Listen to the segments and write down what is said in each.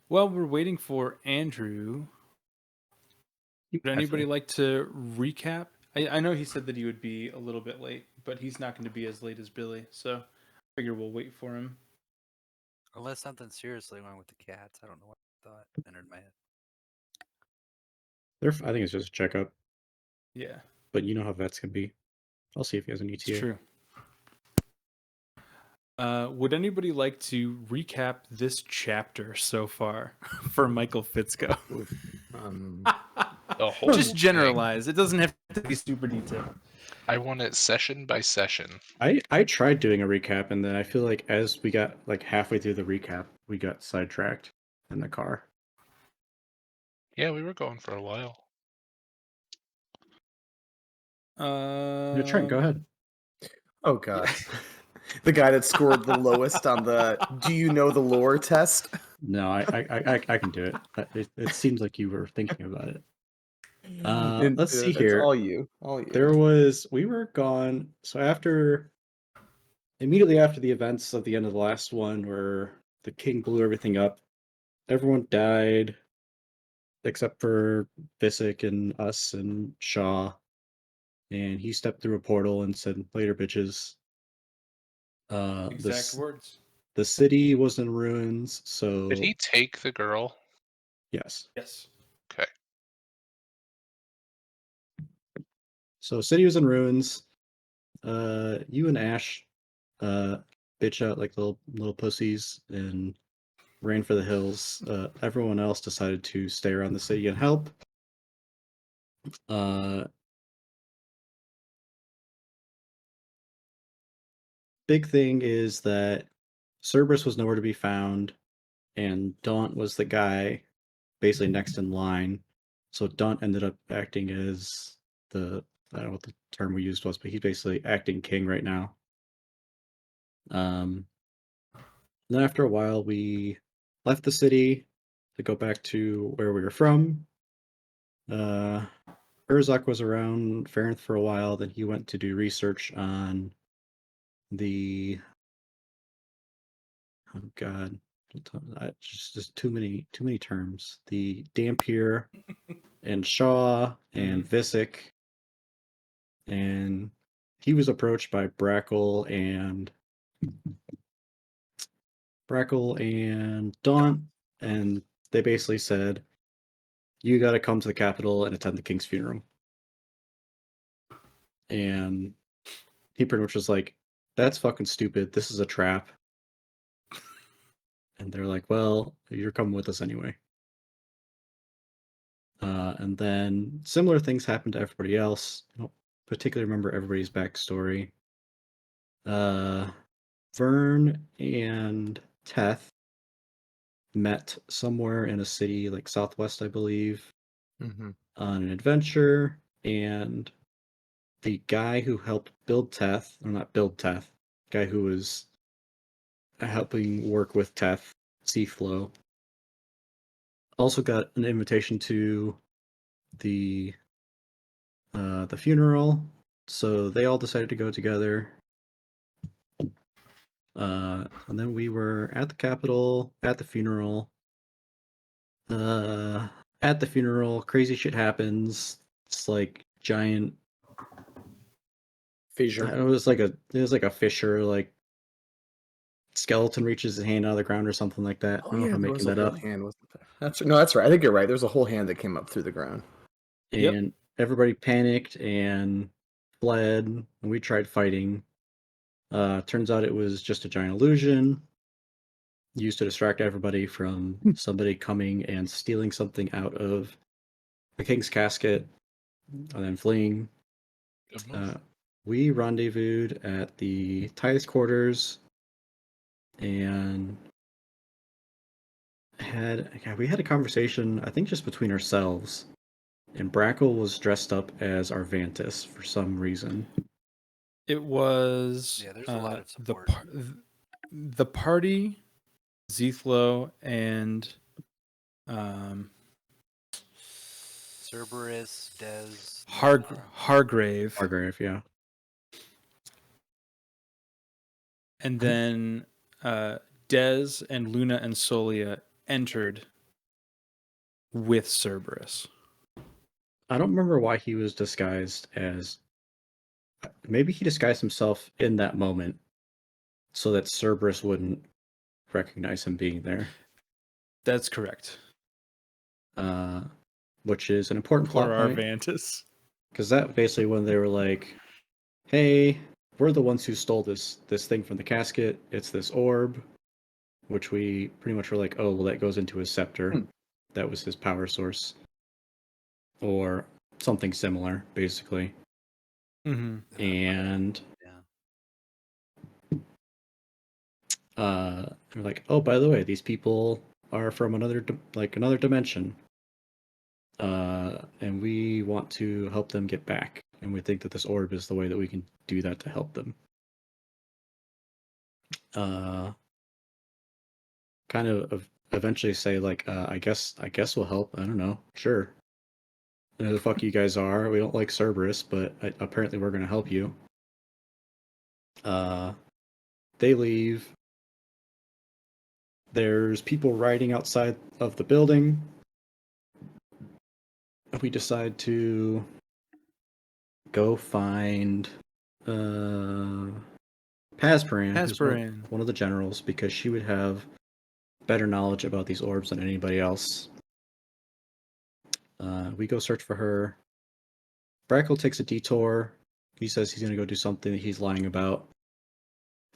Well, we're waiting for Andrew. Would anybody like to recap? I know he said that he would be a little bit late, but he's not going to be as late as Billy, so I figure we'll wait for him. Unless something seriously wrong with the cats. I don't know what thought entered my head. I think it's just a checkup. Yeah. But you know how vets can be. I'll see if he has an ETA. It's true. Would anybody like to recap this chapter so far for Michael Fitzko? The whole Just thing. generalize. It doesn't have to be super detailed. I want it session by session. I tried doing a recap, and then I feel like as we got like halfway through the recap, we got sidetracked in the car. Yeah, we were going for a while. Trent, go ahead. Oh god. The guy that scored the lowest on the "Do you know the lore" test? No, I can do it. It seems like you were thinking about it. Let's see It's here. all you. We were gone. So immediately after the events of the end of the last one, where the king blew everything up, everyone died except for Visick and us and Shaw. And he stepped through a portal and said, "Later, bitches." Exact words. The city was in ruins, so... Did he take the girl? Yes. Yes. Okay. So city was in ruins. You and Ash bitch out like little pussies and ran for the hills. Everyone else decided to stay around the city and help. Big thing is that Cerberus was nowhere to be found, and Daunt was the guy basically next in line. So Daunt ended up acting as I don't know what the term we used was, but he's basically acting king right now. Then after a while, we left the city to go back to where we were from. Urzak was around Farinth for a while. Then he went to do research on the... Oh God, just too many terms. The Dampier and Shaw and Visick, and he was approached by Brackle and Daunt, and they basically said, "You got to come to the capital and attend the king's funeral." And he pretty much was like, "That's fucking stupid. This is a trap." And they're like, "Well, you're coming with us anyway." And then similar things happened to everybody else. I don't particularly remember everybody's backstory. Vern and Teth met somewhere in a city like Southwest, I believe, on an adventure, and the guy who helped build Teth, or not build Teth, guy who was helping work with Teth, Seaflow, also got an invitation to the funeral, so they all decided to go together. And then we were at the Capitol, at the funeral. At the funeral, crazy shit happens. It's like giant Fissure. It was like a fissure, like skeleton reaches his hand out of the ground or something like that. I don't know if I'm making that up. Hand, wasn't there? That's right. I think you're right. There's a whole hand that came up through the ground. And everybody panicked and fled, and we tried fighting. Turns out it was just a giant illusion used to distract everybody from somebody coming and stealing something out of the king's casket and then fleeing. We rendezvoused at the Tithe quarters and we had a conversation, I think just between ourselves, and Brackle was dressed up as Arvantis for some reason. It was there's a lot of support. the party, Zethlo, and Cerberus, Dez, Hargrave. Hargrave, yeah. And then Dez and Luna and Solia entered with Cerberus. I don't remember why he was disguised as. Maybe he disguised himself in that moment so that Cerberus wouldn't recognize him being there. That's correct. Which is an important Poor plot point. Arvantis. Because that basically when they were like, hey, we're the ones who stole this thing from the casket. It's this orb. Which we pretty much were like, oh, well, that goes into his scepter. That was his power source. Or something similar, basically. Mm-hmm. And Yeah. we're like, oh, by the way, these people are from another dimension. And we want to help them get back. And we think that this orb is the way that we can do that to help them. Kind of eventually say like, I guess we'll help. I don't know. Sure. Who the fuck you guys are? We don't like Cerberus, but apparently we're gonna help you. They leave. There's people riding outside of the building. We decide to go find Pasparan, who's one of the generals, because she would have better knowledge about these orbs than anybody else. We go search for her. Brackle takes a detour. He says he's going to go do something that he's lying about.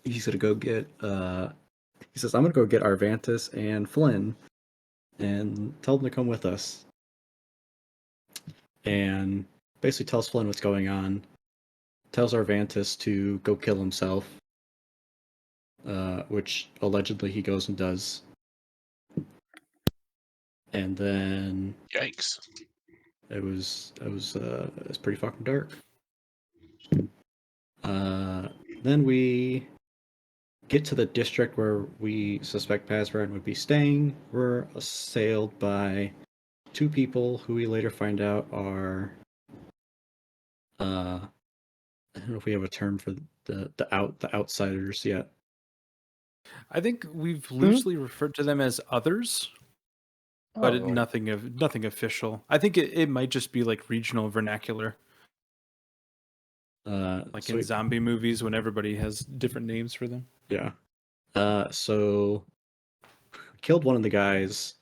He's going to go get... he says, I'm going to go get Arvantis and Flynn and tell them to come with us. And basically tells Flynn what's going on. Tells Arvantis to go kill himself. Which allegedly he goes and does. And then... Yikes. It was pretty fucking dark. Then we get to the district where we suspect Pasparan would be staying. We're assailed by two people who we later find out are I don't know if we have a term for the outsiders yet. I think we've loosely referred to them as others, but nothing official. I think it might just be like regional vernacular. Like in zombie movies when everybody has different names for them. Yeah. So we killed one of the guys.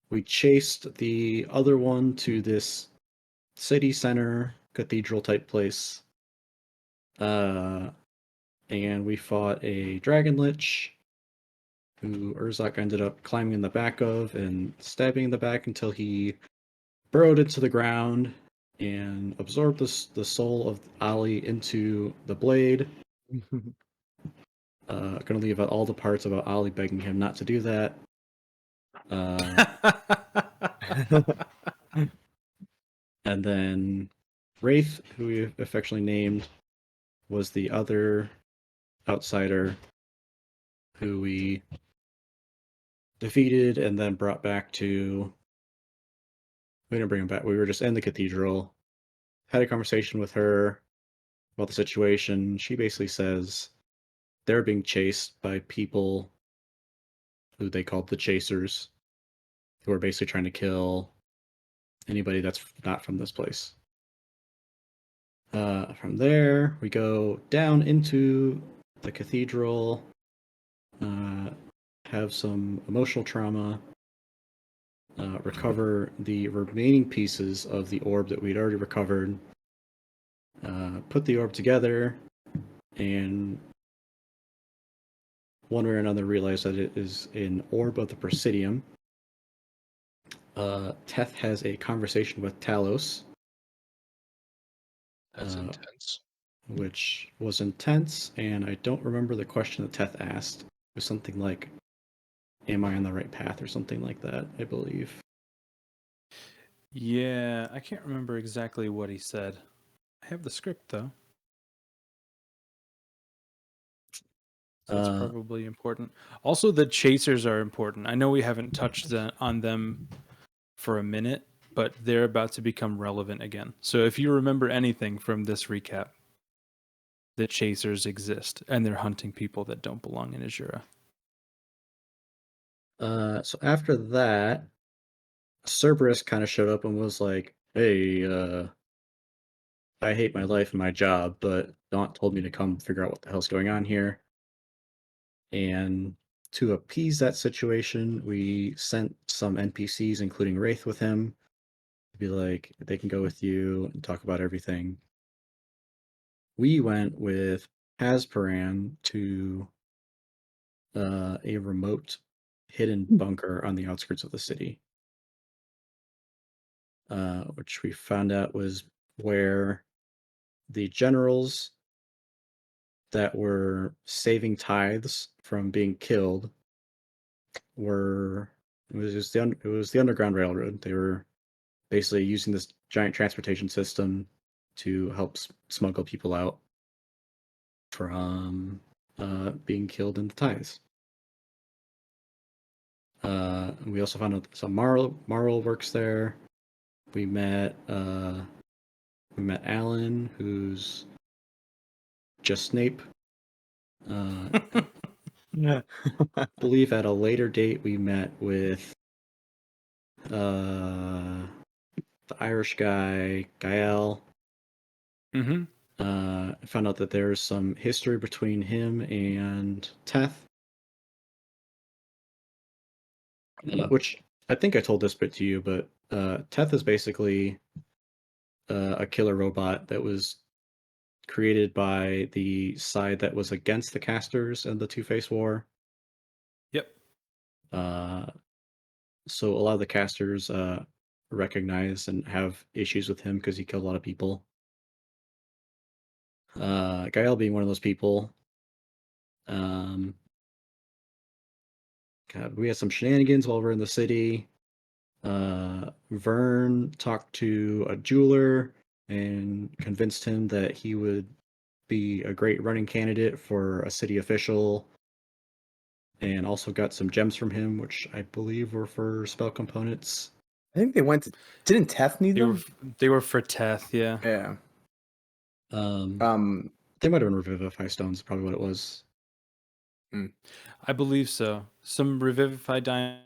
We chased the other one to this city center cathedral type place. And we fought a dragon lich who Urzak ended up climbing in the back of and stabbing in the back until he burrowed into the ground and absorbed the soul of Ali into the blade. Gonna leave out all the parts about Ali begging him not to do that. And then Wraith, who we affectionately named, was the other outsider who we defeated and then brought back to... We didn't bring him back. We were just in the cathedral. Had a conversation with her about the situation. She basically says they're being chased by people who they called the Chasers, who are basically trying to kill anybody that's not from this place. From there, we go down into the cathedral, have some emotional trauma, recover the remaining pieces of the orb that we'd already recovered, put the orb together, and one way or another realize that it is an orb of the Presidium. Teth has a conversation with Talos. That's intense. Which was intense, and I don't remember the question that Teth asked. It was something like, am I on the right path, or something like that, I believe. Yeah, I can't remember exactly what he said. I have the script, though. So that's probably important. Also, the Chasers are important. I know we haven't touched on them for a minute, but they're about to become relevant again. So if you remember anything from this recap, the Chasers exist, and they're hunting people that don't belong in Azura. So after that, Cerberus kind of showed up and was like, "Hey, I hate my life and my job, but Daunt told me to come figure out what the hell's going on here." And to appease that situation, we sent some NPCs, including Wraith, with him to be like, they can go with you and talk about everything. We went with Hasparan to a remote hidden bunker on the outskirts of the city, which we found out was where the generals that were saving tithes from being killed were it was the Underground Railroad. They were basically using this giant transportation system to help smuggle people out from being killed in the tithes. We also found out some Marl works there. We met Alan, who's just Snape. Yeah. I believe at a later date we met with the Irish guy, Gael. Mm-hmm. I found out that there's some history between him and Teth, which I think I told this bit to you, but Teth is basically a killer robot that was created by the side that was against the casters in the Two-Face War. Yep. So a lot of the casters recognize and have issues with him because he killed a lot of people. Gael being one of those people. God, we had some shenanigans while we're in the city. Vern talked to a jeweler and convinced him that he would be a great running candidate for a city official, and also got some gems from him, which I believe were for spell components. I think they went to. Didn't Teth need them? They were for Teth, yeah. Yeah. They might have been Revivify Stones, probably what it was. I believe so. Some Revivify diamond,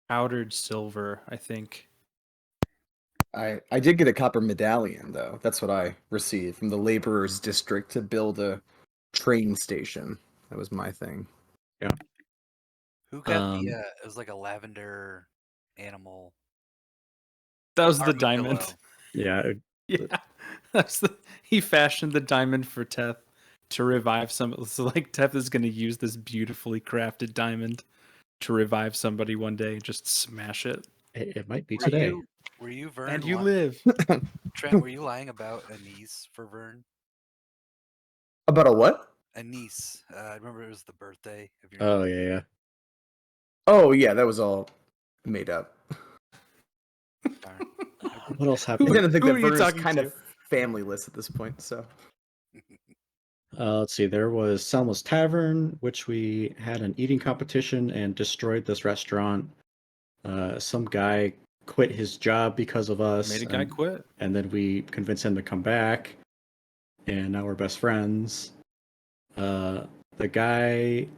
powdered silver, I think. I did get a copper medallion though. That's what I received from the laborers district to build a train station. That was my thing. Who got the? It was like a lavender animal. That was the armadillo. diamond. Yeah, Yeah, he fashioned the diamond for Teth to revive some. So like Teth is going to use this beautifully crafted diamond to revive somebody one day. Just smash it, it might be today. Were you Vern? and you live. Trent, were you lying about a niece for Vern? About a what? A niece. I remember it was the birthday of your. Oh niece. yeah. Oh yeah, that was all made up. Darn. What else I happened? didn't think Who that are you Vern is talking kind to? of familyless at this point. So Let's see. There was Selma's Tavern, which we had an eating competition and destroyed this restaurant. Some guy quit his job because of us. Made a guy quit. And then we convinced him to come back, and now we're best friends. The guy,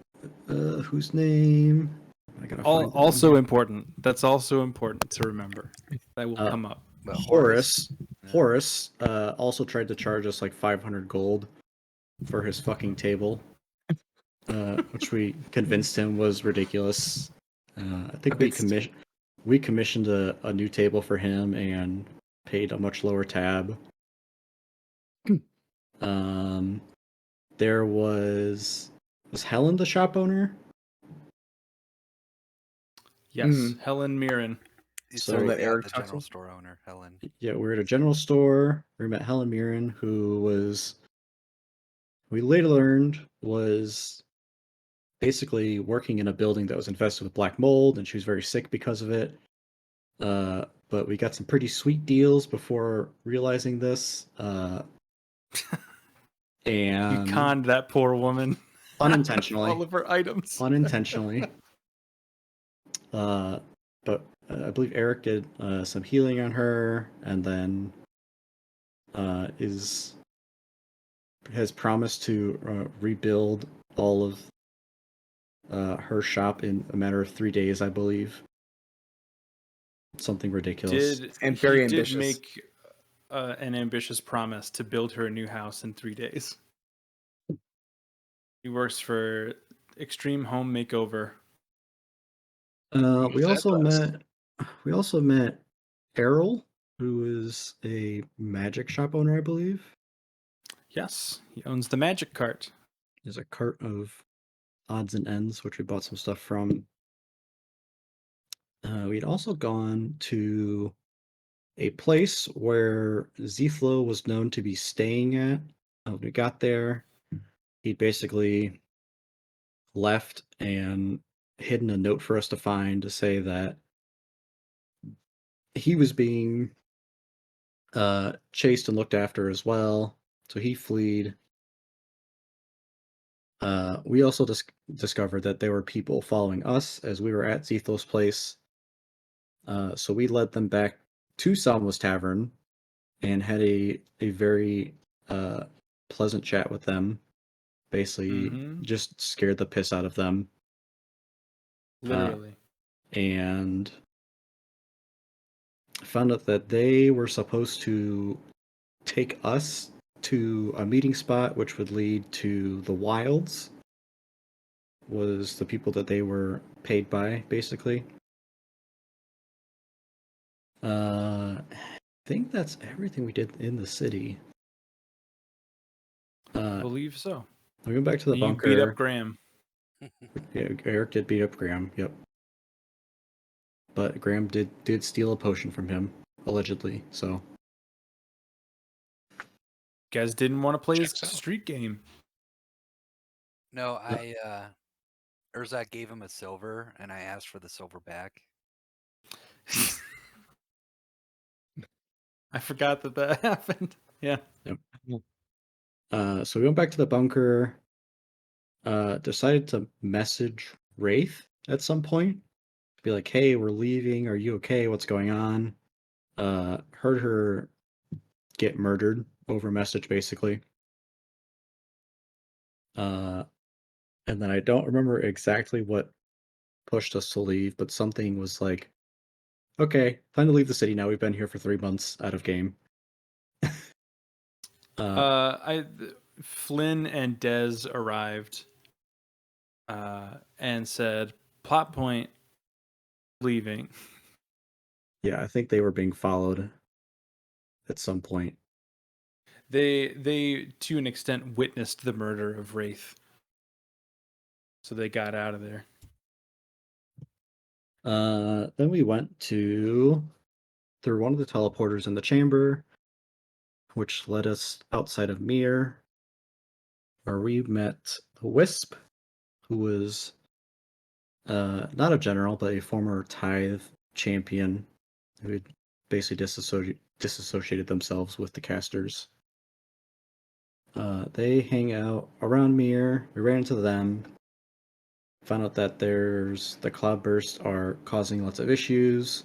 whose name? I gotta find him. Also important. That's also important to remember. That will come up. But Horace. Yeah. Horace also tried to charge us like 500 gold for his fucking table, which we convinced him was ridiculous. I think we commissioned a new table for him and paid a much lower tab. There was Helen the shop owner? Yes, Helen Mirren. So that Eric the talked general to? store owner, Helen. Yeah, we were at a general store. We met Helen Mirren, who we later learned was basically working in a building that was infested with black mold, and she was very sick because of it. But we got some pretty sweet deals before realizing this. And You conned that poor woman. unintentionally. All of her items. Unintentionally. But I believe Eric did some healing on her, and then has promised to rebuild all of her shop in a matter of 3 days, I believe. something ridiculous. And very he ambitious. did make an ambitious promise to build her a new house in 3 days. He works for Extreme Home Makeover. We Who's that we also met Errol, who is a magic shop owner, I believe. Yes, he owns the Magic Cart. There's a cart of odds and ends, which we bought some stuff from. We'd also gone to a place where Zethlo was known to be staying at. When we got there, he basically left and hidden a note for us to find to say that he was being chased and looked after as well. So he fled. We also discovered that there were people following us as we were at Zethlo's place. So we led them back to Salma's Tavern and had a very pleasant chat with them. Basically, just scared the piss out of them. Literally. And found out that they were supposed to take us to a meeting spot which would lead to the Wilds. Was the people that they were paid by, basically. I think that's everything we did in the city. I believe so. We went back to the You bunker. beat up Graham. Yeah, Eric did beat up Graham. Yep. But Graham did steal a potion from him, allegedly. So. You guys didn't want to play his Checks out. street game. No, Urzak gave him a silver, and I asked for the silver back. I forgot that happened. Yeah. Yep. So we went back to the bunker. Decided to message Wraith at some point. Be like, hey, we're leaving. Are you okay? What's going on? Heard her get murdered over message, basically. And then I don't remember exactly what pushed us to leave, but something was like, okay, time to leave the city now. We've been here for 3 months out of game. Flynn and Dez arrived and said, plot point, leaving. Yeah, I think they were being followed at some point. They to an extent witnessed the murder of Wraith. So they got out of there. Then we went through one of the teleporters in the chamber, which led us outside of Mir, where we met the Wisp, who was not a general, but a former Tithe champion who had basically disassociated themselves with the casters. They hang out around Mir. We ran into them. Found out that the cloudbursts are causing lots of issues,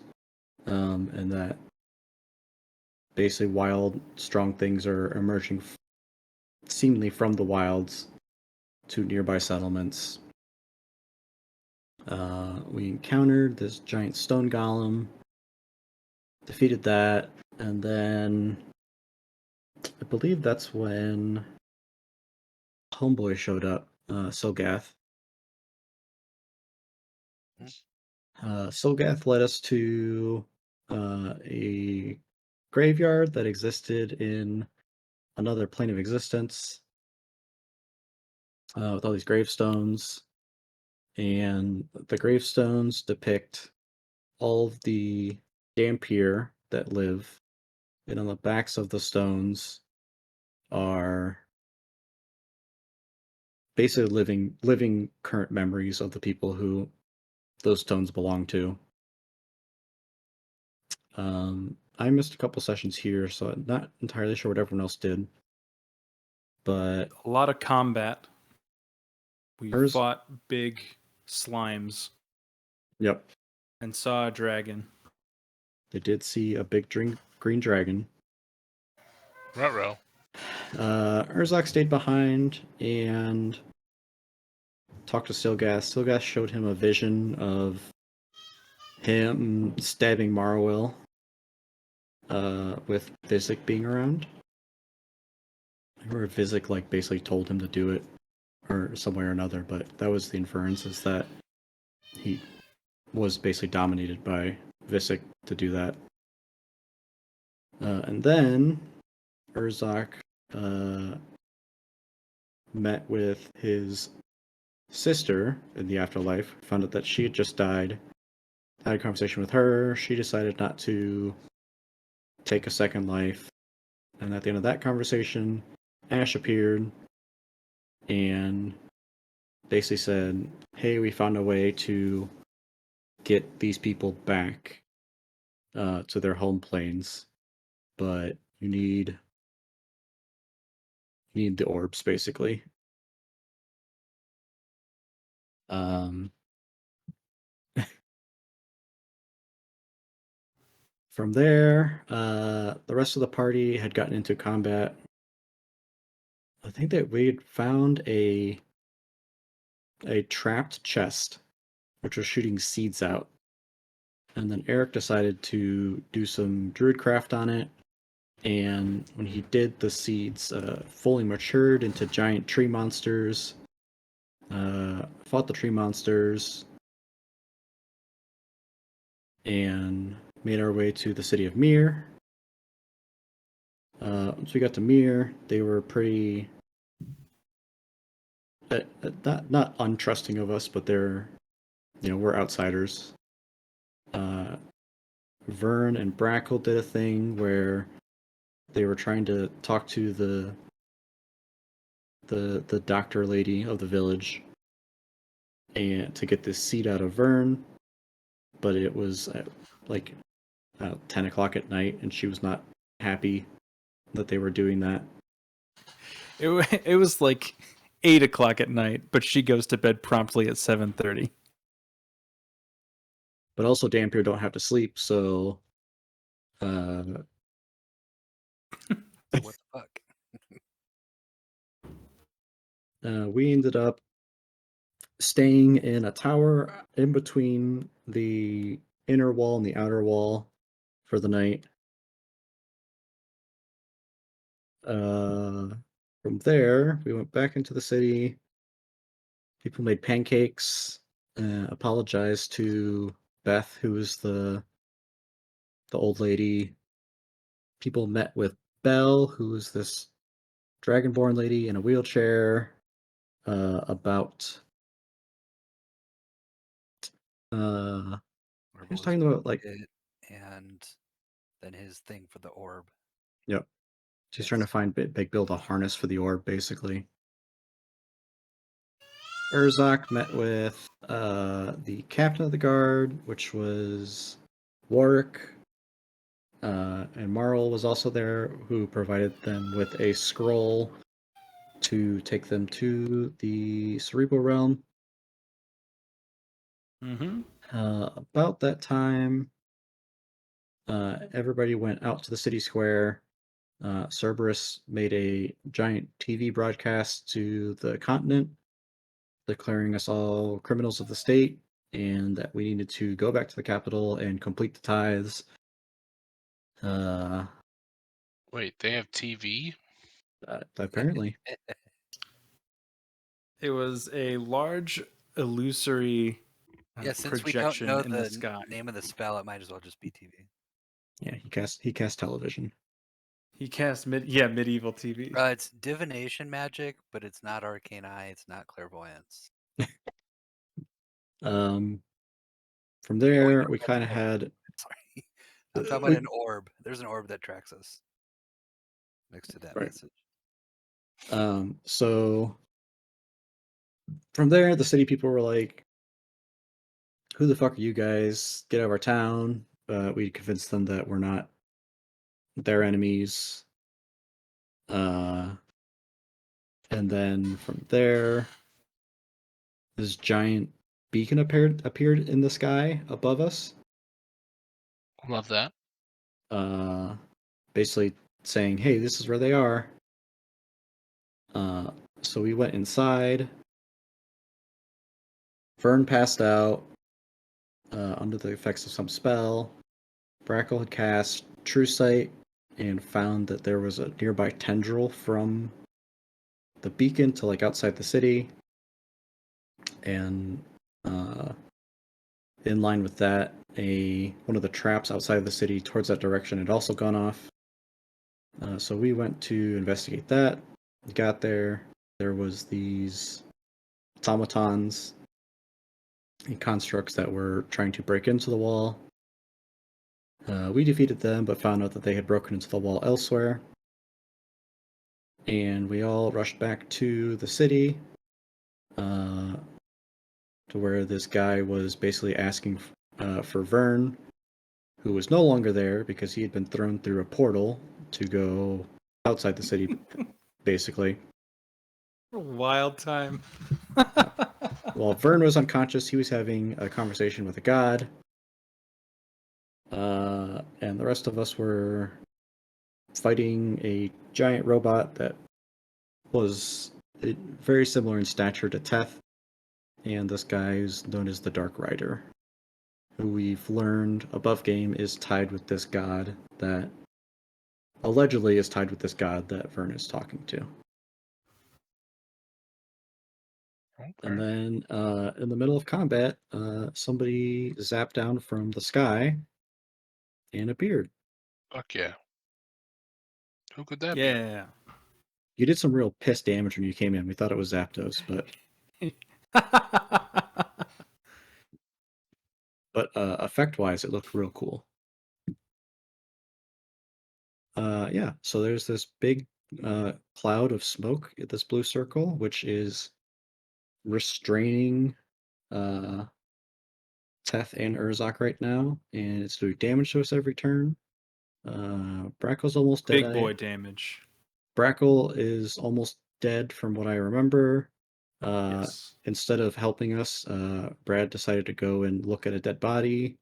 and that basically wild, strong things are emerging seemingly from the wilds to nearby settlements. We encountered this giant stone golem, defeated that, and then I believe that's when Homeboy showed up, Silgath. Silgath led us to a graveyard that existed in another plane of existence with all these gravestones. And the gravestones depict all of the Dhampir that live. And on the backs of the stones are basically living current memories of the people who those stones belong to. I missed a couple sessions here, so I'm not entirely sure what everyone else did. But a lot of combat. We fought big slimes. Yep. And saw a dragon. They did see a big green dragon. Ruh-roh. Urzak stayed behind and talked to Silgath. Silgath showed him a vision of him stabbing Marwell, with Vizik being around. Or Vizik like basically told him to do it, or some way or another. But that was the inference, is that he was basically dominated by Vizik to do that. And then Urzak met with his sister in the afterlife, found out that she had just died, had a conversation with her. She decided not to take a second life. And at the end of that conversation, Ash appeared and basically said, hey, we found a way to get these people back to their home planes, but you need the orbs, basically. From there, the rest of the party had gotten into combat. I think that we had found a trapped chest, which was shooting seeds out. And then Eric decided to do some druidcraft on it. And when he did, the seeds fully matured into giant tree monsters. Fought the tree monsters. And made our way to the city of Mir. Once we got to Mir, they were pretty not untrusting of us, but they're, we're outsiders. Vern and Brackle did a thing where they were trying to talk to the doctor lady of the village and to get this seed out of Vern, but it was at like 10 o'clock at night, and she was not happy that they were doing that. It was like 8 o'clock at night, but she goes to bed promptly at 7:30. But also Dampier don't have to sleep, so What the fuck? we ended up staying in a tower in between the inner wall and the outer wall for the night. From there, we went back into the city. People made pancakes. Apologized to Beth, who was the old lady. People met with Belle, who was this dragonborn lady in a wheelchair. About he was talking about like it, and then his thing for the orb. Yep. She's Yes. trying to find build a harness for the orb, basically. Urzak met with the captain of the guard, which was Warwick. And Marl was also there, who provided them with a scroll to take them to the Cerebral Realm. Mm-hmm. About that time, everybody went out to the city square. Cerberus made a giant TV broadcast to the continent, declaring us all criminals of the state, and that we needed to go back to the capital and complete the tithes. Wait, they have TV? Apparently. It was a large, illusory Since we don't projection know in the the sky. name of the spell, it might as well just be TV. Yeah, he cast television. He cast medieval TV. It's divination magic, but it's not arcane eye. It's not clairvoyance. From there, we kind of had. Sorry, I'm talking about an orb. There's an orb that tracks us next to that message. So from there, the city people were like, "Who the fuck are you guys? Get out of our town." We convinced them that we're not their enemies. And then from there, this giant beacon appeared in the sky above us. Love that. Basically saying, "Hey, this is where they are." So we went inside. Vern passed out. under the effects of some spell. Brackle had cast True Sight and found that there was a nearby tendril from the beacon to like outside the city. And in line with that, one of the traps outside of the city towards that direction had also gone off. So we went to investigate that. We got there. There was these automatons and constructs that were trying to break into the wall. We defeated them, but found out that they had broken into the wall elsewhere. And we all rushed back to the city, to where this guy was basically asking for Vern, who was no longer there because he had been thrown through a portal to go outside the city, basically. Wild time. While Vern was unconscious, he was having a conversation with a god. And the rest of us were fighting a giant robot that was very similar in stature to Teth. And this guy is known as the Dark Rider, who we've learned above game is tied with this god that allegedly is tied with this god that Vern is talking to. Okay. And then in the middle of combat, somebody zapped down from the sky and appeared. Fuck yeah. Who could that be? Yeah. You did some real piss damage when you came in. We thought it was Zapdos, but effect-wise, it looked real cool. Yeah, so there's this big cloud of smoke at this blue circle, which is restraining Teth and Urzok right now, and it's doing damage to us every turn. Brackle's almost dead. Big boy damage. Brackle is almost dead from what I remember. Yes. Instead of helping us, Brad decided to go and look at a dead body.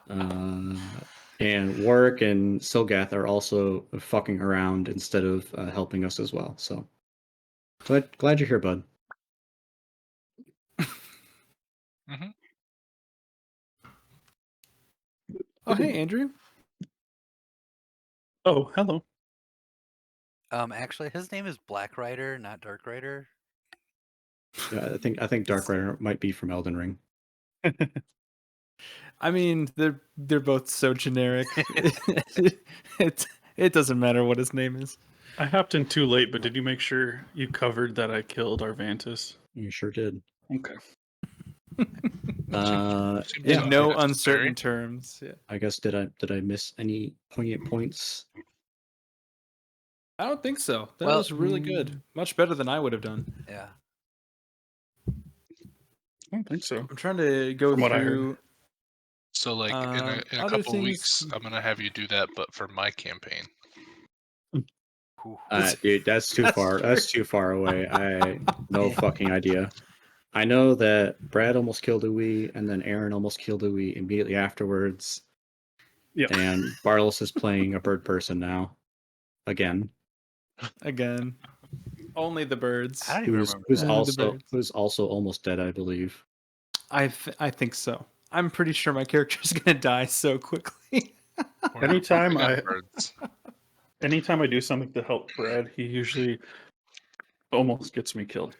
And Warwick and Silgath are also fucking around instead of helping us as well. So glad you're here, bud. Mm-hmm. Oh, hey, Andrew. Oh, hello. Actually, his name is Black Rider, not Dark Rider. I think Dark Rider might be from Elden Ring. I mean, they're both so generic. It doesn't matter what his name is. I hopped in too late, but did you make sure you covered that I killed Arvantis? You sure did. Okay. Seems In no unnecessary. uncertain terms. Yeah. I guess did I miss any poignant points? I don't think so. That Well, was really good. Much better than I would have done. Yeah. I don't think so. I'm trying to go From what I heard. through. So, like, in a other couple things- weeks, I'm going to have you do that, but for my campaign. Whew. Dude, that's too That's far. true. That's too far away. I no fucking idea. I know that Brad almost killed Uwe, and then Aaron almost killed Uwe immediately afterwards. Yeah. And Bartles is playing a bird person now, again. Again. Only the birds. I don't even remember Who's that. who's also almost dead, I believe. I think so. I'm pretty sure my character's gonna die so quickly. We're Anytime working on I- birds. Anytime I do something to help Brad, he usually almost gets me killed.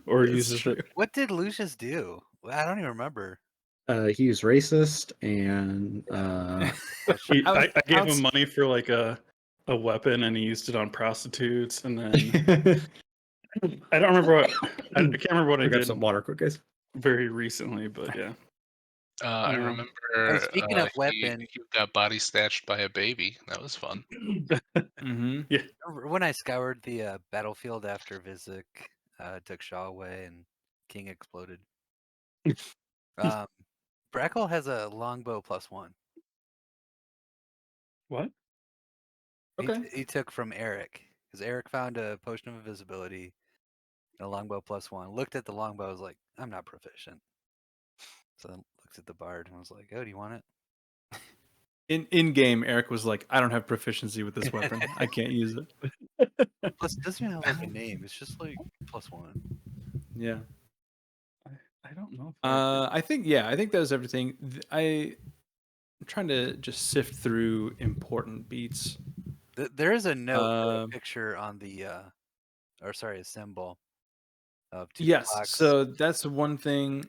Or That's uses true. it. What did Lucius do? I don't even remember. He's racist, and Yeah. I gave outs- him money for like a weapon, and he used it on prostitutes. And then I don't remember what I can't remember what I grab did some water, quick guys. very recently, but yeah. I Yeah. remember Oh, speaking of he weapon- got body snatched by a baby. That was fun. Mm-hmm. Remember when I scoured the battlefield after Vizik took Shaw away and King exploded? Brackle has a longbow +1. What? Okay. He took from Eric because Eric found a potion of invisibility and a longbow +1. Looked at the longbow, was like, I'm not proficient. So then looked at the bard and was like, oh, do you want it? In game, Eric was like, I don't have proficiency with this weapon. I can't use it. Plus, it doesn't even have like a name. It's just like +1. Yeah. I don't know. I think that was everything. I'm trying to just sift through important beats. There is a note, or a Um, picture on the, a symbol of 2 Yes, clocks. so that's one thing.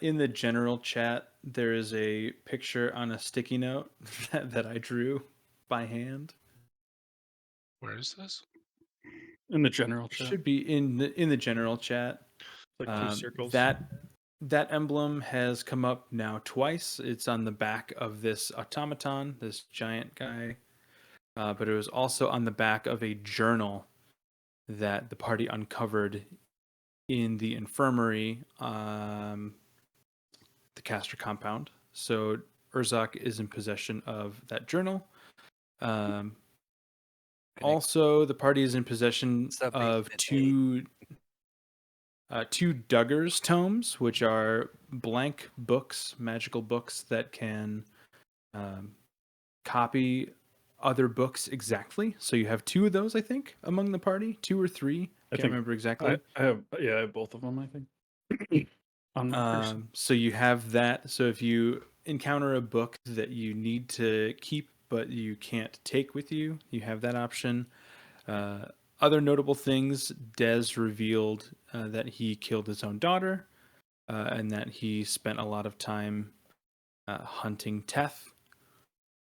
In the general chat, there is a picture on a sticky note that I drew by hand. Where is this? In the general chat, Should be in the general chat. like 2 circles. That emblem has come up now twice. It's on the back of this automaton, this giant guy, but it was also on the back of a journal that the party uncovered in the infirmary, the Castor compound. So Urzak is in possession of that journal. Also, the party is in possession of two Duggar's tomes, which are blank books, magical books that can copy other books exactly. So you have 2 of those, I think, among the party, 2 or 3. Can't remember exactly. I have both of them, I think. On my person. So you have that. So if you encounter a book that you need to keep but you can't take with you, you have that option. Other notable things: Dez revealed that he killed his own daughter, and that he spent a lot of time hunting Teth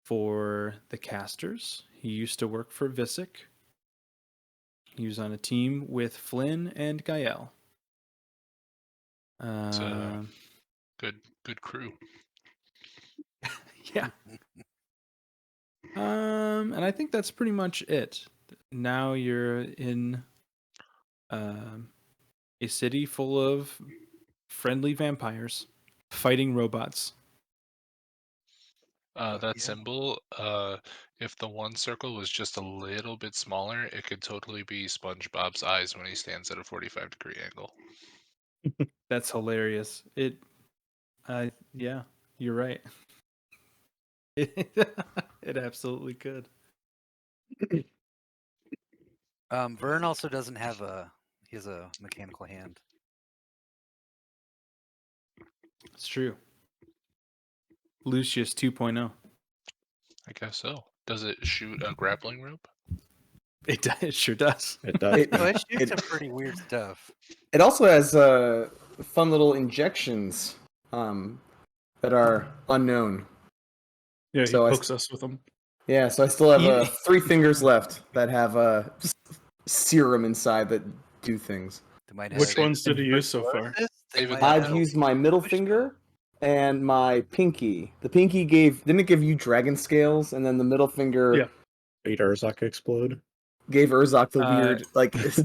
for the casters. He used to work for Visick. He was on a team with Flynn and Gael. It's a good crew. Yeah. And I think that's pretty much it. Now you're in a city full of friendly vampires fighting robots. That symbol, if the one circle was just a little bit smaller, it could totally be SpongeBob's eyes when he stands at a 45-degree angle. That's hilarious. Yeah, you're right. It absolutely could. Vern also doesn't have he has a mechanical hand. It's true. Lucius 2.0. I guess so. Does it shoot a grappling rope? It sure does. It does. Oh, it shoots some pretty weird stuff. It also has fun little injections that are unknown. Yeah, he So pokes us with them. Yeah, so I still have 3 fingers left that have serum inside that do things. Which ones did you use so far? I've used my middle finger and my pinky. The pinky didn't it give you dragon scales, and then the middle finger made Urzak explode. Gave Urzak the weird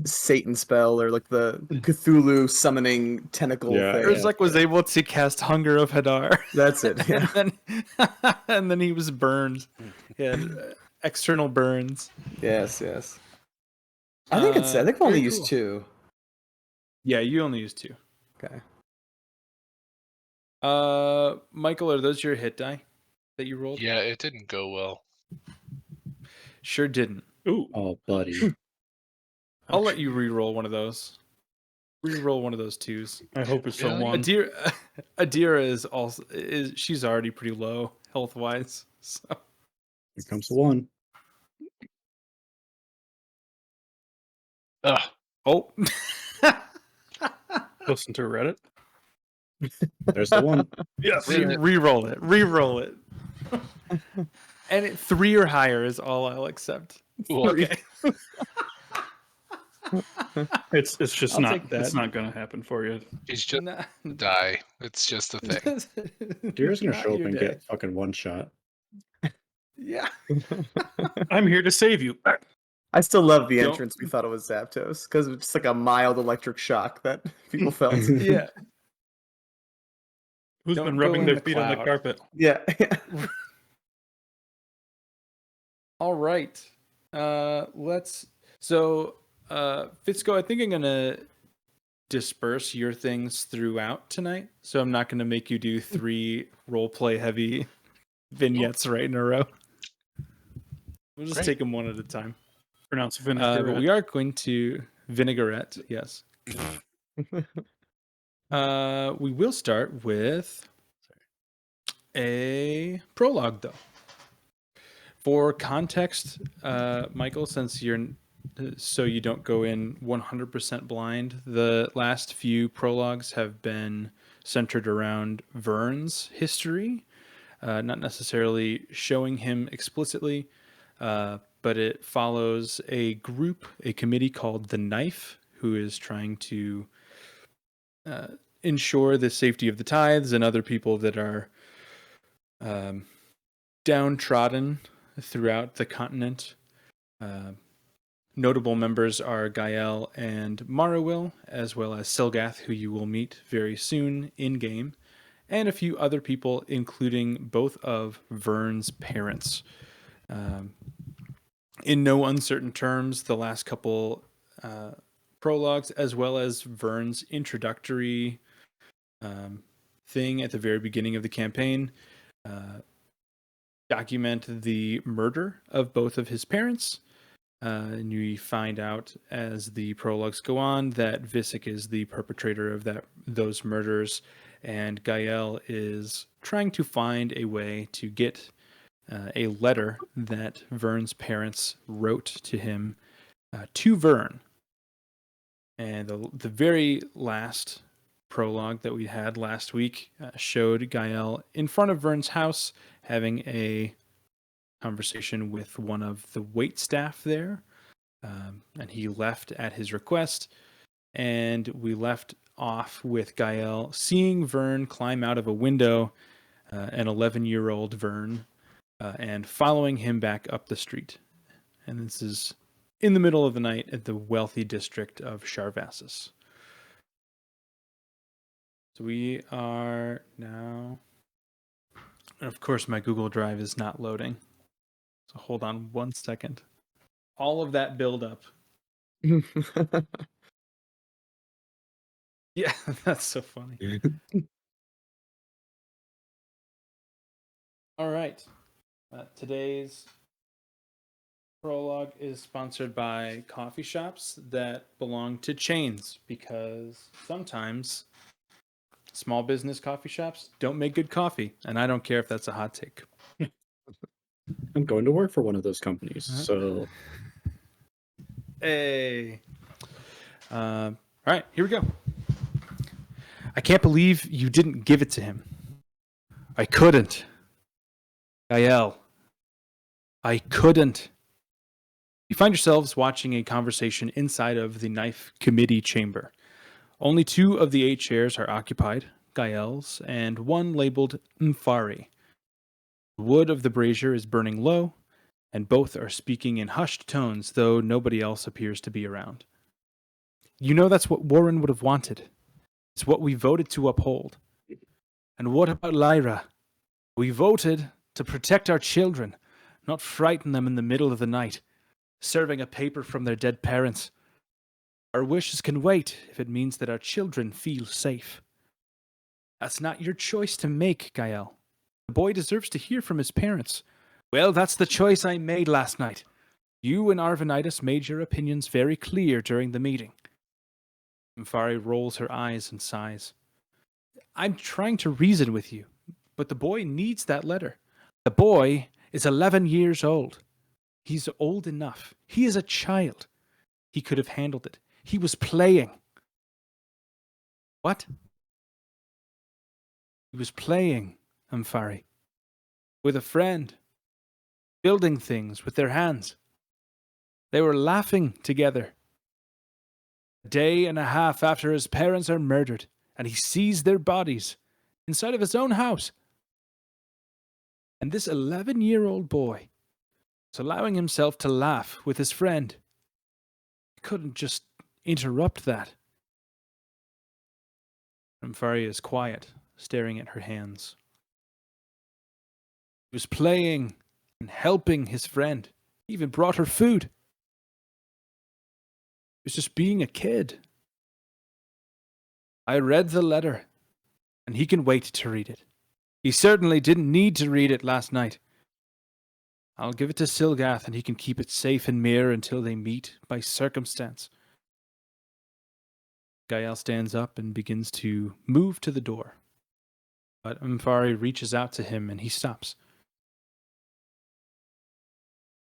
Satan spell, or like the Cthulhu summoning tentacle thing. Urzak was able to cast Hunger of Hadar. That's it. Yeah. and then he was burned. He had external burns. Yes. I think I think I only used 2. Yeah, you only used 2. Okay. Michael, are those your hit die that you rolled? Yeah, it didn't go well. Sure didn't. Ooh. Oh, buddy. I'll let you re-roll one of those. Re-roll one of those 2s. I hope it's a 1. Adira she's already pretty low health-wise. So Here comes the 1. Ugh. Oh. Listen to Reddit. There's the 1. Yes. Re-roll it. Re-roll it. And 3 or higher is all I'll accept. Okay. It's just I'll not. take that. It's not going to happen for you. He's just die. It's just a thing. Deer's gonna Not show up your and day. get fucking one shot. Yeah. I'm here to save you. I still love the Don't- entrance. We thought it was Zapdos because it's just like a mild electric shock that people felt. Yeah. Who's Don't been go rubbing in their the feet on the cloud. carpet? Yeah. All right. Fitzko, I think I'm gonna disperse your things throughout tonight. So I'm not gonna make you do 3 roleplay heavy vignettes right in a row. We'll just Great. take them one at a time. Pronounce vinaigrette. But we are going to vinaigrette, yes. We will start with a prologue, though. For context, Michael, since so you don't go in 100% blind, the last few prologues have been centered around Vern's history, not necessarily showing him explicitly, but it follows a committee called the Knife, who is trying to ensure the safety of the tithes and other people that are downtrodden throughout the continent. Notable members are Gael and Marawil, as well as Silgath, who you will meet very soon in-game, and a few other people, including both of Vern's parents. In no uncertain terms, the last couple prologues, as well as Vern's introductory thing at the very beginning of the campaign, document the murder of both of his parents. And you find out as the prologues go on that Visick is the perpetrator of those murders, and Gael is trying to find a way to get a letter that Vern's parents wrote to him to Vern. And the very last prologue that we had last week showed Gael in front of Vern's house having a conversation with one of the waitstaff there, and he left at his request, and we left off with Gael seeing Vern climb out of a window, an 11-year-old Vern, and following him back up the street. And this is in the middle of the night at the wealthy district of Sharvassus. So we are now... Of course, my Google Drive is not loading. So hold on 1 second. All of that build-up. Yeah, that's so funny. All right. Today's prologue is sponsored by coffee shops that belong to chains, because sometimes small business coffee shops don't make good coffee, and I don't care if that's a hot take. I'm going to work for one of those companies, so... Hey. All right, here we go. I can't believe you didn't give it to him. I couldn't. Gael. I couldn't. You find yourselves watching a conversation inside of the Knife Committee chamber. Only 2 of the 8 chairs are occupied, Gael's, and 1 labeled Mfari. The wood of the brazier is burning low, and both are speaking in hushed tones, though nobody else appears to be around. You know that's what Warren would have wanted. It's what we voted to uphold. And what about Lyra? We voted to protect our children, not frighten them in the middle of the night, serving a paper from their dead parents. Our wishes can wait if it means that our children feel safe. That's not your choice to make, Gael. The boy deserves to hear from his parents. Well, that's the choice I made last night. You and Arvanitis made your opinions very clear during the meeting. Mfari rolls her eyes and sighs. I'm trying to reason with you, but the boy needs that letter. The boy is 11 years old. He's old enough. He is a child. He could have handled it. He was playing. What? He was playing, Mfari, with a friend, building things with their hands. They were laughing together. A day and a half after his parents are murdered, and he sees their bodies inside of his own house. And this 11-year-old boy is allowing himself to laugh with his friend. He couldn't just interrupt that. Mfari is quiet, staring at her hands. He was playing and helping his friend. He even brought her food. He was just being a kid. I read the letter, and he can wait to read it. He certainly didn't need to read it last night. I'll give it to Silgath, and he can keep it safe in Mir until they meet by circumstance. Gael stands up and begins to move to the door. But Umfari reaches out to him and he stops.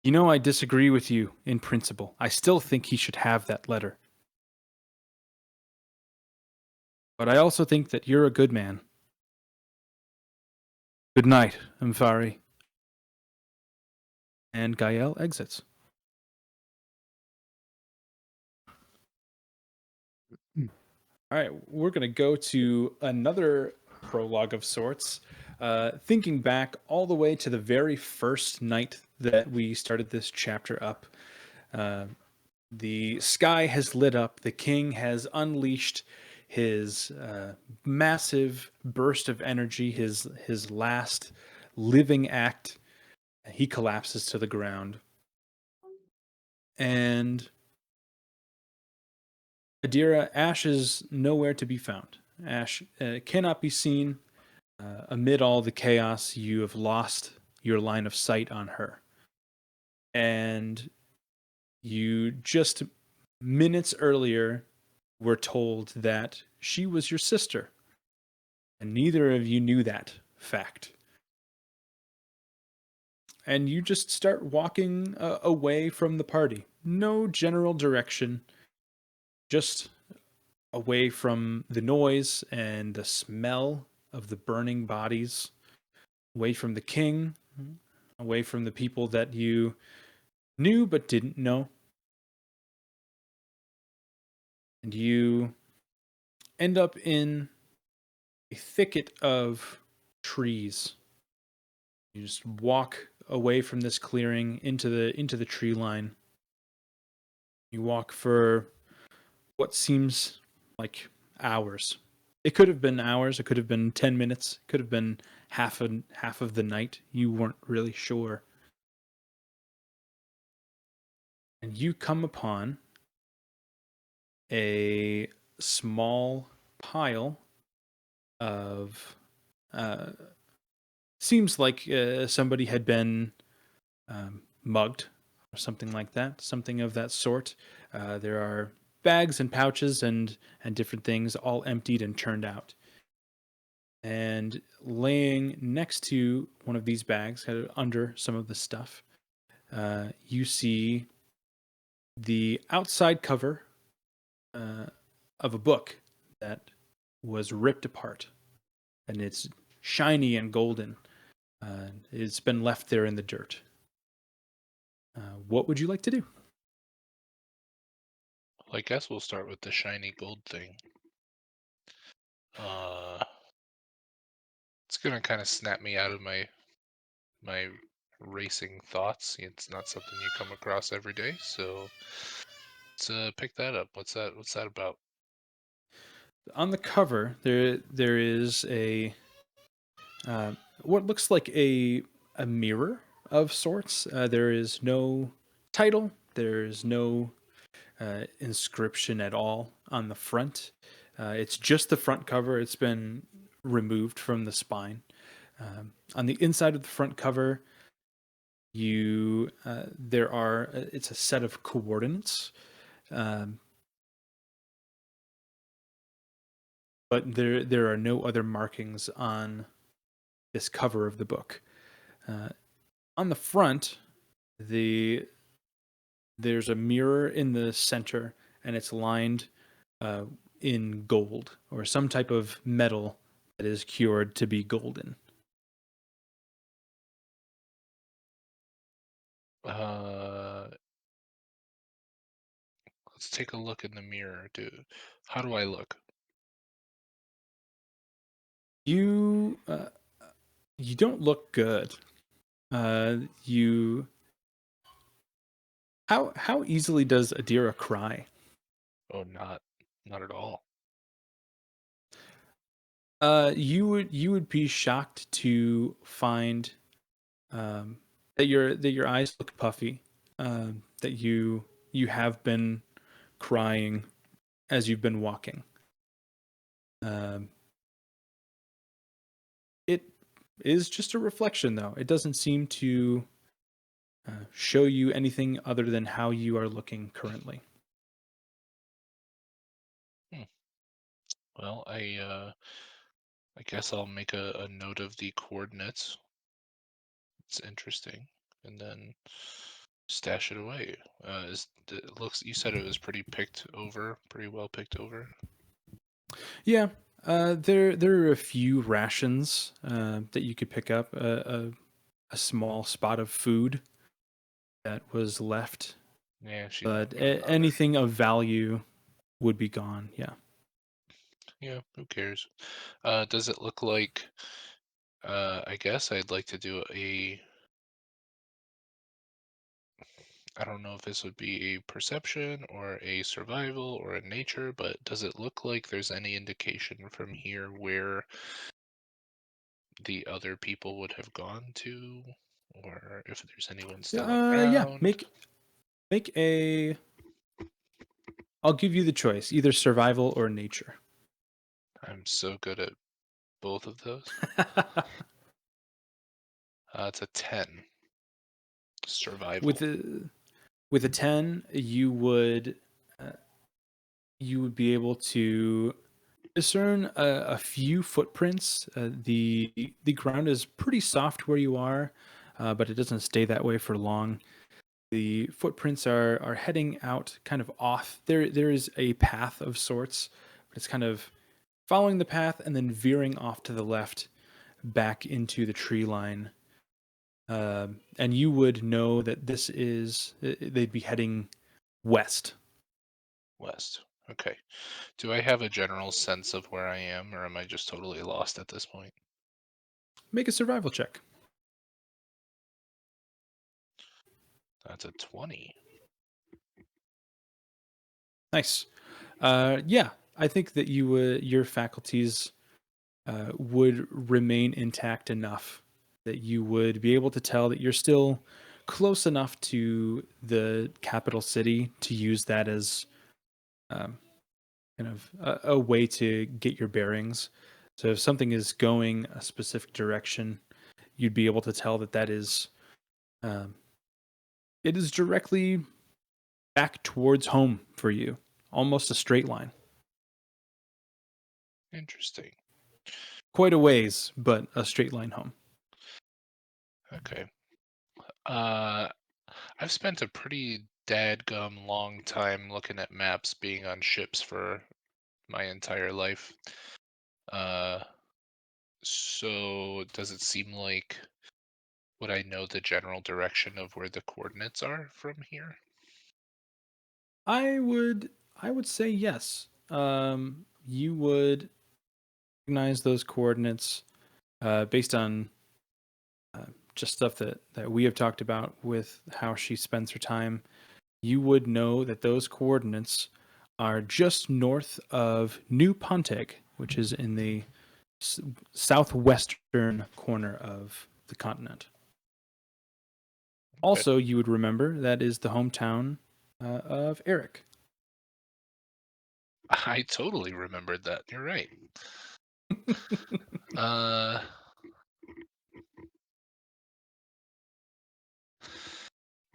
You know, I disagree with you in principle. I still think he should have that letter. But I also think that you're a good man. Good night, Umfari. And Gael exits. All right, we're going to go to another prologue of sorts. Thinking back all the way to the very first night that we started this chapter up. The sky has lit up. The king has unleashed his massive burst of energy, his last living act. He collapses to the ground. And Adira, Ash is nowhere to be found. Ash cannot be seen. Amid all the chaos, you have lost your line of sight on her. And you just minutes earlier were told that she was your sister. And neither of you knew that fact. And you just start walking away from the party. No general direction. Just away from the noise and the smell of the burning bodies. Away from the king. Away from the people that you knew but didn't know. And you end up in a thicket of trees. You just walk away from this clearing into the tree line. You walk for what seems like hours. It could have been hours, it could have been 10 minutes, it could have been half of the night. You weren't really sure. And you come upon a small pile of seems like somebody had been mugged or something like that, something of that sort. There are bags and pouches and different things all emptied and turned out. And laying next to one of these bags, under some of the stuff, you see the outside cover of a book that was ripped apart. And it's shiny and golden. It's been left there in the dirt. What would you like to do? Well, I guess we'll start with the shiny gold thing. It's gonna kind of snap me out of my racing thoughts. It's not something you come across every day, so let's pick that up. What's that? What's that about? On the cover, there is a what looks like a mirror of sorts. There is no title. There is no inscription at all on the front. It's just the front cover. It's been removed from the spine. On the inside of the front cover, there are it's a set of coordinates. But there are no other markings on this cover of the book. On the front, there's a mirror in the center, and it's lined in gold or some type of metal that is cured to be golden. Let's take a look in the mirror, dude. How do I look? You don't look good. You how easily does Adira cry? Oh, not at all. You would be shocked to find that your eyes look puffy. That you have been crying as you've been walking. It is just a reflection, though. It doesn't seem to show you anything other than how you are looking currently. Well, I guess I'll make a note of the coordinates. It's interesting, and then stash it away. It looks? You said it was pretty well picked over. Yeah, there are a few rations that you could pick up. A small spot of food that was left, Yeah, she's not but gonna bother. anything of value would be gone. Yeah. Yeah, who cares? Does it look like? I guess I'd like to do I don't know if this would be a perception or a survival or a nature, but does it look like there's any indication from here where the other people would have gone to, or if there's anyone still Yeah. around? Make a. I'll give you the choice: either survival or nature. I'm so good at both of those. It's a 10. Survival. With a 10, you would be able to discern a few footprints. The ground is pretty soft where you are, but it doesn't stay that way for long. The footprints are heading out kind of off. There is a path of sorts, but it's kind of following the path and then veering off to the left back into the tree line. And you would know that they'd be heading west. West. Okay. Do I have a general sense of where I am, or am I just totally lost at this point? Make a survival check. That's a 20. Nice. Yeah, I think that your faculties would remain intact enough that you would be able to tell that you're still close enough to the capital city to use that as kind of a way to get your bearings. So if something is going a specific direction, you'd be able to tell that is it is directly back towards home for you, almost a straight line. Interesting. Quite a ways, but a straight line home. Okay. I've spent a pretty dadgum long time looking at maps being on ships for my entire life. So does it seem like would I know the general direction of where the coordinates are from here? I would say yes. You would recognize those coordinates based on just stuff that we have talked about with how she spends her time. You would know that those coordinates are just north of New Pontic, which is in the southwestern corner of the continent. Also, you would remember that is the hometown of Eric. I totally remembered that. You're right.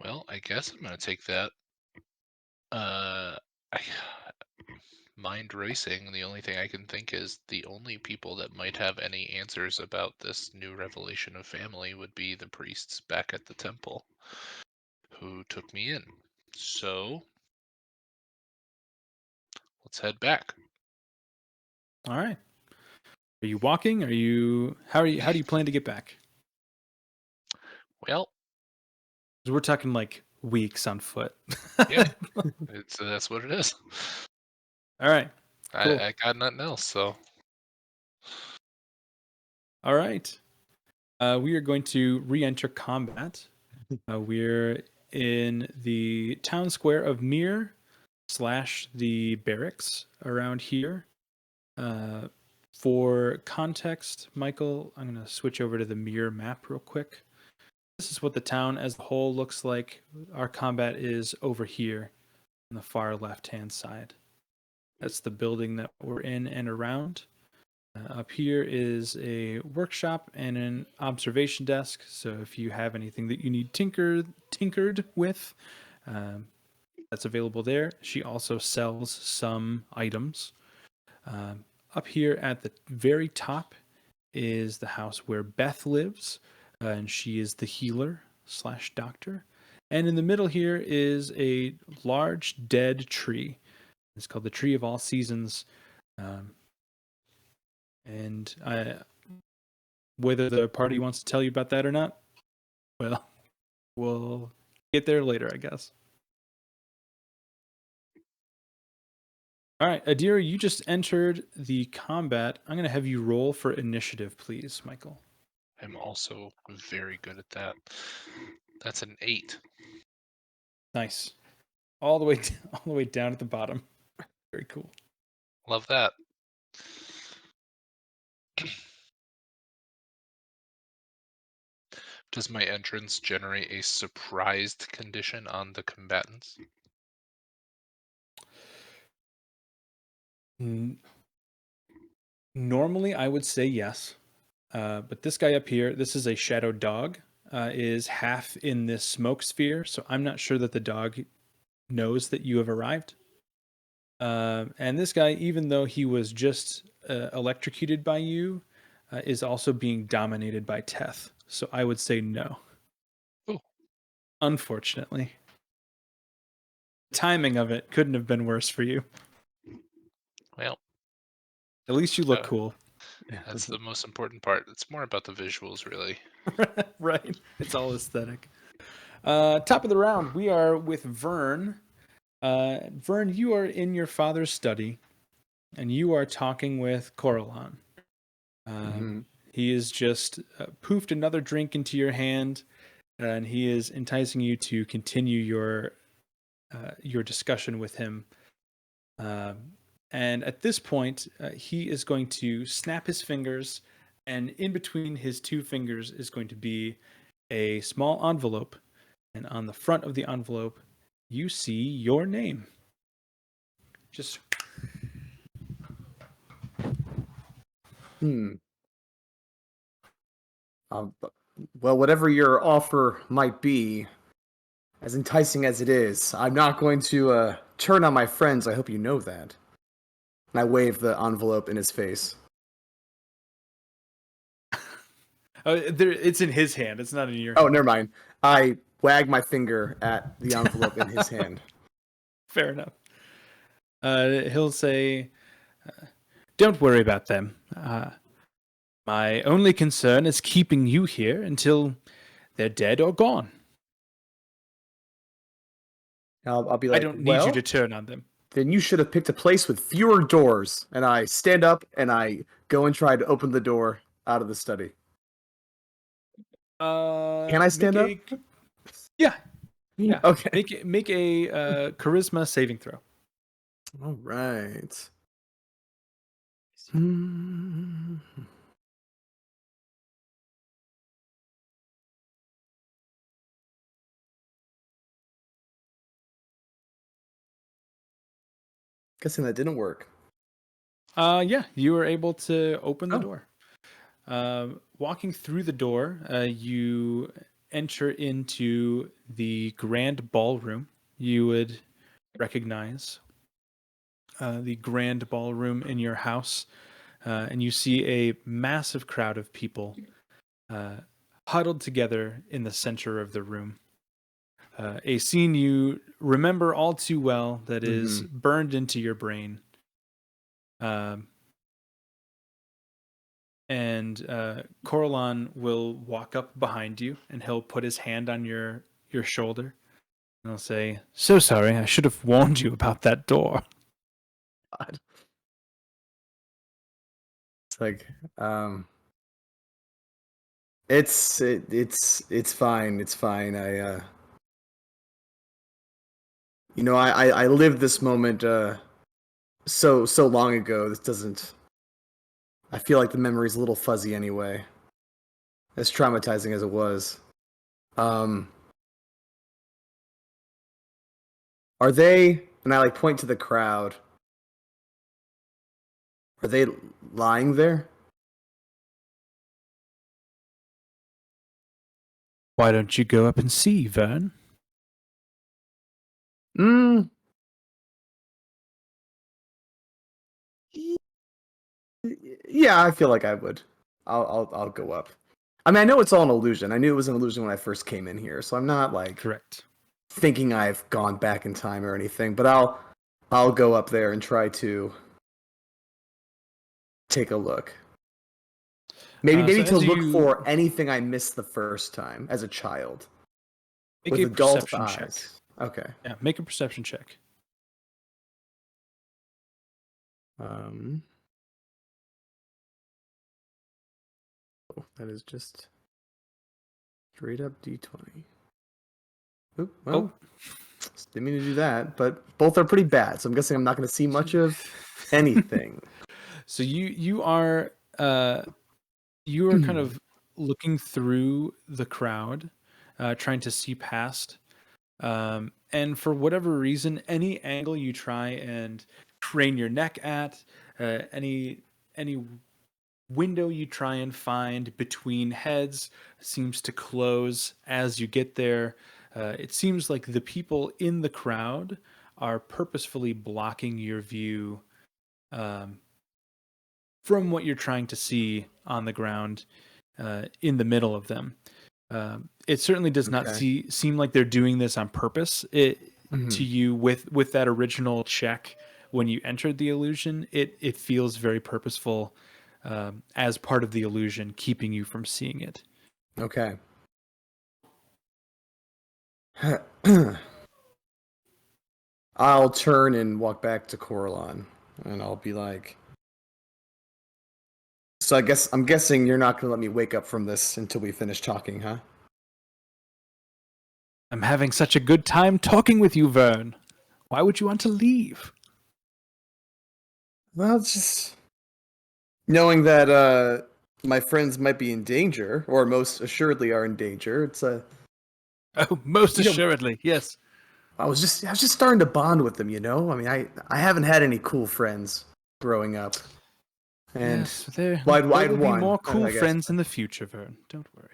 Well, I guess I'm gonna take that. I mind racing. The only thing I can think is the only people that might have any answers about this new revelation of family would be the priests back at the temple who took me in. So let's head back. All right. Are you walking? How do you plan to get back? Well, 'Cause we're talking like weeks on foot. yeah, that's what it is. All right. Cool. I got nothing else, so All right. We are going to re-enter combat. We're in the town square of Mir / the barracks around here. For context, Michael, I'm going to switch over to the Mir map real quick. This is what the town as a whole looks like. Our combat is over here on the far left-hand side. That's the building that we're in and around. Up here is a workshop and an observation desk. So if you have anything that you need tinkered with, that's available there. She also sells some items. up here at the very top is the house where Beth lives, and she is the healer / doctor. And in the middle here is a large dead tree. It's called the Tree of All Seasons. And whether the party wants to tell you about that or not, well, we'll get there later, I guess. All right, Adira, you just entered the combat. I'm going to have you roll for initiative, please, Michael. I'm also very good at that. That's an 8. Nice. All the way down at the bottom. Very cool. Love that. Does my entrance generate a surprised condition on the combatants? Normally, I would say yes. But this guy up here, this is a shadow dog, is half in this smoke sphere. So I'm not sure that the dog knows that you have arrived. And this guy, even though he was just electrocuted by you, is also being dominated by Teth. So I would say no. Ooh. Unfortunately. The timing of it couldn't have been worse for you. Well, at least you look cool. That's the most important part. It's more about the visuals, really. Right. It's all aesthetic. Top of the round, we are with Vern. Vern, you are in your father's study, and you are talking with Coraline. He has just poofed another drink into your hand, and he is enticing you to continue your discussion with him. And at this point, he is going to snap his fingers, and in between his two fingers is going to be a small envelope. And on the front of the envelope, you see your name. Just. Well, whatever your offer might be, as enticing as it is, I'm not going to turn on my friends. I hope you know that. And I wave the envelope in his face. It's in his hand. It's not in your Oh, hand. never mind. I wag my finger at the envelope in his hand. Fair enough. He'll say, don't worry about them. My only concern is keeping you here until they're dead or gone. I'll be like, I don't need you to turn on them. Then you should have picked a place with fewer doors. And I stand up and I go and try to open the door out of the study. Can I stand up? Yeah. Okay. Make a charisma saving throw. All right. Guessing that didn't work. Yeah, you were able to open the door. Walking through the door, you enter into the grand ballroom. You would recognize the grand ballroom in your house, and you see a massive crowd of people huddled together in the center of the room. A scene you remember all too well that is burned into your brain. And Coraline will walk up behind you, and he'll put his hand on your shoulder, and he'll say, "So sorry, I should have warned you about that door." God. It's like, it's fine. It's fine. I lived this moment so long ago. This doesn't. I feel like the memory's a little fuzzy anyway. As traumatizing as it was. Are they? And I point to the crowd. Are they lying there? Why don't you go up and see, Vern? Yeah, I feel like I would. I'll go up. I mean, I know it's all an illusion. I knew it was an illusion when I first came in here, so I'm not like Correct. thinking I've gone back in time or anything. But I'll go up there and try to take a look. Maybe So to as look you for anything I missed the first time as a child make with a adult perception check. eyes. Okay. Yeah, make a perception check. Oh, that is just straight up D20. Oop, well, didn't mean to do that, but both are pretty bad, so I'm guessing I'm not going to see much of anything. So you are kind of looking through the crowd, trying to see past. And for whatever reason, any angle you try and crane your neck at, any window you try and find between heads seems to close as you get there. It seems like the people in the crowd are purposefully blocking your view from what you're trying to see on the ground in the middle of them. It certainly does not seem like they're doing this on purpose. To you with that original check when you entered the illusion, it feels very purposeful as part of the illusion, keeping you from seeing it. Okay. I'll turn and walk back to Coralon, and I'll be like, so I'm guessing you're not going to let me wake up from this until we finish talking, huh? I'm having such a good time talking with you, Vern. Why would you want to leave? Well, just knowing that my friends might be in danger, or most assuredly are in danger. It's a Oh, most assuredly, yes. I was just starting to bond with them, you know? I mean, I haven't had any cool friends growing up. And Yes, there I'd will be one, more I cool guess. friends in the future, Vern. Don't worry.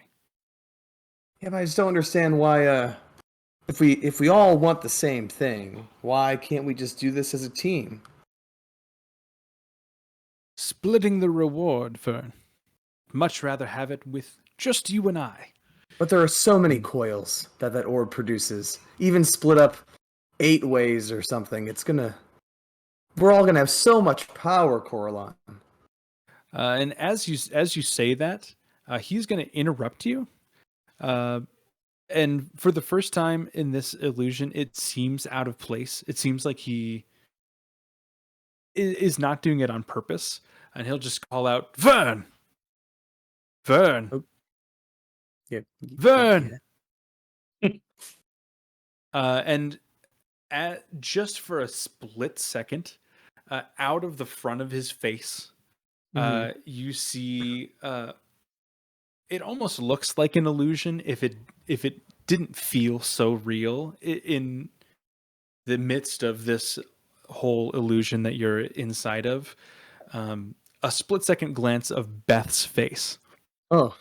Yeah, but I just don't understand why if we all want the same thing, why can't we just do this as a team? Splitting the reward, Vern. Much rather have it with just you and I. But there are so many coils that orb produces. Even split up 8 ways or something, we're all gonna have so much power, Coralon. And as you say that, he's going to interrupt you. And for the first time in this illusion, it seems out of place. It seems like he is not doing it on purpose, and he'll just call out, "Vern, Vern, Oh. Yeah, Vern." yeah. And just for a split second, out of the front of his face, you see it almost looks like an illusion if it didn't feel so real in the midst of this whole illusion that you're inside of. A split second glance of Beth's face. Oh.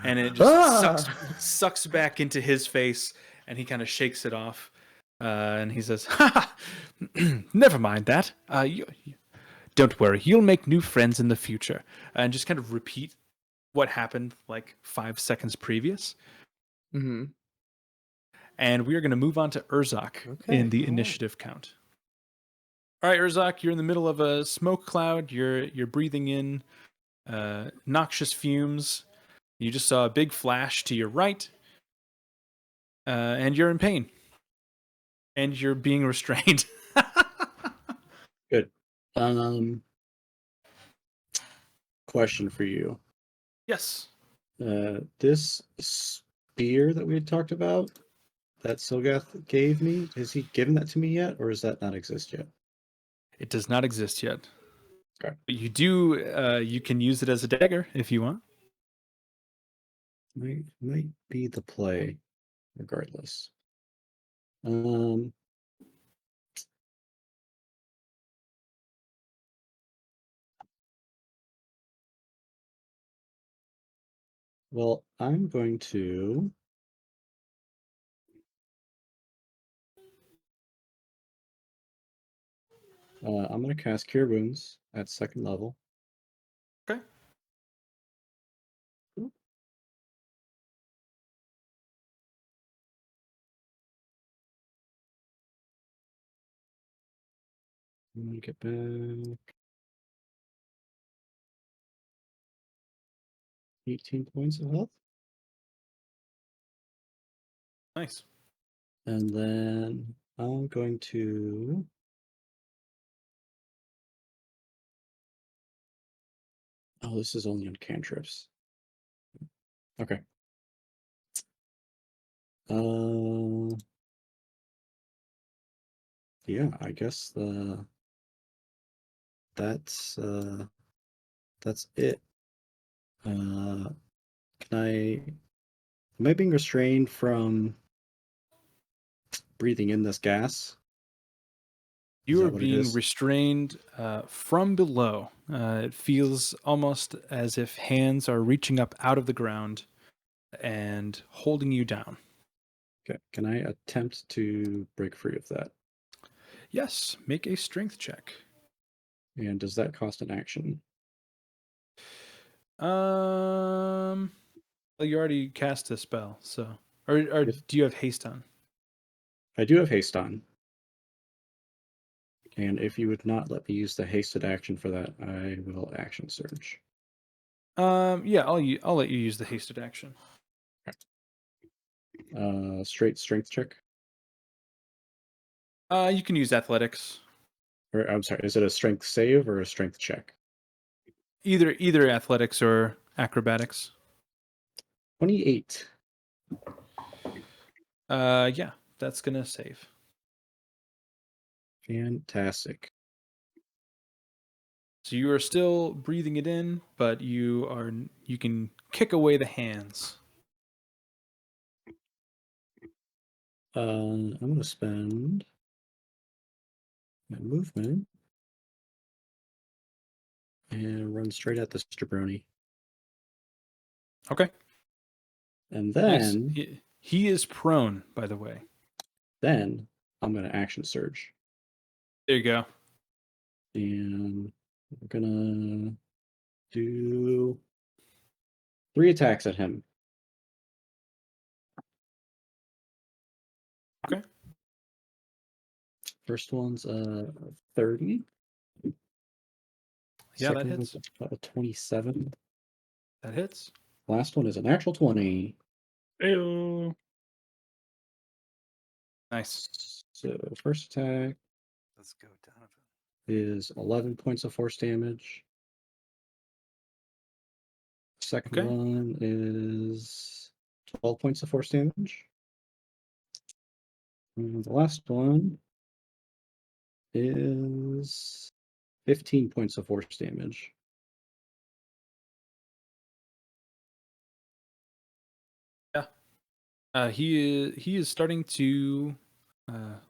And it just sucks back into his face, and he kind of shakes it off. And he says, "Ha! Never mind that. Don't worry. You'll make new friends in the future." And just kind of repeat what happened like 5 seconds previous. Mm-hmm. And we are going to move on to Urzak in the initiative count. All right, Urzak, you're in the middle of a smoke cloud. You're breathing in noxious fumes. You just saw a big flash to your right, and you're in pain. And you're being restrained. Good. Question for you. Yes. This spear that we had talked about, that Silgath gave me, has he given that to me yet, or does that not exist yet? It does not exist yet. Okay. But you do, you can use it as a dagger if you want. Might be the play, regardless. Well, I'm going to cast Cure Wounds at 2nd level. Let me get back. 18 points of health. Nice. And then I'm going to. Oh, this is only on cantrips. Okay. Yeah, I guess that's it. Can am I being restrained from breathing in this gas? Is You are that what it being is? restrained from below. It feels almost as if hands are reaching up out of the ground and holding you down. Okay. Can I attempt to break free of that? Yes, make a strength check. And does that cost an action? Well, you already cast a spell, so or Yes. do you have haste on? I do have haste on. And if you would not let me use the hasted action for that, I will action surge. Yeah, I'll let you use the hasted action. Straight strength check. You can use athletics. Or I'm sorry, is it a strength save or a strength check? Either athletics or acrobatics. 28. Yeah, that's gonna save. Fantastic. So you are still breathing it in, but you can kick away the hands. I'm gonna spend my movement and run straight at this jabroni. Okay. And Nice. then He is prone, by the way. then I'm gonna action surge. There you go. And we're gonna do 3 attacks at him. Okay. First one's 30. Yeah, that Second hits. one's a 27. That hits. Last one is a natural 20. Ew. Nice. So first attack Let's go, Donovan. is 11 points of force damage. Second Okay. one is 12 points of force damage. And the last one is 15 points of force damage. Yeah. He is starting to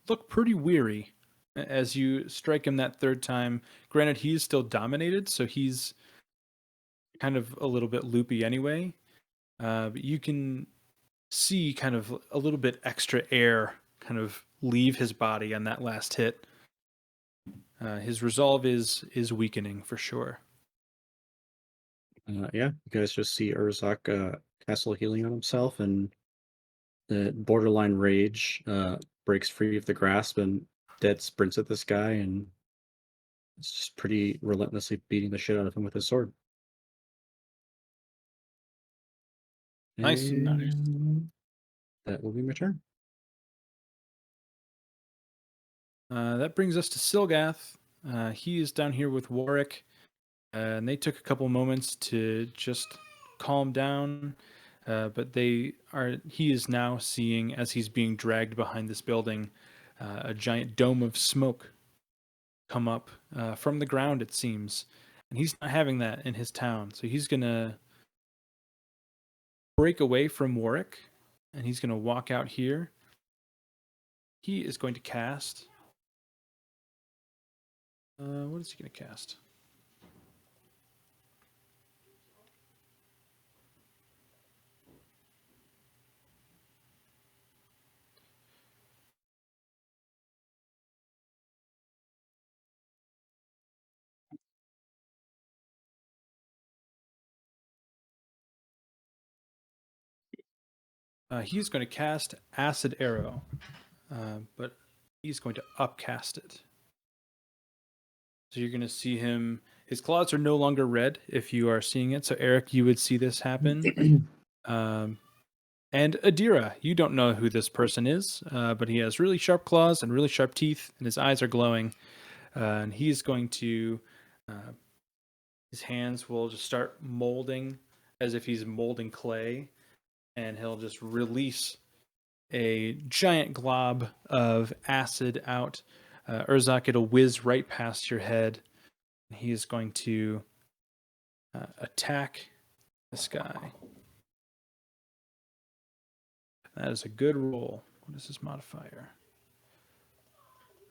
look pretty weary as you strike him that third time. Granted, he is still dominated, so he's kind of a little bit loopy anyway. But you can see kind of a little bit extra air kind of leave his body on that last hit. His resolve is weakening for sure. Yeah, you guys just see Urzak castle healing on himself, and the borderline rage breaks free of the grasp and dead sprints at this guy, and it's just pretty relentlessly beating the shit out of him with his sword. Nice. And that will be my turn. That brings us to Silgath. He is down here with Warwick, and they took a couple moments to just calm down. But he is now seeing, as he's being dragged behind this building, a giant dome of smoke come up from the ground, it seems. And he's not having that in his town. So he's going to break away from Warwick, and he's going to walk out here. He is going to cast. What is he going to cast? He's going to cast Acid Arrow, but he's going to upcast it. So you're going to see him. His claws are no longer red if you are seeing it. So Eric, you would see this happen. And Adira, you don't know who this person is, but he has really sharp claws and really sharp teeth, and his eyes are glowing. And he's going to, his hands will just start molding as if he's molding clay, and he'll just release a giant glob of acid out. Urzak, it'll whiz right past your head. He is going to attack this guy. That is a good roll. What is his modifier?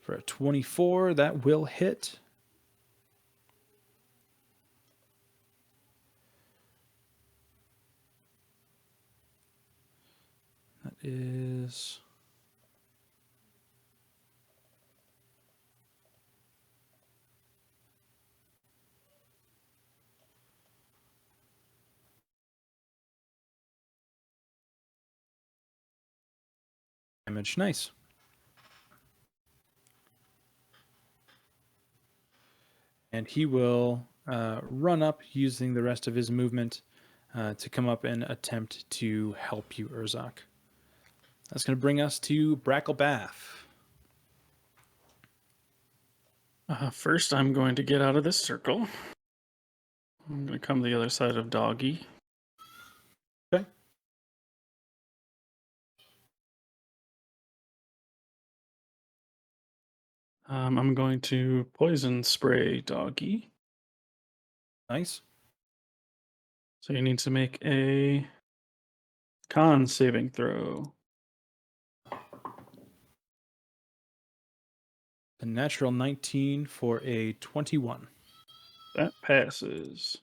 For a 24, that will hit. That is... damage. Nice. And he will run up using the rest of his movement to come up and attempt to help you, Urzak. That's going to bring us to Bracklebath. First, I'm going to get out of this circle. I'm going to come to the other side of Doggy. Okay. I'm going to poison spray Doggy. Nice. So you need to make a con saving throw. A natural 19 for a 21. That passes.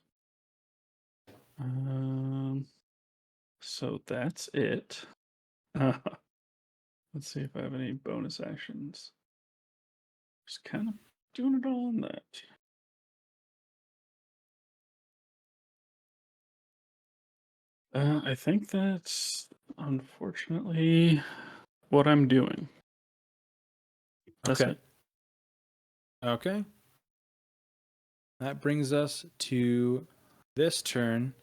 So that's it. Let's see if I have any bonus actions. Just kind of doing it all on that. I think that's unfortunately what I'm doing. That's Okay. it. Okay. That brings us to this turn.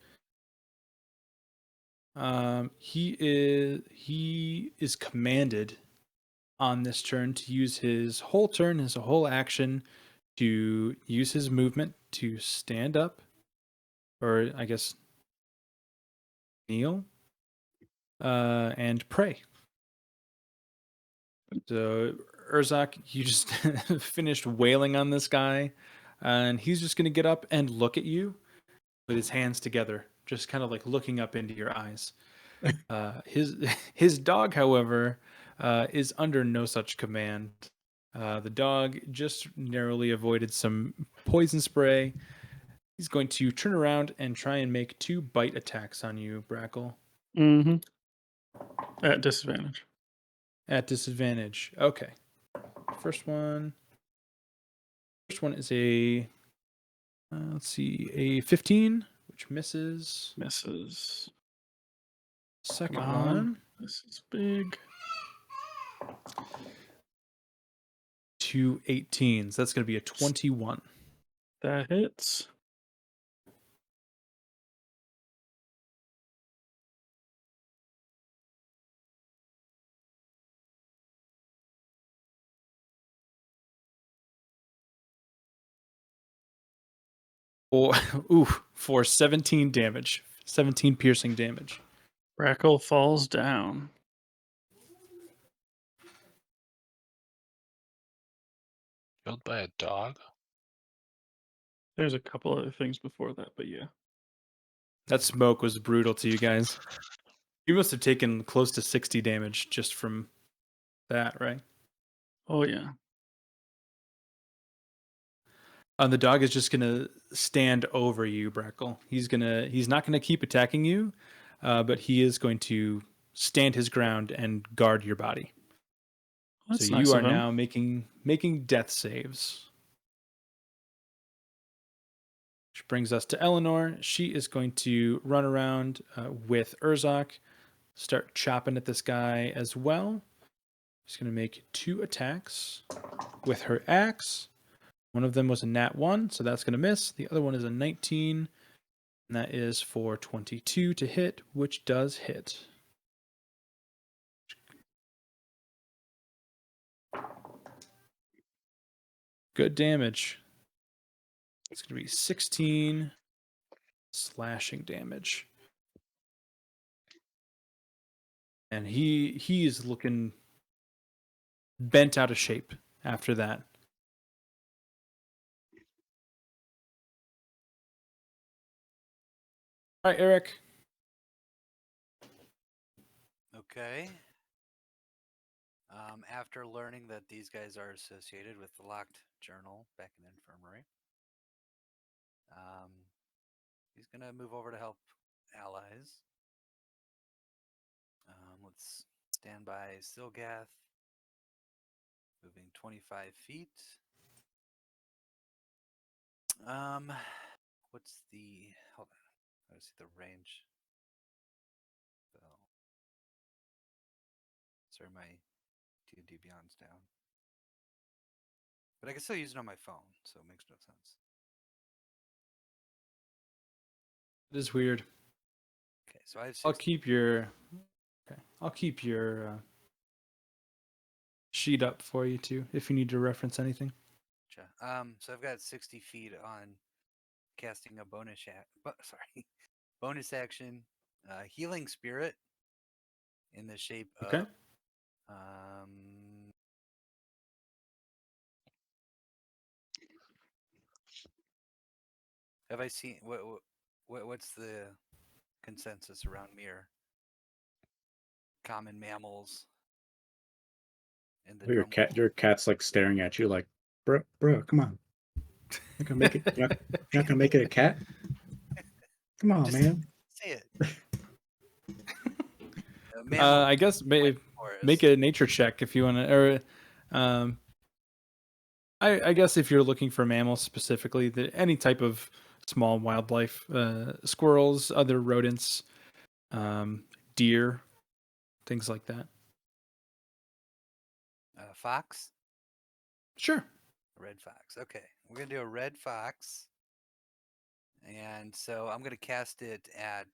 He is commanded on this turn to use his whole turn, his whole action, to use his movement to stand up, or I guess kneel, and pray. So Urzak, you just finished wailing on this guy, and he's just going to get up and look at you with his hands together, just kind of like looking up into your eyes. His dog, however, is under no such command. The dog just narrowly avoided some poison spray. He's going to turn around and try and make 2 bite attacks on you, Brackle. Mm-hmm. At disadvantage. At disadvantage. Okay. First one is a let's see, a 15, which misses. Misses. Second Come on. one, This is big. 2 18s. That's going to be a 21. That hits. For 17 damage. 17 piercing damage. Brackle falls down. Killed by a dog? There's a couple other things before that, but yeah. That smoke was brutal to you guys. You must have taken close to 60 damage just from that, right? Oh yeah. The dog is just gonna stand over you, Brackle. He's not gonna keep attacking you, but he is going to stand his ground and guard your body. That's So nice you are of him. now making death saves. Which brings us to Eleanor. She is going to run around with Urzak, start chopping at this guy as well. She's going to make 2 attacks with her axe. One of them was a nat 1, so that's going to miss. The other one is a 19, and that is for 22 to hit, which does hit. Good damage. It's going to be 16 slashing damage. And he is looking bent out of shape after that. All right, Eric. Okay. After learning that these guys are associated with the locked journal back in the infirmary, he's gonna move over to help allies. Let's stand by Silgath, moving 25 feet. What's the? Hold on. Let's see the range. Spell. Sorry, my D&D Beyond's down. But I can still use it on my phone, so it makes no sense. It is weird. Okay, so I have 60. I'll keep your sheet up for you too, if you need to reference anything. So I've got 60 feet on casting a bonus action, healing spirit in the shape Okay. of have I seen what's the consensus around Mir? Common mammals and the Your cat's like staring at you like, bro, come on. You're gonna make it. You're not gonna make it a cat. Come on, Just man. say it. I guess make a nature check if you want to, or I guess if you're looking for mammals specifically, any type of small wildlife, squirrels, other rodents, deer, things like that. Fox? Sure. Red fox. Okay, we're going to do a red fox. And so I'm going to cast it at,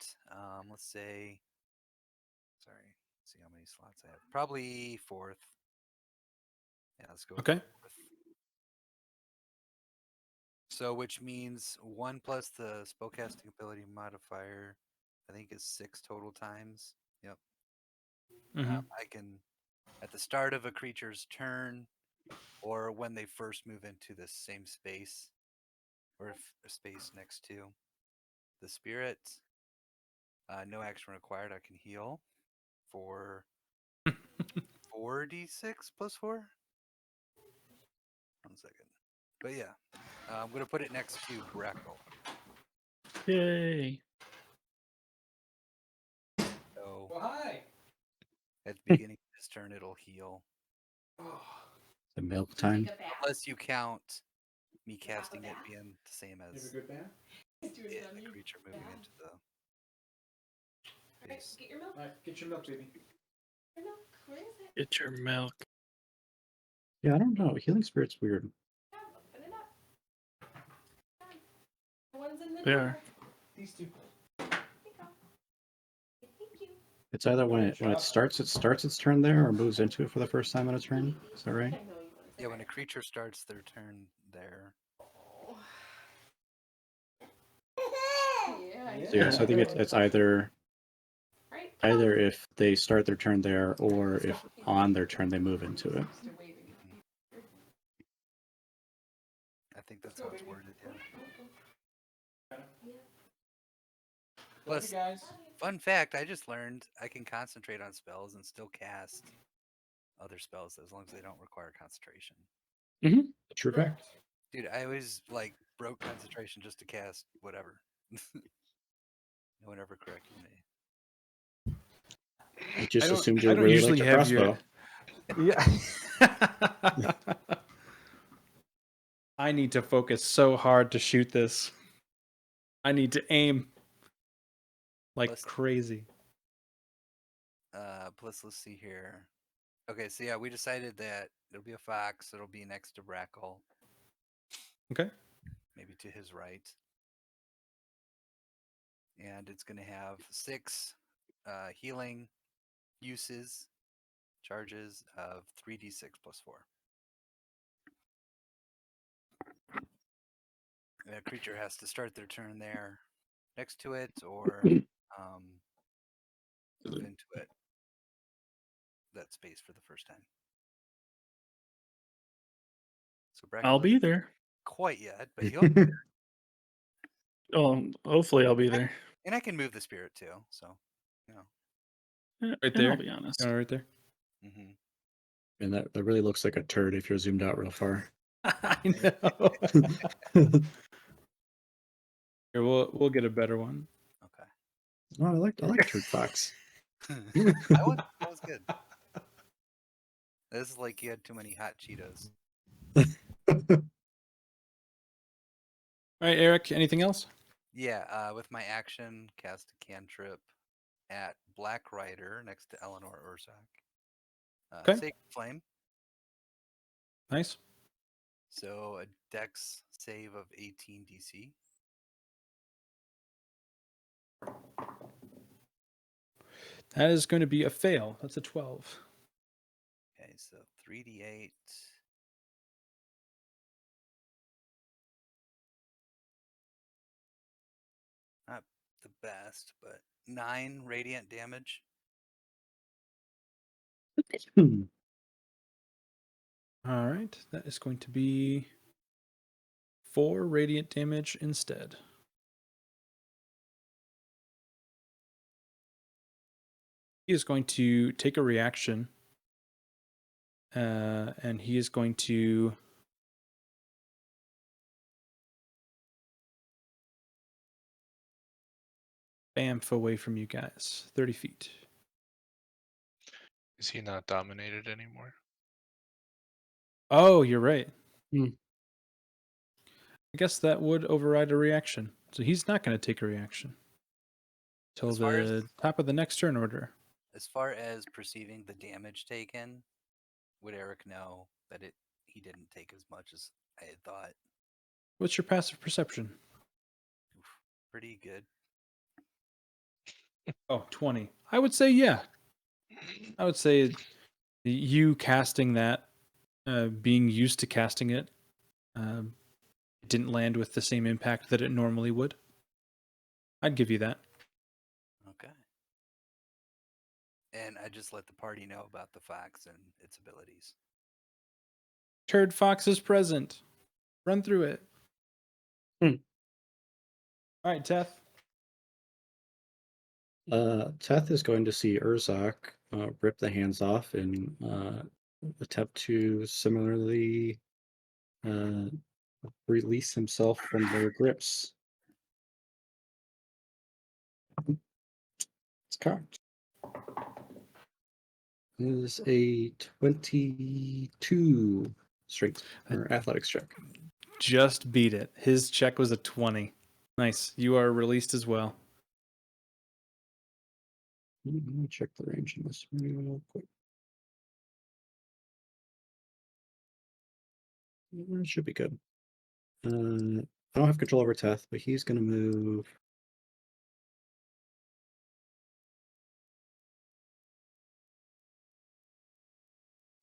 let's say, sorry, let's see how many slots I have. Probably 4th. Yeah, let's go with 4th. So, which means 1 plus the spellcasting ability modifier, I think is 6 total times. Yep. I can, at the start of a creature's turn, or when they first move into the same space, or a space next to the spirit, no action required. I can heal for 4d6 plus 4. 1 second. But yeah, I'm going to put it next to Brackle. Yay. So hi. at the beginning of this turn, it'll heal. The milk time. Unless you count me casting it being the same as good man. the creature moving into the space. Get your milk. All right, get your milk, baby. Your milk. Where is it? Get your milk. Yeah, I don't know. Healing spirit's weird. Yeah, open it up. The one's in the They door. are. These two. There you go. Thank you. It's either when it starts its turn there, or moves into it for the first time on a turn. Is that right? I know you want to. Yeah, when a creature starts their turn there. Yeah. So yeah, so I think it's either Right? if they start their turn there, or if on their turn they move into it. I think that's how it's worded. Yeah. Plus, fun fact, I just learned I can concentrate on spells and still cast other spells as long as they don't require concentration. True fact. Dude, I always like broke concentration just to cast whatever. No one ever corrected me. I just don't- assumed I you don't really usually liked your have your- crossbow. Yeah. I need to focus so hard to shoot this. I need to aim like crazy. Plus, let's see here. Okay, so yeah, we decided that it'll be a fox. It'll be next to Brackle. Okay. maybe to his right. And it's going to have 6 healing uses, charges of 3d6 plus 4. The creature has to start their turn there next to it or move into it, that space for the first time. So I'll be there. quite yet, but he'll be there. Oh, hopefully I'll be there. And I can move the spirit too, so you know. Yeah, Right and there. I'll be honest. Right there. Mm-hmm. And that really looks like a turd if you're zoomed out real far. I know. Here, we'll get a better one. Okay. Oh, I like turd fox. that was good. This is like you had too many hot Cheetos. All right, Eric. Anything else? Yeah, with my action, cast a cantrip at Black Rider next to Eleanor Urzak. Okay. Sacred Flame. Nice. So a Dex save of 18 DC. That is going to be a fail. That's a 12. Okay, so 3d8. Not the best, but 9 radiant damage. All right. That is going to be 4 radiant damage instead. He is going to take a reaction, and he is going to bamf away from you guys, 30 feet. Is he not dominated anymore? Oh, you're right. Hmm. I guess that would override a reaction. So he's not going to take a reaction till As far as- the top of the next turn order. As far as perceiving the damage taken, would Eric know that he didn't take as much as I had thought? What's your passive perception? Pretty good. Oh, 20. I would say yeah. I would say you casting that, being used to casting it, didn't land with the same impact that it normally would. I'd give you that. Okay. And I just let the party know about the fox and its abilities. Turd Fox is present. Run through it. Hmm. All right, Teth. Teth is going to see Urzak rip the hands off and attempt to similarly release himself from their grips. It's cocked. It is a 22 strength or athletics check. Just beat it. His check was a 20. Nice. You are released as well. Let me check the range on this real quick. It should be good. I don't have control over Teth, but he's going to move.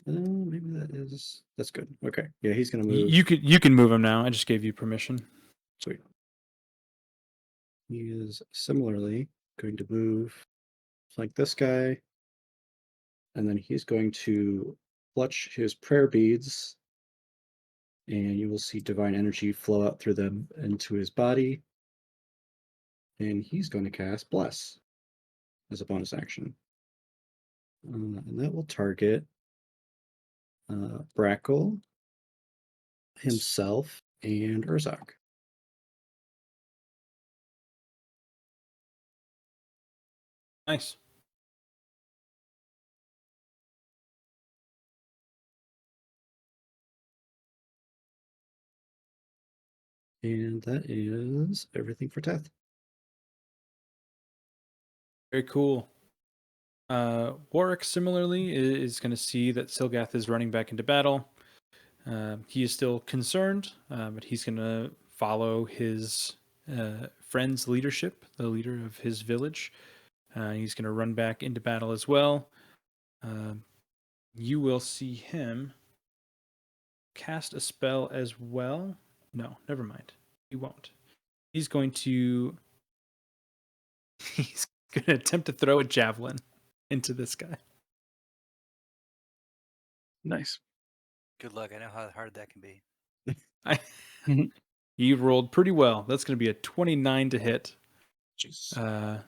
Maybe that's good. Okay, yeah, he's going to move. You can move him now. I just gave you permission. Sweet. He is similarly going to move like this guy, and then he's going to clutch his prayer beads, and you will see divine energy flow out through them into his body. And he's going to cast Bless as a bonus action. And that will target Brackle, himself, and Urzak. Nice. And that is everything for Teth. Very cool. Warwick similarly is going to see that Silgath is running back into battle. He is still concerned, but he's going to follow his friend's leadership, the leader of his village. He's going to run back into battle as well. You will see him cast a spell as well. No, never mind. He won't. He's going to attempt to throw a javelin into this guy. Nice. Good luck. I know how hard that can be. He rolled pretty well. That's going to be a 29 to hit. Jeez.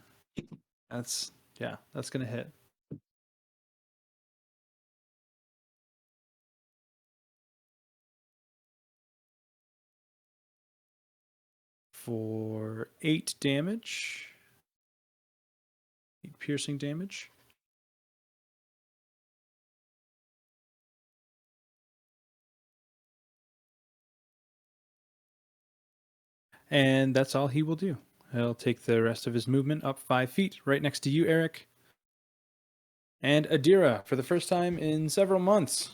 That's going to hit. For 8 damage. 8 piercing damage. And that's all he will do. He'll take the rest of his movement up 5 feet, right next to you, Eric. And Adira, for the first time in several months.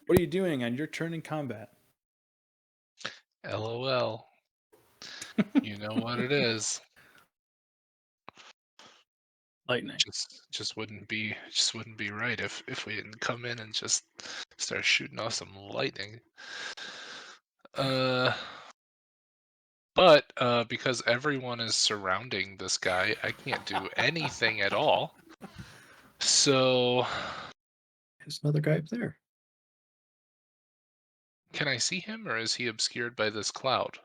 What are you doing on your turn in combat? LOL. You know what it is. Lightning. Just wouldn't be right if we didn't come in and just start shooting off some lightning. But because everyone is surrounding this guy, I can't do anything at all. So There's another guy up there. can I see him, or is he obscured by this cloud?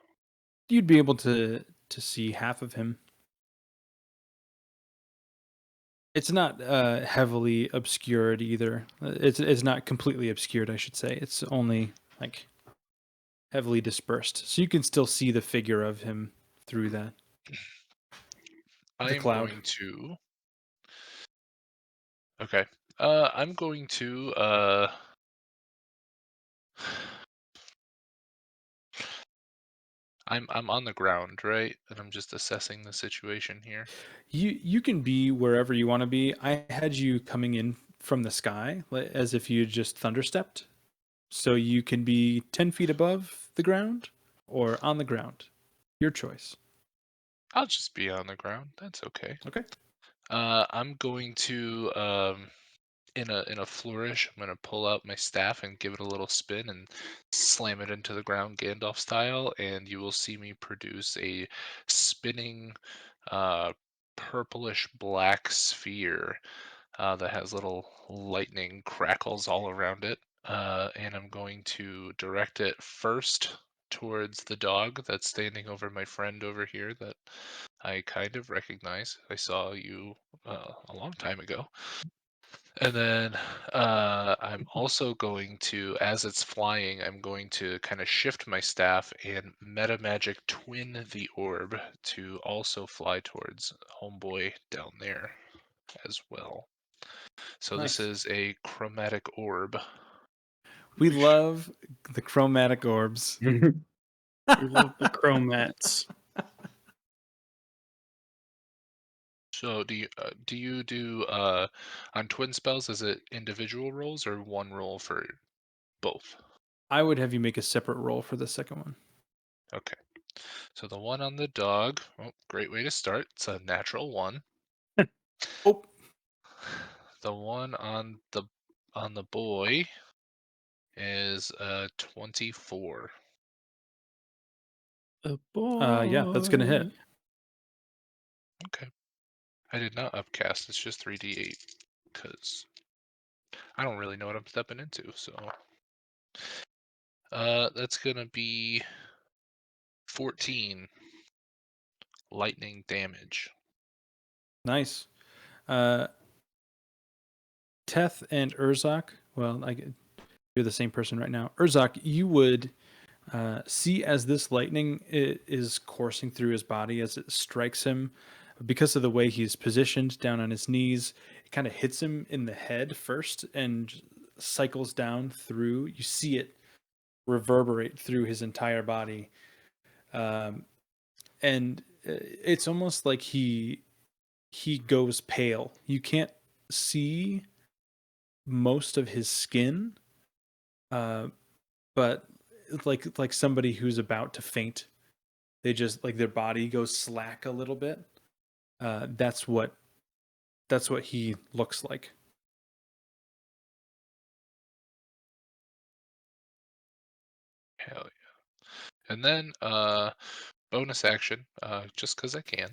You'd be able to see half of him. It's not heavily obscured either. It's not completely obscured, I should say. It's only like heavily dispersed, so you can still see the figure of him through that. I am cloud. going to. Okay. I'm going to. I'm on the ground, right? And I'm just assessing the situation here. You can be wherever you want to be. I had you coming in from the sky as if you just thunderstepped. So you can be 10 feet above the ground or on the ground. Your choice. I'll just be on the ground. That's okay. Okay. I'm going to in a flourish, I'm gonna pull out my staff and give it a little spin and slam it into the ground Gandalf style, and you will see me produce a spinning purplish black sphere that has little lightning crackles all around it. And I'm going to direct it first towards the dog that's standing over my friend over here that I kind of recognize. I saw you a long time ago. And then I'm also going to, as it's flying, I'm going to kind of shift my staff and meta magic twin the orb to also fly towards homeboy down there as well. So Nice. this is a chromatic orb. We love the chromatic orbs. We love the chromats. So do you do on twin spells? Is it individual rolls or one roll for both? I would have you make a separate roll for the second one. Okay. So the one on the dog, oh, great way to start. It's a natural 1. Oh, The one on the boy is 24. The boy. yeah, that's gonna hit. Okay. I did not upcast. It's just 3d8 because I don't really know what I'm stepping into. So that's gonna be 14 lightning damage. Nice. Teth and Urzak. Well, you're the same person right now. Urzak, you would see as this lightning is coursing through his body as it strikes him. Because of the way he's positioned down on his knees, it kind of hits him in the head first and cycles down through. You see it reverberate through his entire body. And it's almost like he goes pale. You can't see most of his skin, but it's like somebody who's about to faint. They just like their body goes slack a little bit. That's what he looks like. Hell yeah. And then bonus action, just because I can.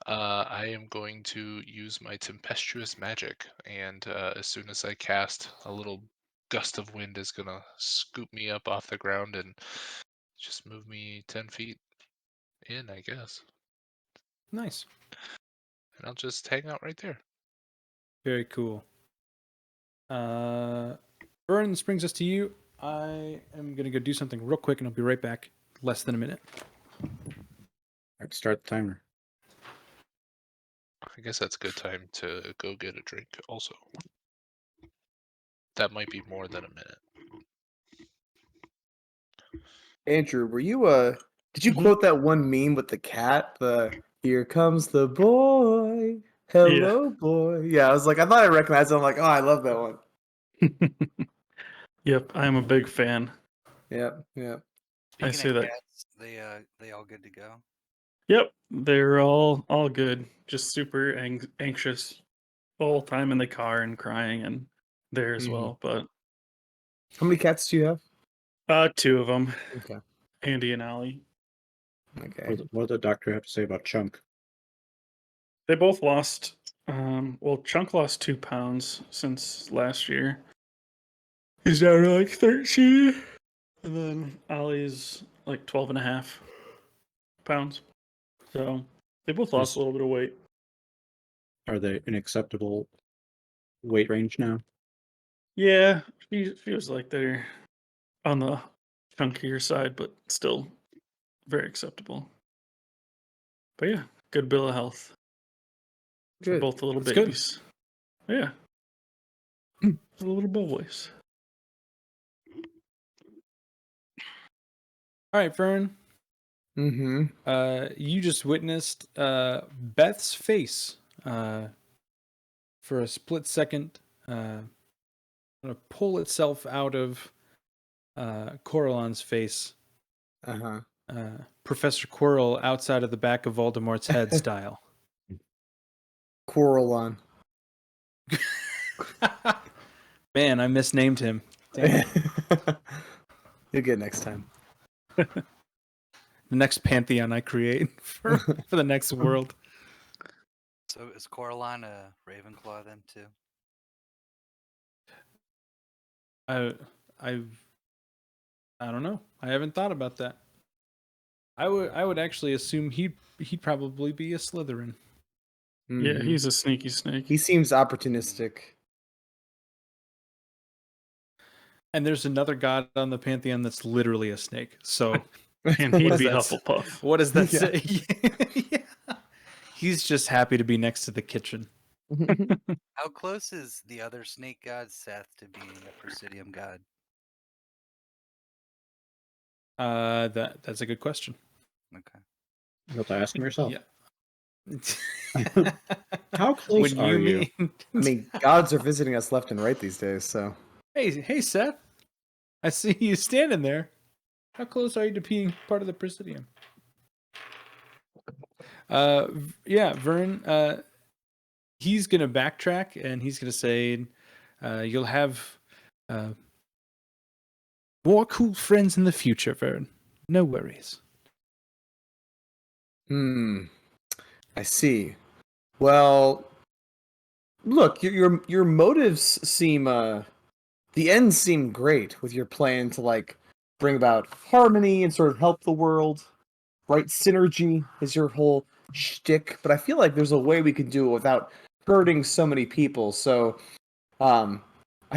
I am going to use my tempestuous magic, and as soon as I cast, a little gust of wind is gonna scoop me up off the ground and just move me 10 feet in, I guess. Nice. And I'll just hang out right there. Very cool. Vern, this brings us to you. I am gonna go do something real quick, and I'll be right back. Less than a minute. All right, start the timer. I guess that's a good time to go get a drink also. That might be more than a minute. Andrew, were you did you Mhm. quote that one meme with the cat? The "Here comes the boy, hello boy." Yeah, I was like, I thought I recognized it. I'm like, oh, I love that one. Yep, I'm a big fan. Yep, yep. I Speaking say of that. cats, they all good to go. Yep, they're all good. Just super anxious all time in the car and crying and there as Mhm. well. But How many cats do you have? 2 of them, Okay. Andy and Ollie. Okay. What did the doctor have to say about Chunk? They both lost. Well, Chunk lost 2 pounds since last year. He's down to like 13, and then Ollie's like 12.5 pounds. So they both lost a little bit of weight. Are they in acceptable weight range now? Yeah, feels like they're on the chunkier side, but still very acceptable. But yeah, good bill of health for Good. both the little That's good. babies. Yeah, the little boys. All right, Vern. Mm-hmm. You just witnessed Beth's face for a split second pull itself out of Coralon's face. Uh-huh. Professor Quirrell outside of the back of Voldemort's head style. Quarrel on. Man, I misnamed him. Damn it. You'll get it next time. The next pantheon I create for the next world. So is Coraline a Ravenclaw then too? I don't know. I haven't thought about that. I would actually assume he'd probably be a Slytherin. Yeah, Mhm. he's a sneaky snake. He seems opportunistic. And there's another god on the pantheon that's literally a snake. So And what he'd does be that Hufflepuff. what does that Yeah. say? Yeah. He's just happy to be next to the kitchen. How close is the other snake god Seth to being a Presidium god? That's a good question. Okay. You have to ask him yourself. Yeah. How close What do are you you? mean? I mean, gods are visiting us left and right these days, so. Hey, Seth. I see you standing there. How close are you to being part of the Presidium? Yeah, Vern. He's gonna backtrack and he's gonna say, "You'll have more cool friends in the future, Vern. No worries." I see. Well, look, your motives seem the ends seem great with your plan to like bring about harmony and sort of help the world. Right, synergy is your whole shtick, but I feel like there's a way we can do it without hurting so many people. So, I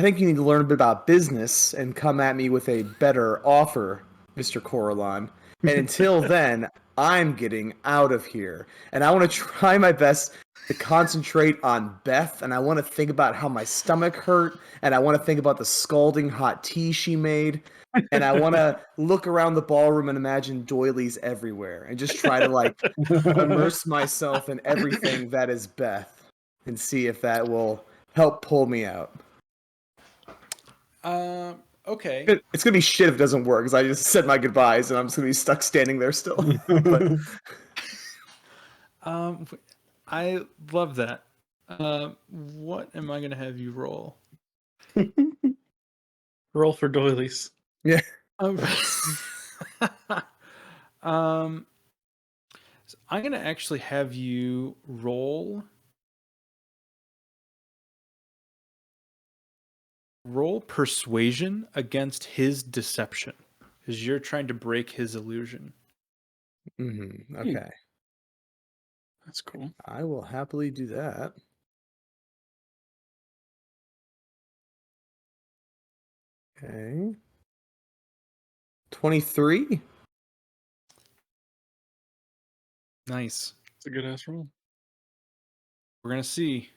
think you need to learn a bit about business and come at me with a better offer, Mr. Coralon. And until then, I'm getting out of here. And I want to try my best to concentrate on Beth, and I want to think about how my stomach hurt, and I want to think about the scalding hot tea she made, and I want to look around the ballroom and imagine doilies everywhere, and just try to like immerse myself in everything that is Beth, and see if that will help pull me out. Okay. It's gonna be shit if it doesn't work, because I just said my goodbyes and I'm just gonna be stuck standing there still. But I love that. What am I gonna have you roll? Roll for doilies. yeah, Um, um, so I'm gonna actually have you roll persuasion against his deception, because you're trying to break his illusion. okay. That's cool. I will happily do that. Okay. 23. Nice. It's a good ass roll. We're gonna see.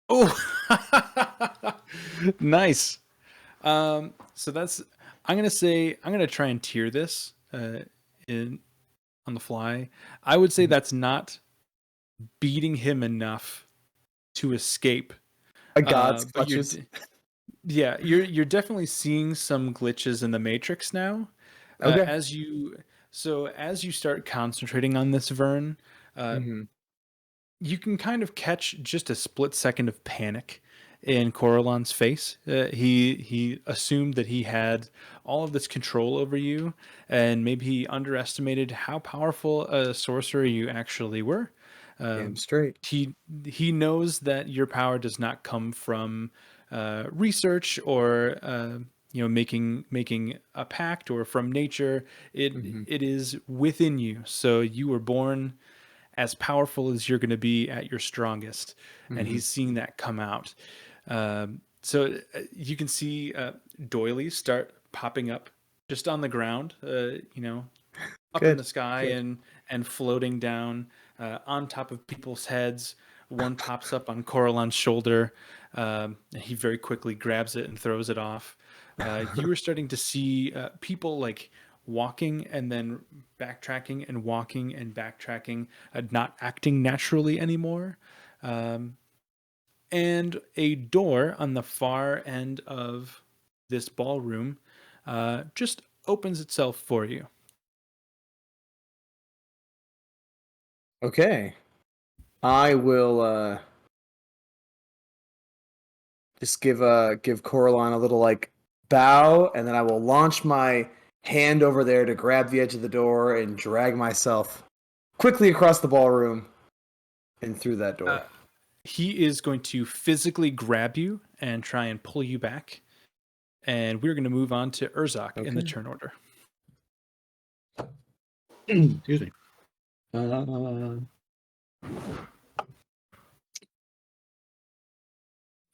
Oh, nice. So that's. I'm gonna try and tier this in on the fly. I would say that's not beating him enough to escape. A god's But clutches. you're definitely seeing some glitches in the matrix now. Okay. As you start concentrating on this, Vern, hmm you can kind of catch just a split second of panic in Coralon's face. He assumed that he had all of this control over you, and maybe he underestimated how powerful a sorcerer you actually were. Damn straight. He knows that your power does not come from research or making a pact or from nature. It is within you. So you were born as powerful as you're going to be at your strongest, and he's seeing that come out. So you can see doilies start popping up just on the ground, up in Good. the sky Good. and floating down on top of people's heads. One pops up on Coralon's shoulder. And he very quickly grabs it and throws it off. You were starting to see people like walking and then backtracking and walking and backtracking, not acting naturally anymore. And a door on the far end of this ballroom just opens itself for you. Okay. I will just give Coraline a little like bow, and then I will launch my hand over there to grab the edge of the door and drag myself quickly across the ballroom and through that door. He is going to physically grab you and try and pull you back. And we're going to move on to Urzak in the Okay. turn order. Excuse me.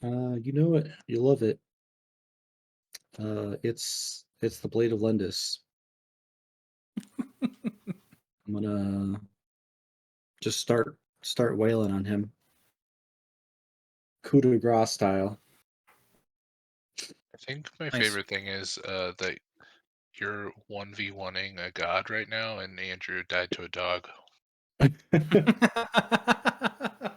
You know it. You love it. It's the Blade of Lendis. I'm gonna just start wailing on him, coup de grace style. I think my Nice. favorite thing is that you're 1v1ing a god right now, and Andrew died to a dog.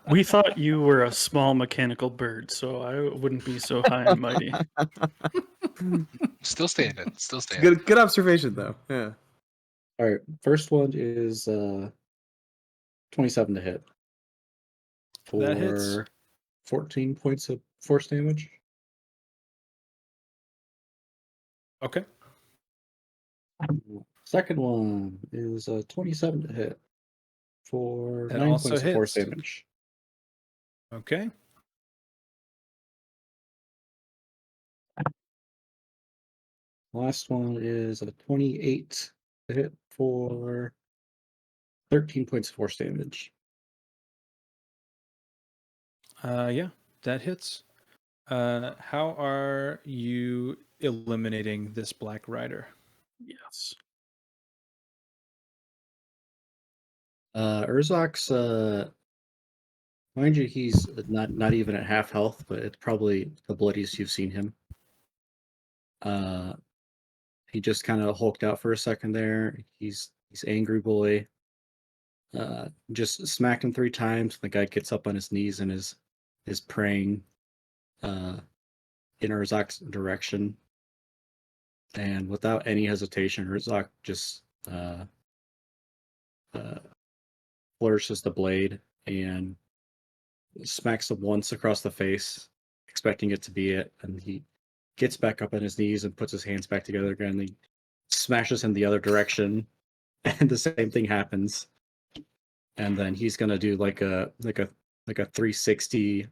We thought you were a small mechanical bird, so I wouldn't be so high and mighty. Still standing. Still standing. Good observation though. Yeah. All right, first one is 27 to hit That hits. for 14 points of force damage. Okay. Second one is 27 to hit for That 9 also points of force hits. damage. Okay. Last one is a 28 to hit for 13 points of force damage. Yeah, that hits. How are you eliminating this Black Rider? Yes. Urzak's mind you, he's not even at half health, but it's probably the bloodiest you've seen him. He just kind of hulked out for a second there. He's angry boy. Just smack him 3 times. The guy gets up on his knees and is praying. in Urzak's direction. And without any hesitation, Urzak just flourishes the blade and smacks him once across the face, expecting it to be it. And he gets back up on his knees and puts his hands back together again. And he smashes him the other direction, and the same thing happens. And then he's gonna do like a 360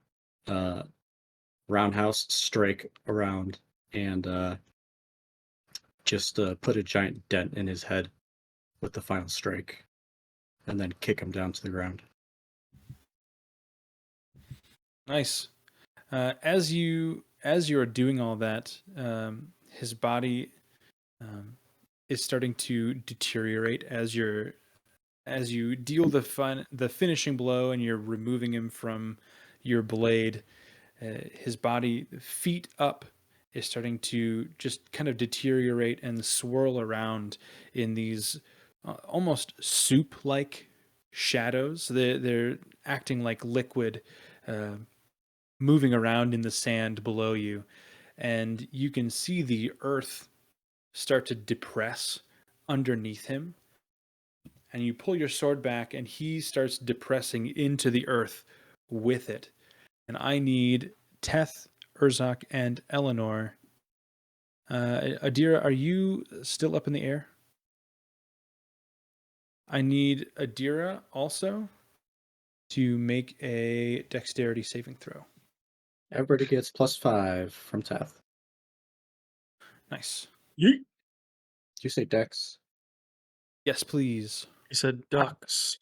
roundhouse strike around and just put a giant dent in his head with the final strike, and then kick him down to the ground. Nice. As you are doing all that, his body is starting to deteriorate as you deal the finishing blow and you're removing him from your blade. His body, feet up, is starting to just kind of deteriorate and swirl around in these almost soup-like shadows. They're acting like liquid, moving around in the sand below you, and you can see the earth start to depress underneath him. And you pull your sword back, and he starts depressing into the earth with it. And I need Teth, Urzak, and Eleanor. Adira, are you still up in the air? I need Adira also to make a dexterity saving throw. Everybody gets +5 from Teth. Nice. Yeet. Did you say Dex? Yes, please. He said ducks.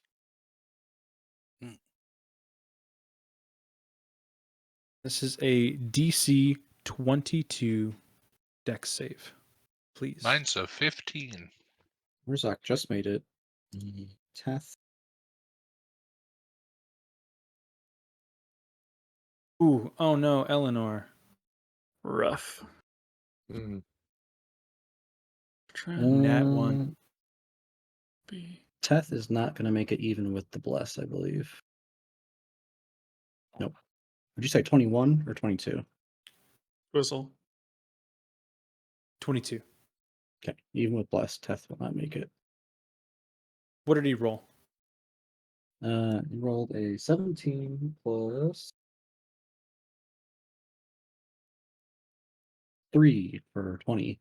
This is a DC 22 dex save. Please. Mine's a 15. Urzak just made it. Teth. Ooh, oh no, Eleanor. Rough. Mm. Nat 1. Be Teth is not going to make it even with the bless, I believe. Nope. Would you say 21 or 22? whistle. 22. Okay, even with bless, Teth will not make it. What did he roll? He rolled a 17 plus 3 for 20.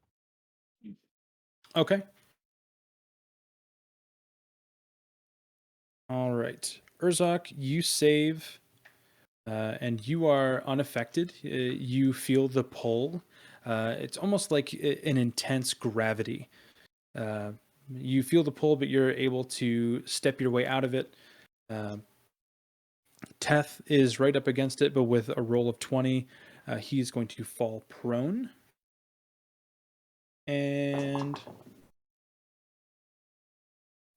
Okay. All right. Urzak, you save, and you are unaffected. You feel the pull. It's almost like an intense gravity. You feel the pull, but you're able to step your way out of it. Teth is right up against it, but with a roll of 20, he's going to fall prone. And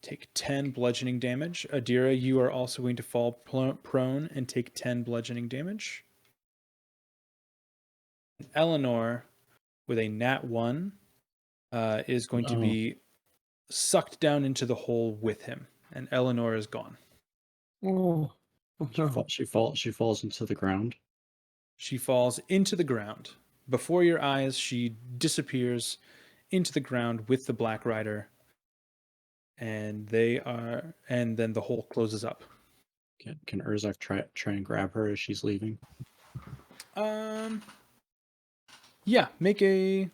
take 10 bludgeoning damage. Adira, you are also going to fall prone and take 10 bludgeoning damage. Eleanor, with a nat 1, is going to be sucked down into the hole with him, and Eleanor is gone. Oh, She falls into the ground. She falls into the ground. Before your eyes, she disappears into the ground with the Black Rider, and then the hole closes up. Can Urzak try and grab her as she's leaving? Yeah, make an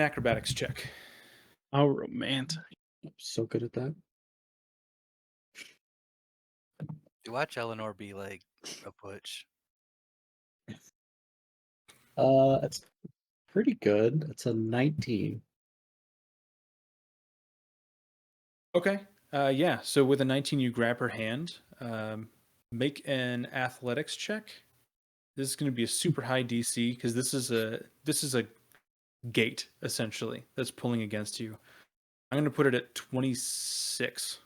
acrobatics check. How romantic. I'm so good at that. You watch Eleanor be like a butch. It's pretty good. It's a 19. Okay. Yeah. So with a 19, you grab her hand. Make an athletics check. This is going to be a super high DC because this is a gate essentially that's pulling against you. I'm going to put it at 26.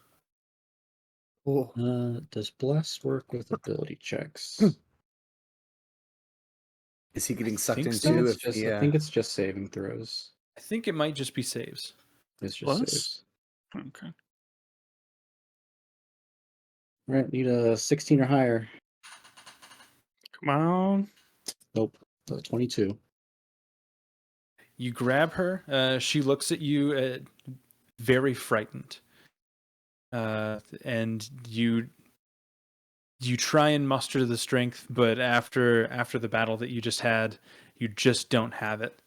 oh. Does bless work with ability checks? Is he getting sucked think I so. into? think, I think it's just saving throws. I think it might just be saves. It's just Plus? saves. Okay. All right, need a 16 or higher. Come on. Nope. 22. You grab her. She looks at you, very frightened, and you try and muster the strength, but after the battle that you just had, you just don't have it,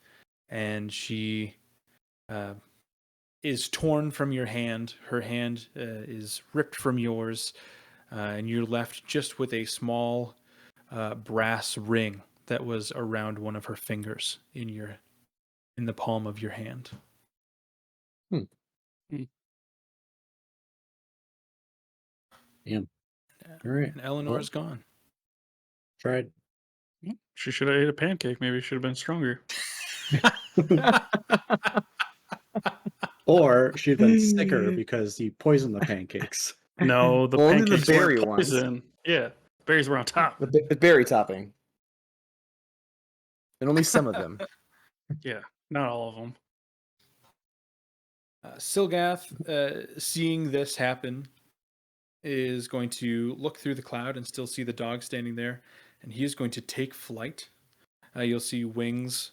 and she is torn from your hand. Her hand is ripped from yours, and you're left just with a small brass ring that was around one of her fingers in the palm of your hand. Damn. All right. And Eleanor's gone. Tried. She should have ate a pancake. Maybe she should have been stronger. Or she'd been sicker because you poisoned the pancakes. No, the Only the pancakes berry weren't ones. poison. Yeah, berries were on top. The berry topping. And only some of them. Yeah, not all of them. Silgath, seeing this happen, is going to look through the cloud and still see the dog standing there, and he is going to take flight. You'll see wings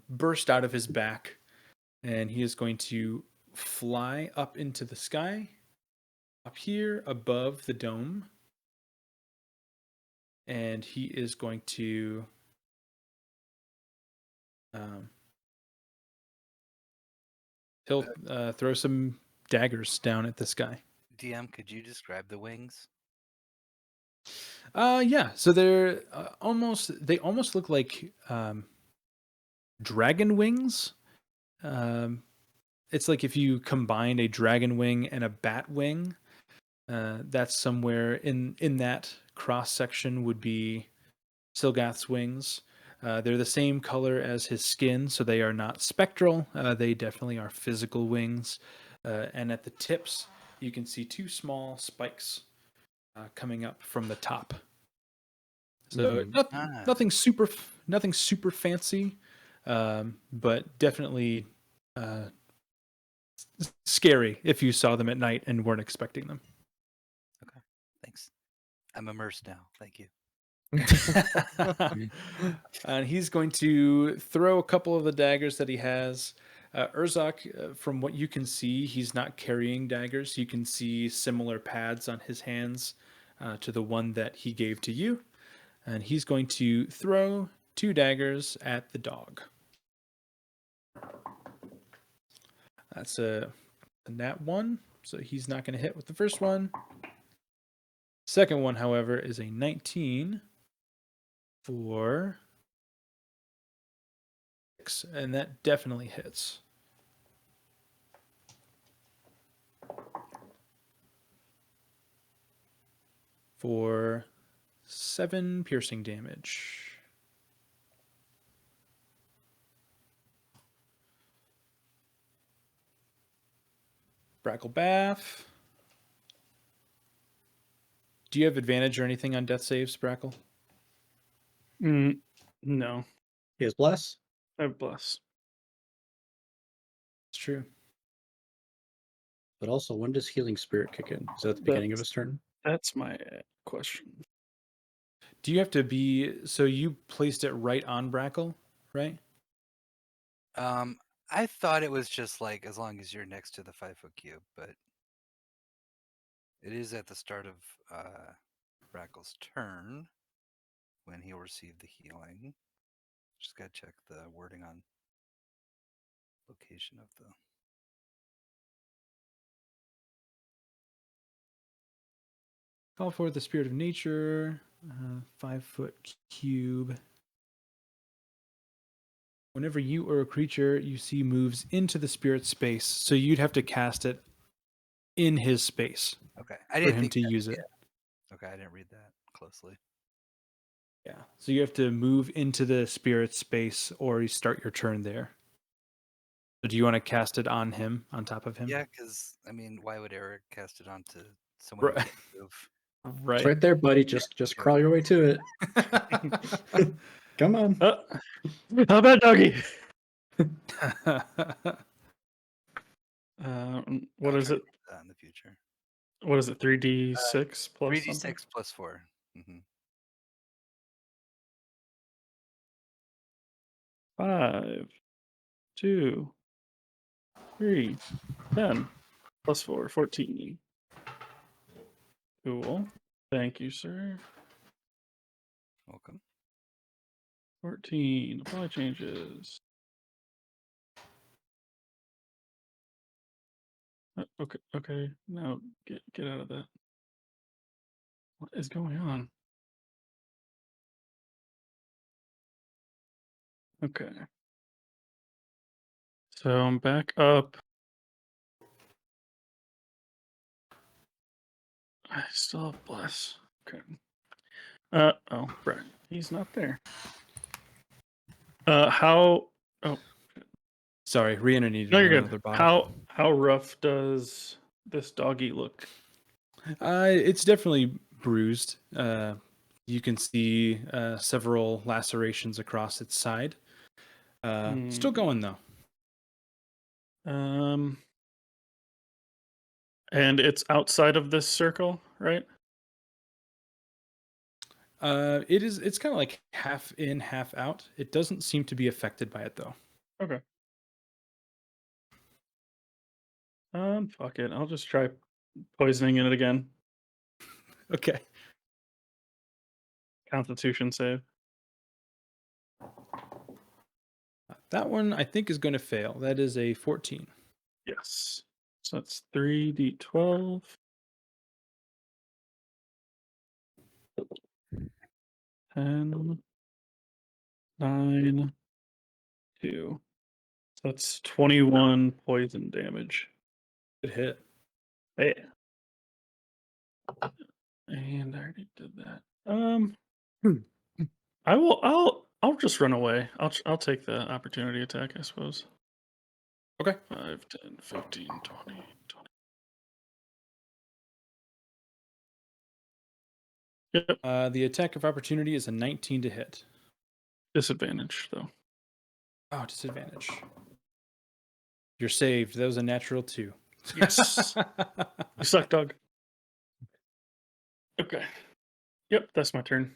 burst out of his back, and he is going to fly up into the sky, up here above the dome, and he is going to he'll throw some daggers down at the sky. DM, could you describe the wings? Yeah. So they're they almost look like dragon wings. It's like if you combined a dragon wing and a bat wing. That's somewhere in that cross section would be Silgath's wings. They're the same color as his skin, so they are not spectral. They definitely are physical wings. And at the tips, you can see two small spikes coming up from the top. So nothing super fancy, but definitely scary if you saw them at night and weren't expecting them. Okay, thanks. I'm immersed now. Thank you. And he's going to throw a couple of the daggers that he has. Urzak, from what you can see, he's not carrying daggers. You can see similar pads on his hands to the one that he gave to you. And he's going to throw 2 daggers at the dog. That's a nat 1, so he's not going to hit with the first one. Second one, however, is a 19 for 6, and that definitely hits. For 7 piercing damage. Brackle Bath. Do you have advantage or anything on death saves, Brackle? No, He has bless. I have bless. It's true. But also, when does healing spirit kick in? Is that at the beginning of his turn? That's my question. Do you have to be... So you placed it right on Brackle, right? I thought it was just like as long as you're next to the 5-foot cube, but it is at the start of Brackle's turn when he'll receive the healing. Just gotta check the wording on location of the. Call for the spirit of nature, 5-foot cube. Whenever you or a creature you see moves into the spirit space, so you'd have to cast it in his space. Okay, I for didn't him think to that, use it. Yeah. Okay, I didn't read that closely. Yeah, so you have to move into the spirit space or you start your turn there. So do you want to cast it on him, on top of him? Yeah, because I mean, why would Eric cast it onto someone who Right. can't move? Right. It's right there, buddy. Just crawl your way to it. Come on. How about doggy? What I'll is try it? to do that in the future. What is it? 3d6 plus 3d6 something? plus 4. Mm-hmm. 5, 2, 3, 10. Plus 4, 14. Cool. Thank you, sir. Welcome. 14. Apply changes. Okay. Now get out of that. What is going on? Okay. So I'm back up. I still have bless. Okay. Oh, right. He's not there. How? Oh, Sorry, Rihanna needed no, you're another good. bottle. How rough does this doggy look? It's definitely bruised. You can see several lacerations across its side. Still going though. And it's outside of this circle, right? It is. It's kind of like half in, half out. It doesn't seem to be affected by it though. Okay. Fuck it. I'll just try poisoning it again. Okay. Constitution save. That one I think is going to fail. That is a 14. Yes. So that's 3d12. 10, 9, 2. So that's 21 poison damage. Good hit. Hey. And I already did that. I'll just run away. I'll take the opportunity attack, I suppose. Okay. 5, 10, 15, 20, 20. Yep. The attack of opportunity is a 19 to hit. Disadvantage though. Oh, disadvantage. You're saved. That was a natural 2. Yes. You suck, dog. Okay. Yep, that's my turn.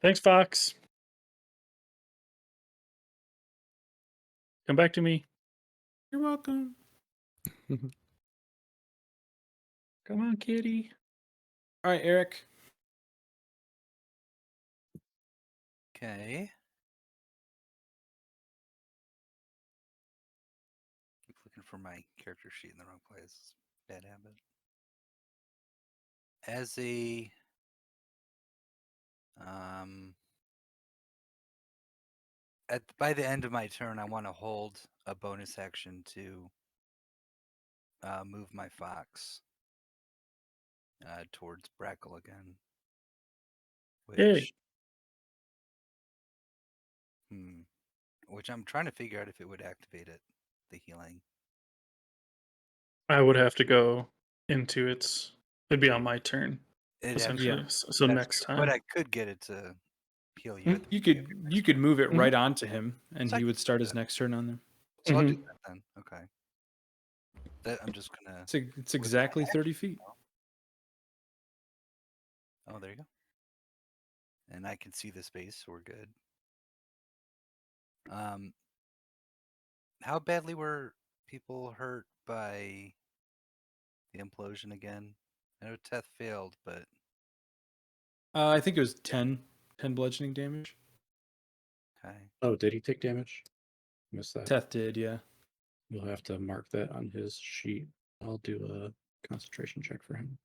Thanks, Fox. Come back to me. You're welcome. Come on, kitty. All right, Eric. Okay. Keep looking for my character sheet in the wrong place. Bad habit. As a by the end of my turn, I want to hold a bonus action to move my fox towards Brackle again. Which I'm trying to figure out if it would activate it, the healing. I would have to go into its. It'd be on my turn, essentially. So next time. But I could get it to heal you. You could move it right onto him, and he would start his next turn on them. So I'll do that then. Okay. I'm just gonna. It's exactly 30 feet. Oh, there you go. And I can see the space, so we're good. How badly were people hurt by the implosion again? I know Teth failed, but I think it was 10 bludgeoning damage. Okay. Oh, did he take damage? Missed that. Teth did, yeah. You'll have to mark that on his sheet. I'll do a concentration check for him.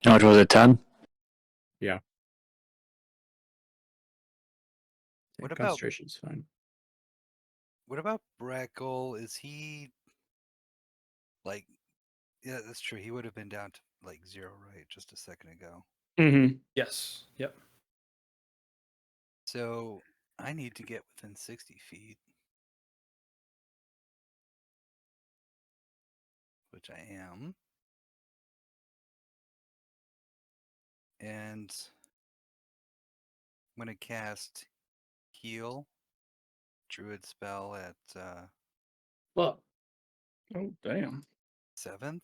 How much was it? 10? Yeah. What about concentration's fine? What about Brackle? Is he like? Yeah, that's true. He would have been down to like 0, right? Just a second ago. Mm-hmm. Yes. Yep. So I need to get within 60 feet, which I am, and I'm gonna cast Heal Druid spell at Well. Oh damn. 7th.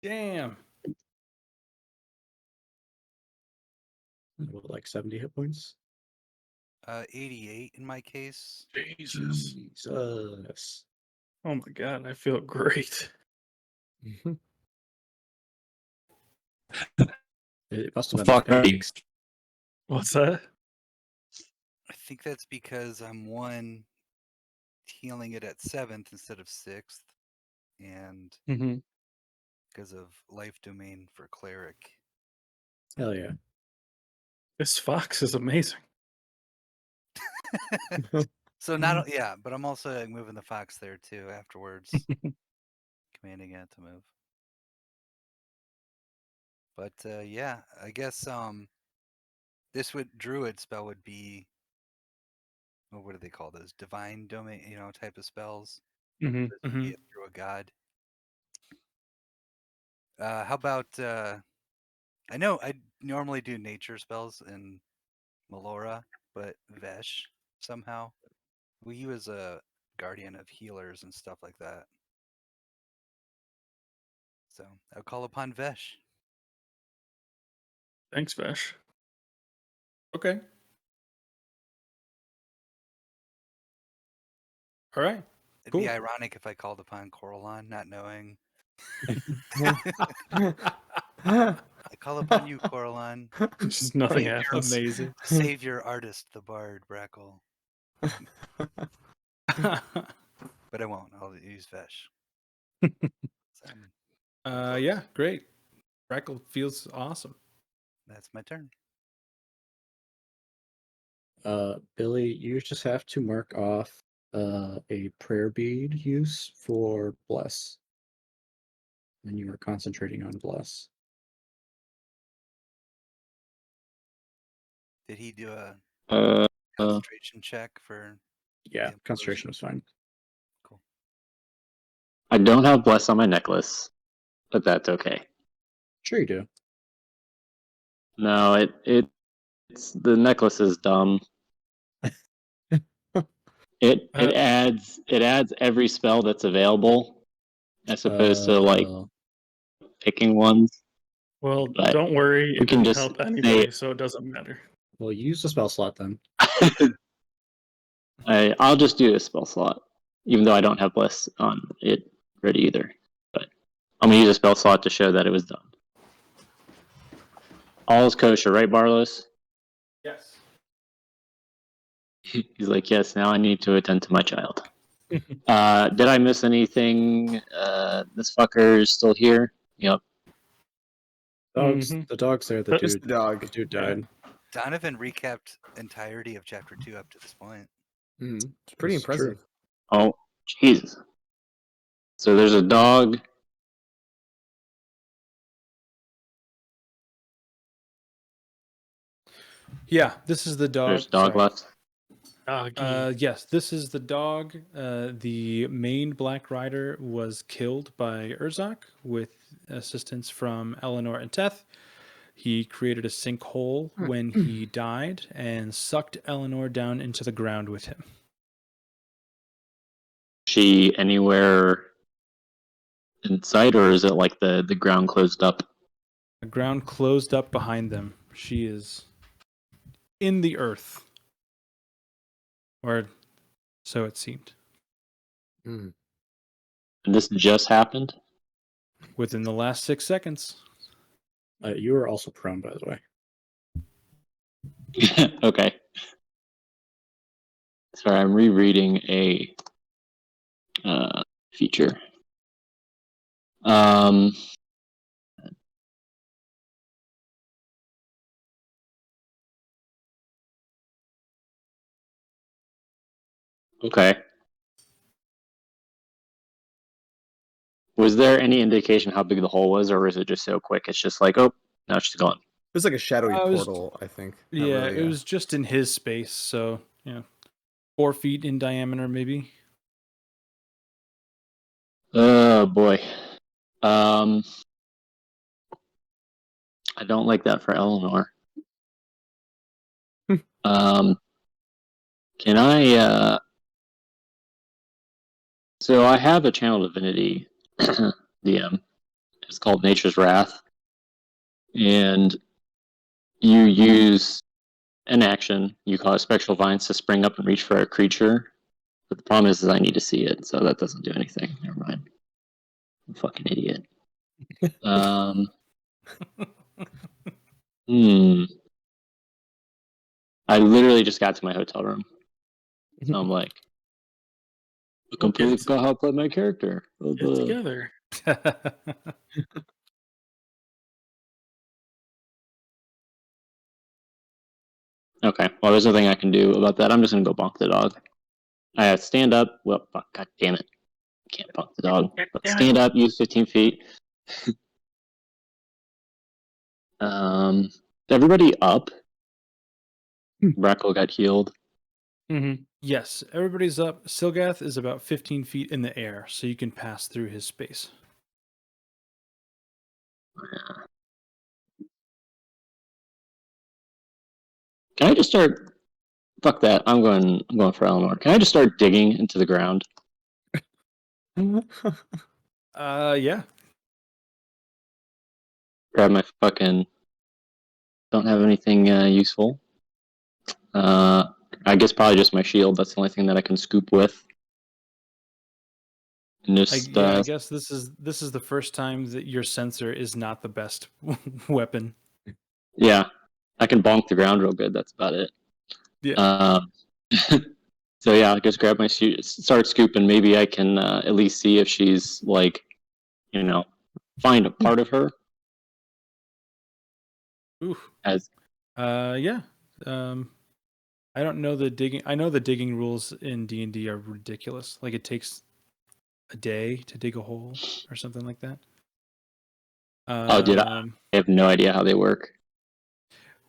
Damn. What, like 70 hit points? 88 in my case. Jesus. Jesus. Oh my god, I feel great. It must have been Fuck the are you? pancakes. What's that? I think that's because I'm healing it at 7th instead of 6th, and Mm-hmm. because of life domain for cleric. Hell yeah. This fox is amazing. So not yeah, but I'm also like, moving the fox there too afterwards, commanding it to move. But yeah, I guess this druid spell would be, what do they call those? Divine domain, type of spells. Mm-hmm. This would be it through a god. How about I know I normally do nature spells in Melora, but Vesh somehow. He was a guardian of healers and stuff like that. So I'll call upon Vesh. Thanks, Vesh. Okay. All right. It'd Cool. be ironic if I called upon Coralon, not knowing. I call upon you, Coralon. Just nothing Savior, happens. Amazing. Savior artist, the bard, Brackle. But I won't. I'll use Vesh. Yeah, great. Brackle feels awesome. That's my turn. Billy, you just have to mark off a prayer bead use for bless. And you are concentrating on bless. Did he do a Uh, concentration check for? Yeah, the concentration was fine. Cool. I don't have bless on my necklace, but that's okay. Sure you do. No, it's the necklace is dumb. It adds every spell that's available as opposed to like picking ones. Well, But don't worry. we It can didn't just help say anybody, it. so it doesn't matter. Well, use the spell slot then. I'll just do a spell slot, even though I don't have bless on it ready either. But I'm gonna use a spell slot to show that it was done. All is kosher, right, Barlos? Yes. He's like, yes. Now I need to attend to my child. Did I miss anything? This fucker is still here. Yep. Dogs. Mhm. The dog's there. The Just dude. the dog. The dude Yeah. died. Donovan recapped entirety of chapter 2 up to this point. It's pretty It's true. impressive. Oh, Jesus. So there's a dog. Yeah, this is the dog. There's a dog Sorry. left. Yes, this is the dog. The main Black Rider was killed by Urzak with assistance from Eleanor and Teth. He created a sinkhole when he died and sucked Eleanor down into the ground with him. She anywhere in sight, or is it like the ground closed up? The ground closed up behind them. She is in the earth. Or so it seemed. Mm. And this just happened? Within the last 6 seconds. You are also prone, by the way. Okay. Sorry, I'm rereading a feature. Okay. Was there any indication how big the hole was, or was it just so quick? It's just like, oh, now she's gone. It was like a shadowy It was- portal, I think. Not Yeah, really, it was just in his space, so 4 feet in diameter, maybe. Oh boy. I don't like that for Eleanor. Can I? So I have a Channel Divinity DM. It's called Nature's Wrath, and You use an action. You cause spectral vines to spring up and reach for a creature. But the problem is I need to see it, so that doesn't do anything. Never mind. I'm a fucking idiot. I literally just got to my hotel room. So I'm like, I completely forgot how to play my character. Get together. Okay, well, there's nothing I can do about that. I'm just gonna go bonk the dog. I have to stand up. Well, fuck, god damn it. Can't bonk the dog. But stand up, use 15 feet. Everybody up. Brackle got healed. Mm-hmm. Yes, everybody's up. Silgath is about 15 feet in the air, so you can pass through his space. Can I just start? Fuck that. I'm going for Eleanor. Can I just start digging into the ground? Yeah. Grab my fucking. Don't have anything useful. I guess probably just my shield. That's the only thing that I can scoop with. And just, I guess this is the first time that your sensor is not the best weapon. Yeah, I can bonk the ground real good. That's about it. Yeah. So yeah, I just grab my start scooping. Maybe I can at least see if she's like, find a part of her. Oof. As yeah. I don't know the digging. I know the digging rules in D&D are ridiculous. Like it takes a day to dig a hole or something like that. oh, dude, I have no idea how they work.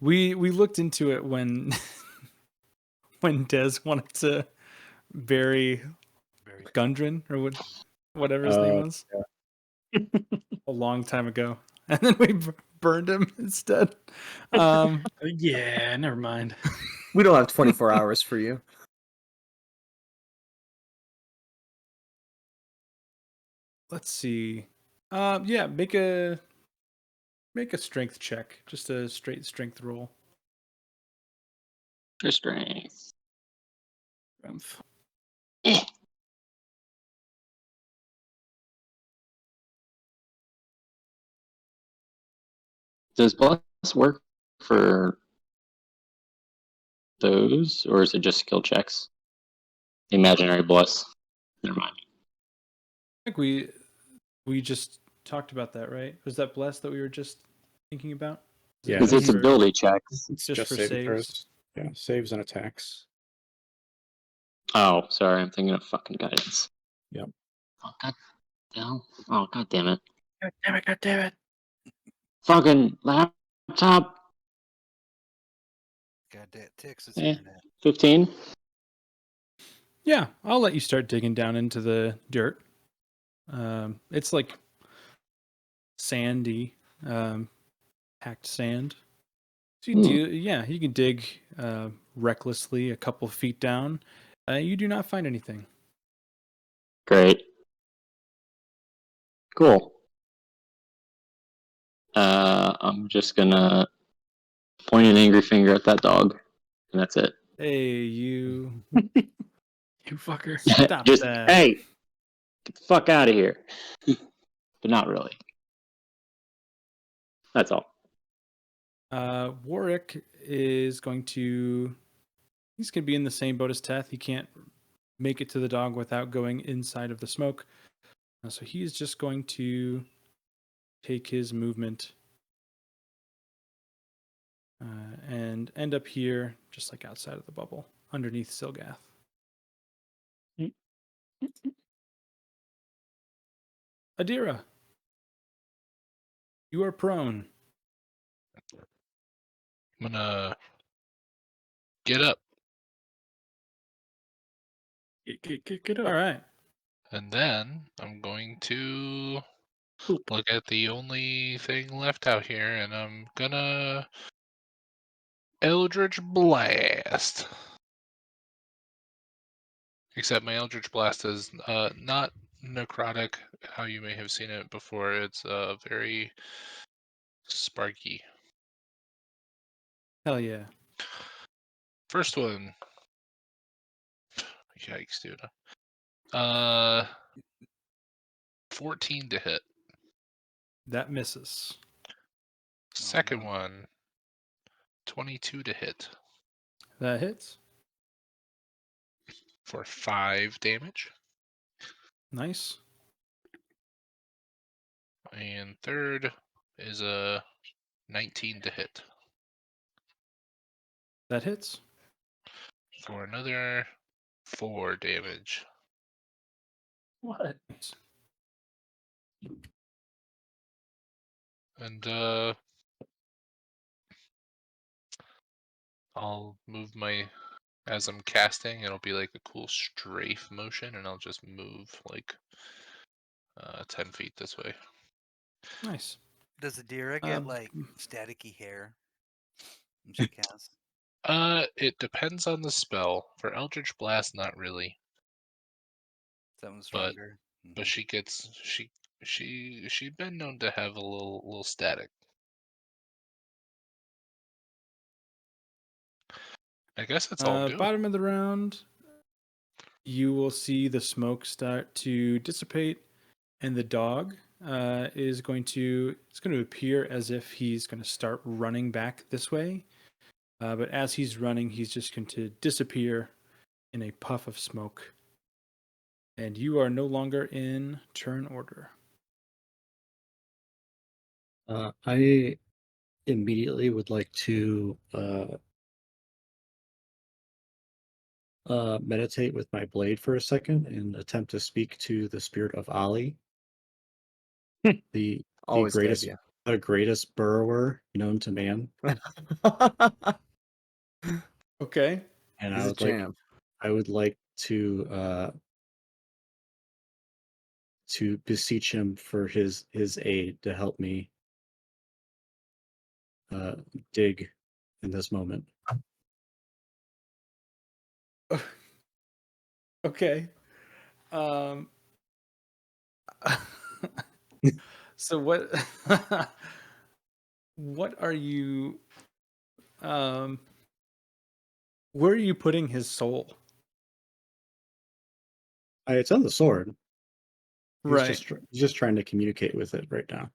We looked into it when when Des wanted to bury Gundren or whatever his name was a long time ago, and then we burned him instead. Yeah, never mind. We don't have 24 hours for you. Let's see. Yeah, make a strength check. Just a straight strength roll. For strength. Does Bless work for those, or is it just skill checks? Imaginary Bless. Never mind. I think we just talked about that, right? Was that blessed that we were just thinking about? Yeah, Because it's ability checks. It's just for saving saves? throws. Yeah, saves and attacks. Oh, sorry, I'm thinking of fucking guidance. Yep. Oh, god hell. Oh, god damn it. God damn it. Fucking laptop. God damn, Texas internet. 15. Yeah, I'll let you start digging down into the dirt. It's like sandy, packed sand. So you can dig recklessly a couple feet down. You do not find anything. Great. Cool. I'm just gonna point an angry finger at that dog, and that's it. Hey, you. You fucker. Stop just, that. hey, get the fuck out of here. But not really. That's all. Warwick is going to... He's going to be in the same boat as Teth. He can't make it to the dog without going inside of the smoke. So he's just going to take his movement and end up here, just like outside of the bubble, underneath Silgath. Adira, you are prone. I'm gonna get up, Get up. All right. and then I'm going to look at the only thing left out here, and I'm gonna Eldritch Blast. Except my Eldritch Blast is not necrotic, how you may have seen it before. It's very sparky. Hell yeah. First one. Yikes, dude. 14 to hit. That misses. Second no. one. 22 to hit That hits. for 5 damage. Nice. And third is a 19 to hit That hits. for another 4 damage. What? And I'll move my, as I'm casting, it'll be like a cool strafe motion, and I'll just move like 10 feet this way. Nice. Does Adira get like staticky hair when she casts? It depends on the spell. For Eldritch Blast, not really. Something But stronger. but she gets she'd been known to have a little static. I guess that's all I'm doing. Bottom of the round, you will see the smoke start to dissipate, and the dog is going to appear as if he's going to start running back this way. But as he's running, he's just going to disappear in a puff of smoke. And you are no longer in turn order. I immediately would like to meditate with my blade for a second and attempt to speak to the spirit of Ali, the Always a good the greatest burrower known to man. idea. Okay. And He's a champ. I would like to beseech him for his aid to help me dig in this moment. Okay. So what what are you where are you putting his soul? It's on the sword. Right. He's just trying to communicate with it right now.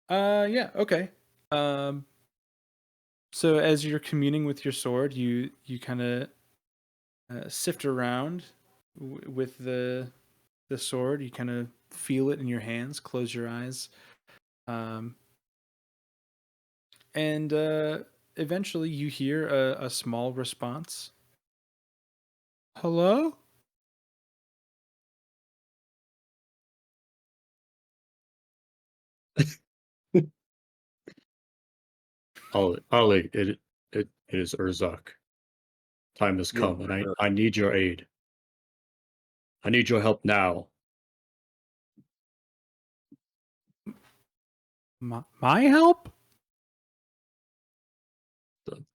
Yeah, okay. So as you're communing with your sword, you kind of sift around with the sword. You kind of feel it in your hands. Close your eyes, and eventually you hear a small response. Hello? Ali, it is Urzak. Time has Yeah, come, and I need your aid. I need your help now. My help?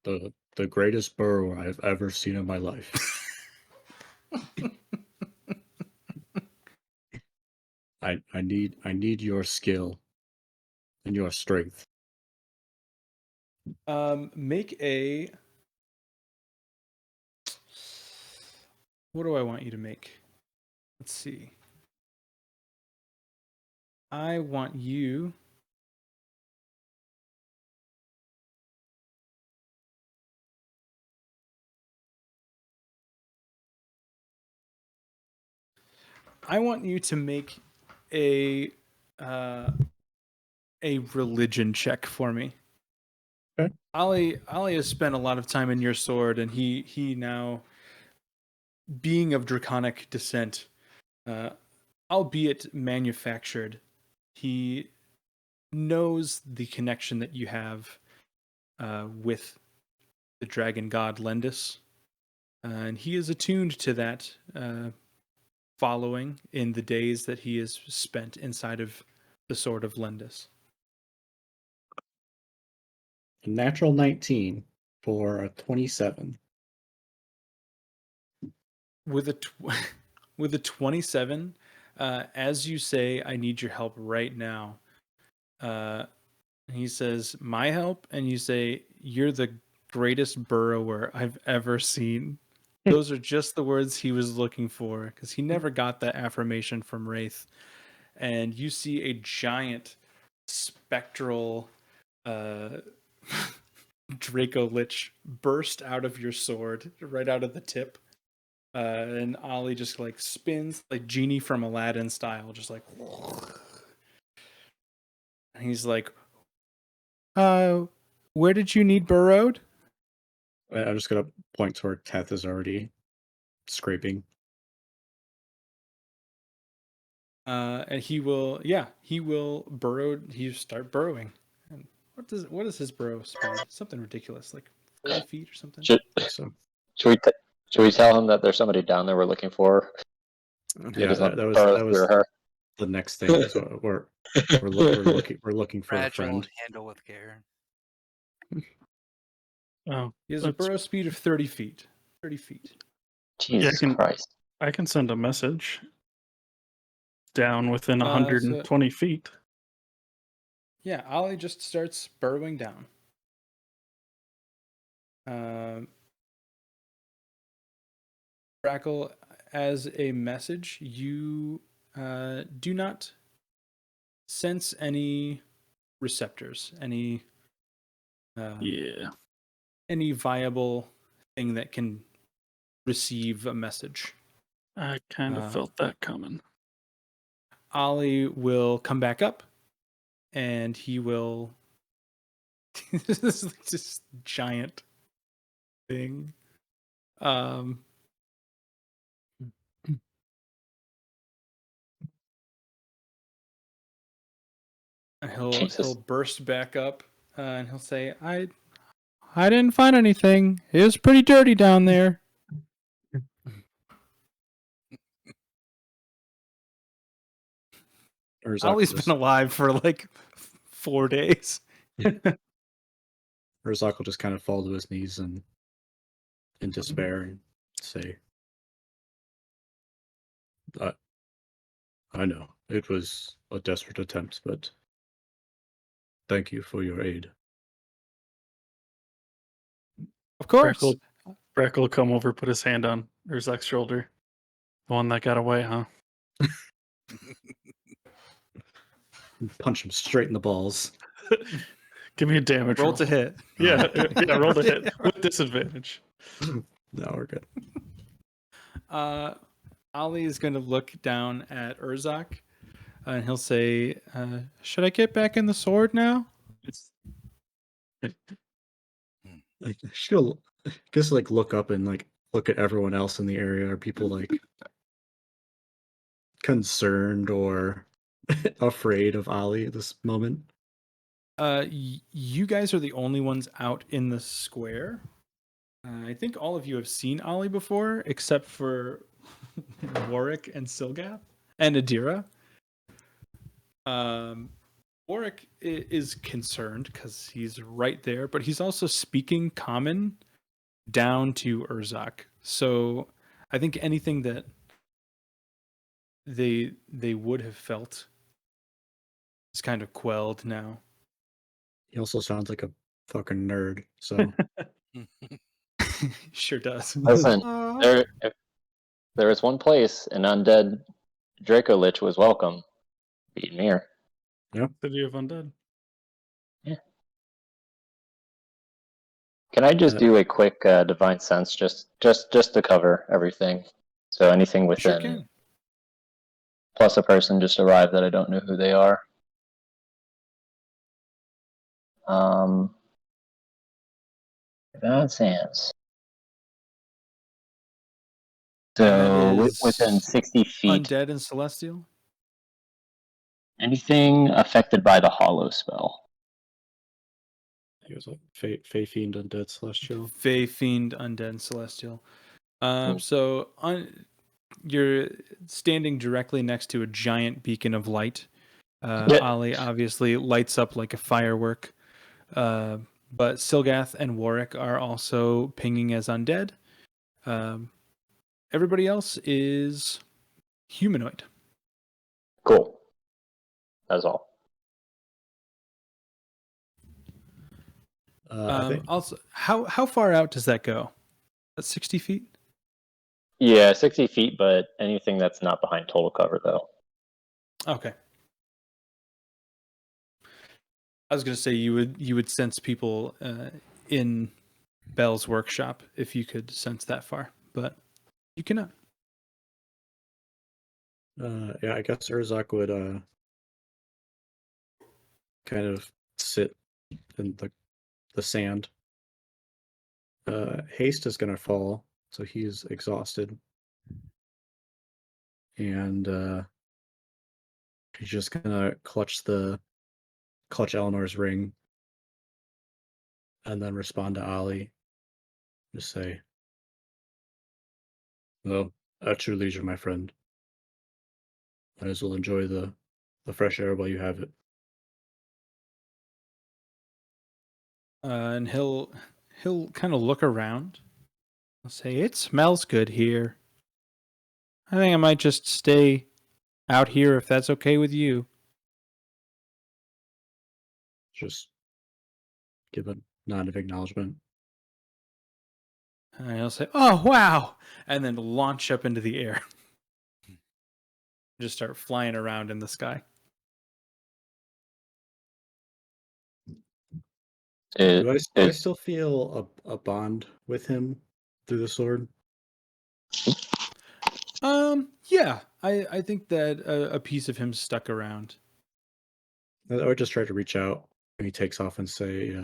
The greatest burrower I've ever seen in my life. I need your skill and your strength. Make a. What do I want you to make? Let's see. I want you. I want you to make a religion check for me. Okay. Ali has spent a lot of time in your sword, and he now, being of draconic descent, albeit manufactured, he knows the connection that you have with the dragon god Lendis, and he is attuned to that following in the days that he has spent inside of the sword of Lendis. A natural 19 for a 27. With a with a 27, as you say, I need your help right now. And he says, "My help," and you say, "You're the greatest burrower I've ever seen." Those are just the words he was looking for because he never got that affirmation from Wraith. And you see a giant spectral Draco Lich burst out of your sword, right out of the tip. And Ollie just like spins like Genie from Aladdin style, just like. And he's like, where did you need burrowed? I'm just gonna point toward Teth is already scraping. And he will burrow. He start burrowing. And what is his burrow speed? Something ridiculous, like 40 feet or something. Should, So should we tell him that there's somebody down there we're looking for? yeah, Just that was through her. the next thing. So we're looking for a Fragile, friend. handle with care. Oh, He has a that's- burrow speed of 30 feet. 30 feet. Jesus can- Christ. I can send a message down within So- 120 feet. Yeah, Ollie just starts burrowing down. Brackle, as a message, you do not sense any receptors, any Yeah. any viable thing that can receive a message. I kind of felt that coming. Ollie will come back up, and he will. This is like this giant thing. And he'll burst back up, and he'll say, "I didn't find anything. It was pretty dirty down there." Ollie's been alive for like 4 days. Urzak will just kind of fall to his knees and in despair and say, I know it was a desperate attempt, but thank you for your aid. Of course. Brackle will come over, put his hand on Urzak's shoulder. The one that got away, huh? Punch him straight in the balls. Give me a damage roll to hit. Yeah, roll to hit with disadvantage. No, we're good. Ollie is going to look down at Urzak, and he'll say, "Should I get back in the sword now?" Like she'll just like look up and like look at everyone else in the area. Are people like concerned or afraid of Ollie at this moment? You guys are the only ones out in the square. I think all of you have seen Ollie before, except for Warwick and Silgath and Adira. Warwick is concerned because he's right there, but he's also speaking common down to Urzak. So I think anything that they would have felt is kind of quelled now. He also sounds like a fucking nerd. So Sure does. Listen, there is one place an undead Draco Lich was welcome. Beatmere. City of Undead. Yeah. Can I just do a quick divine sense, just to cover everything? So anything within, Sure can. plus a person just arrived that I don't know who they are. Divine sense. So within 60 feet, Undead and Celestial? anything affected by the Hollow spell. he was like Fey Fiend Undead Celestial. Fey Fiend, Undead, and Celestial. Cool. So you're standing directly next to a giant beacon of light. Ollie obviously lights up like a firework. But Silgath and Warwick are also pinging as undead. Everybody else is humanoid. Cool. That's all. I think Also, how far out does that go? That's 60 feet. Yeah, 60 feet, but anything that's not behind total cover, though. Okay. I was gonna say you would sense people in Bell's workshop if you could sense that far, but you cannot. yeah, I guess Urzak would kind of sit in the sand. Haste is gonna fall, so he's exhausted. And he's just gonna clutch Eleanor's ring and then respond to Ollie. Just say, "Well, at your leisure, my friend. Might as well enjoy the fresh air while you have it." And he'll kind of look around. He'll say, "It smells good here. I think I might just stay out here if that's okay with you." Just give a nod of acknowledgement. And he'll say, "Oh wow!" and then launch up into the air. Just start flying around in the sky. Do I still feel a bond with him through the sword? Yeah, I think that a piece of him stuck around. I would just try to reach out when he takes off and say,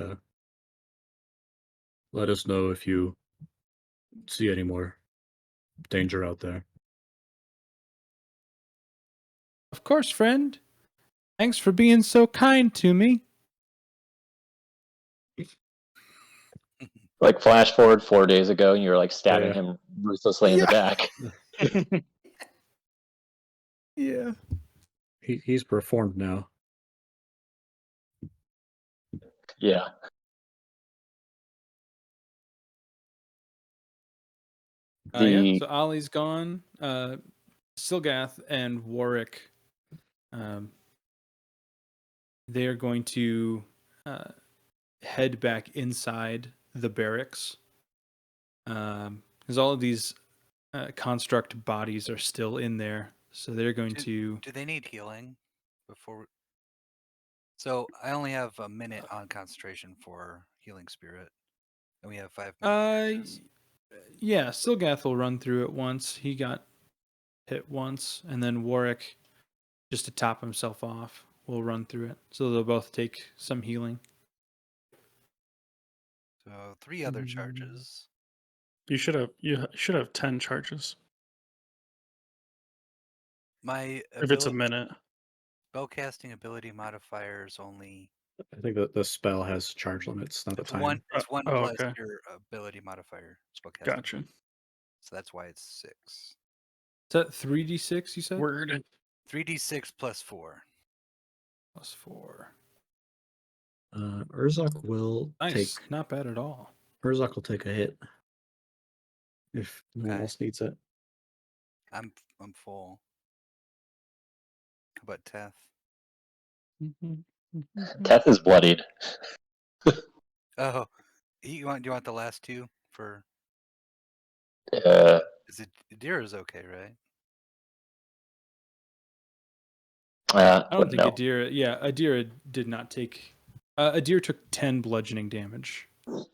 "Let us know if you see any more danger out there." Of course, friend. Thanks for being so kind to me. Like flash forward 4 days ago, and you're like stabbing Yeah. him ruthlessly in the back. Yeah. He's reformed now. Yeah. Yeah. So Ollie's gone. Silgath and Warwick, they're going to head back inside the barracks. Because all of these construct bodies are still in there, so they're going to. Do they need healing before? So I only have a minute on concentration for healing spirit, and we have 5 minutes. Yeah, Silgath will run through it once. He got hit once, and then Warwick, just to top himself off, will run through it. So they'll both take some healing. So 3 other charges. You should have 10 charges My if it's a minute. spellcasting ability modifier is only I think that the spell has charge limits, not a it's one. time. It's one Oh, plus okay. your ability modifier spellcasting. Gotcha. So that's why it's 6. Is that 3d6? You said Word. 3d6 plus 4. plus 4. Urzak will Nice, not bad at all. Urzak will take a hit if no one Okay. else needs it. I'm full. How about Teth? Teth is bloodied. Oh, do you want the last 2 for? Uh, Is it Adira's okay, right? I don't think no. Adira. Yeah, Adira did not take. Adira took 10 bludgeoning damage. But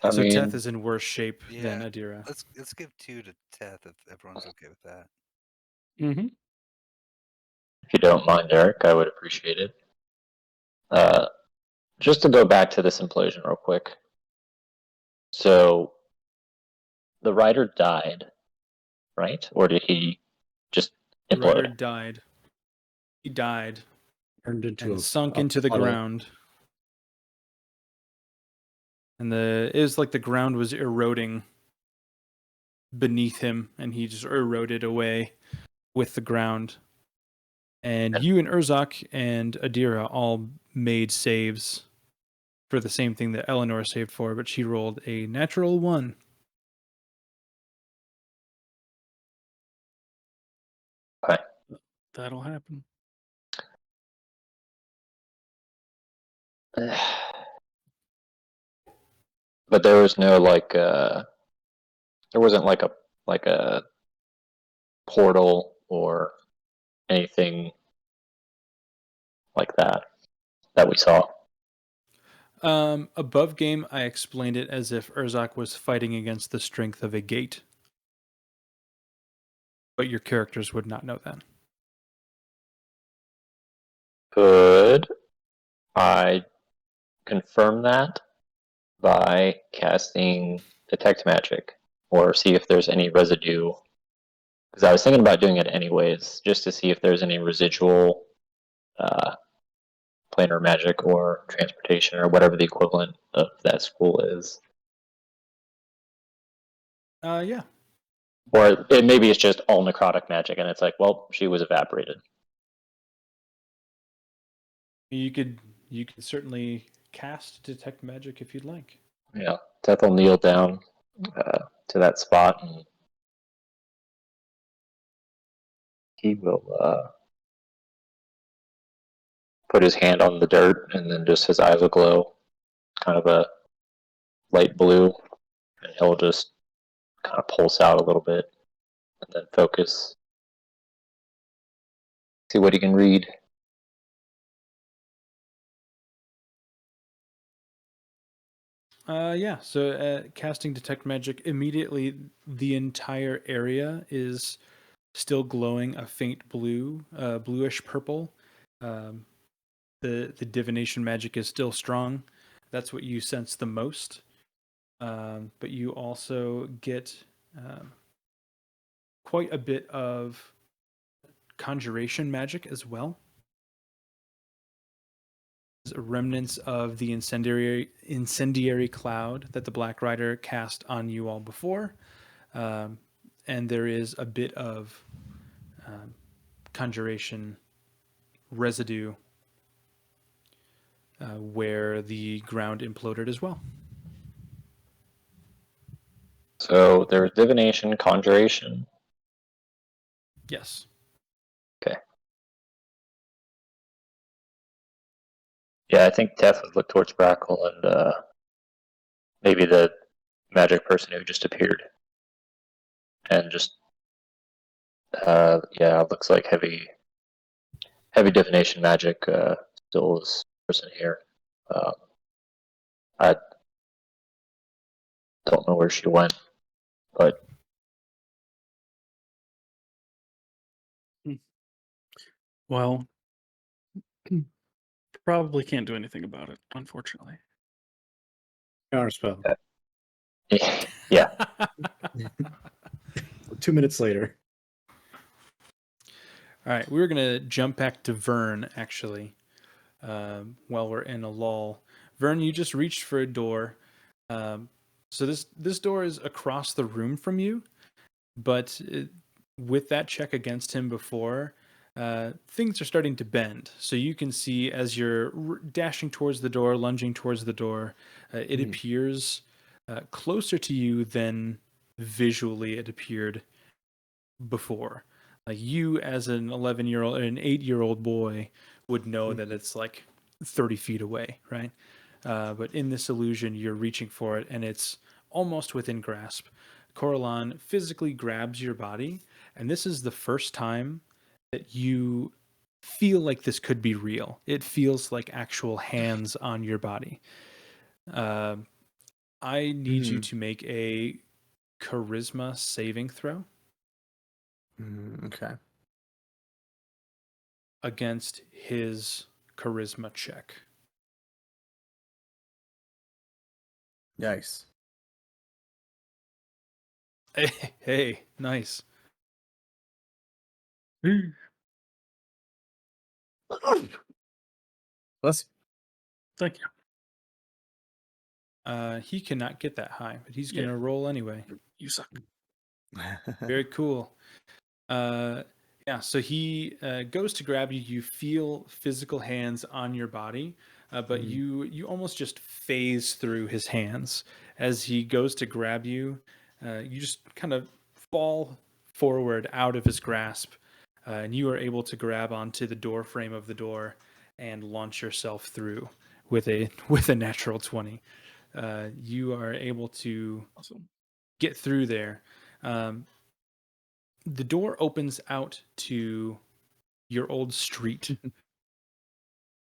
I So mean, Teth is in worse shape than yeah, Adira. let's give 2 to Teth if everyone's okay with that. Mm-hmm. if you don't mind, Eric, I would appreciate it. Just to go back to this implosion real quick. So, the rider died, right? Or did he just The implode? rider died. He died Turned into and a sunk into the puddle. ground. And it was like the ground was eroding beneath him, and he just eroded away with the ground. And you and Urzak and Adira all made saves for the same thing that Eleanor saved for, but she rolled a natural 1. Okay. That'll happen. But there was no there wasn't like a portal or anything like that we saw. Above game, I explained it as if Urzak was fighting against the strength of a gate. But your characters would not know that. Could I confirm that by casting Detect Magic, or see if there's any residue? Because I was thinking about doing it anyways, just to see if there's any residual planar magic or transportation or whatever the equivalent of that school is. Yeah. Or maybe it's just all necrotic magic, and it's like, well, she was evaporated. You could certainly cast Detect Magic if you'd like. Yeah, Teth will kneel down to that spot, and he will put his hand on the dirt, and then just his eyes will glow, kind of a light blue, and he'll just kind of pulse out a little bit, and then focus. See what he can read. Yeah, so casting Detect Magic, immediately the entire area is still glowing a faint blue, bluish purple. The divination magic is still strong. That's what you sense the most. But you also get quite a bit of conjuration magic as well. Remnants of the incendiary cloud that the Black Rider cast on you all before, and there is a bit of conjuration residue where the ground imploded as well. So there's divination, conjuration. Yes. Okay. Yeah, I think Teth would look towards Brackle and maybe the magic person who just appeared, and just yeah, it looks like heavy divination magic still is person here. I don't know where she went, but Well, probably can't do anything about it, unfortunately. Counterspell. yeah. 2 minutes later. All right, we're gonna jump back to Vern actually, while we're in a lull. Vern, you just reached for a door. So this door is across the room from you, but with that check against him before, things are starting to bend. So you can see as you're dashing towards the door, lunging towards the door, it appears closer to you than visually it appeared before. Like you, as an 11-year-old, an 8-year-old boy, would know that it's like 30 feet away, right? But in this illusion, you're reaching for it, and it's almost within grasp. Coralon physically grabs your body, and this is the first time that you feel like this could be real. It feels like actual hands on your body. I need you to make a charisma saving throw. Okay. Against his charisma check. Yikes. Hey, nice. Bless Thank you. He cannot get that high, but he's gonna roll anyway. You suck. you. Very cool. Yeah, so he goes to grab you. You feel physical hands on your body, but you almost just phase through his hands as he goes to grab you. You just kind of fall forward out of his grasp, and you are able to grab onto the door frame of the door and launch yourself through with a natural 20. you are able to Awesome. get through there. The door opens out to your old street.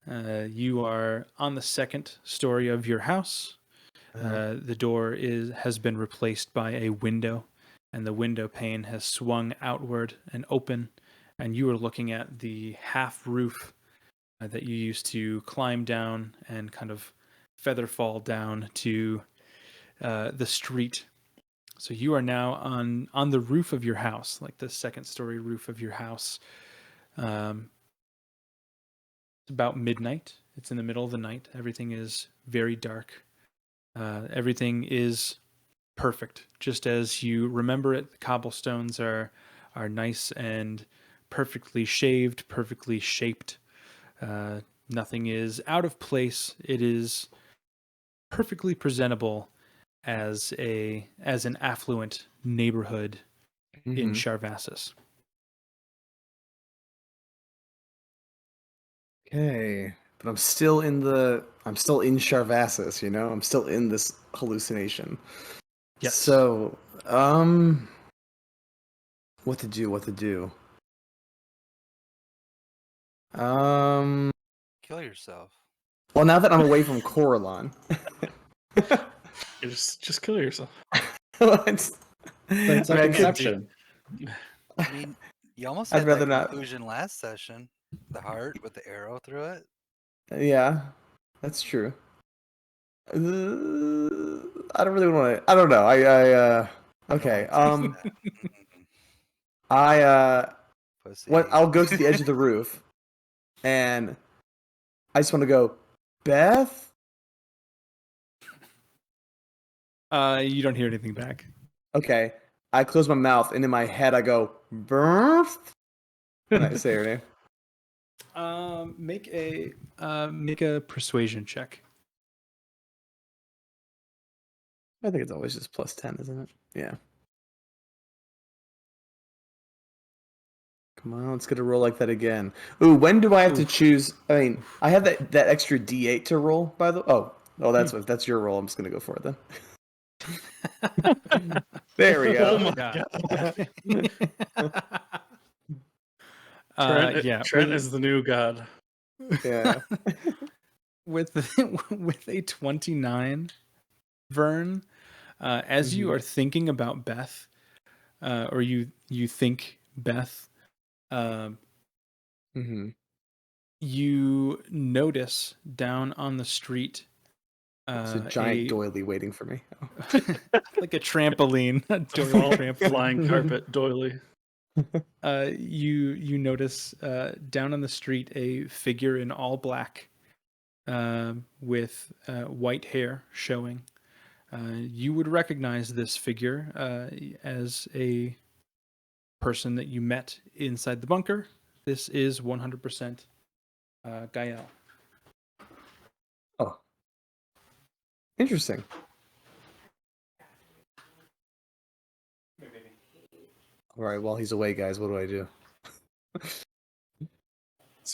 You are on the second story of your house. The door has been replaced by a window, and the window pane has swung outward and open, and you are looking at the half roof that you used to climb down and kind of feather fall down to the street. So you are now on the roof of your house, like the second story roof of your house. It's about midnight. It's in the middle of the night. Everything is very dark. Everything is perfect, just as you remember it. The cobblestones are nice and perfectly shaved, perfectly shaped. Nothing is out of place. It is perfectly presentable as an affluent neighborhood in Charvassus. Okay, but I'm still in Charvassus, you know? I'm still in this hallucination. Yes. So, what to do? Kill yourself. Well, now that I'm away from Coralon, You just kill yourself. But it's like I mean, I could- Inception. I mean, you almost I'd had rather that not. conclusion last session. The heart with the arrow through it. Yeah, that's true. I don't really want to. I don't know. Okay. Mm, pussy. I'll go to the edge of the roof, and I just want to go, Beth. You don't hear anything back. Okay. I close my mouth, and in my head I go, Beth. And I say her name. Make a persuasion check. I think it's always just +10, isn't it? Yeah. Come on, let's get a roll like that again. Ooh, when do I have to choose? I mean, I have that extra D8 to roll. By the that's your roll. I'm just gonna go for it then. There we go. Oh my God. Trent is the new god. Yeah. with a 29, Vern, as you are thinking about Beth, or you think Beth, you notice down on the street It's a giant doily waiting for me. like a trampoline, a doily Flying carpet doily. You notice down on the street a figure in all black, with white hair showing. You would recognize this figure as a person that you met inside the bunker. This is 100% Gael. Oh, interesting. All right, while he's away, guys, what do I do?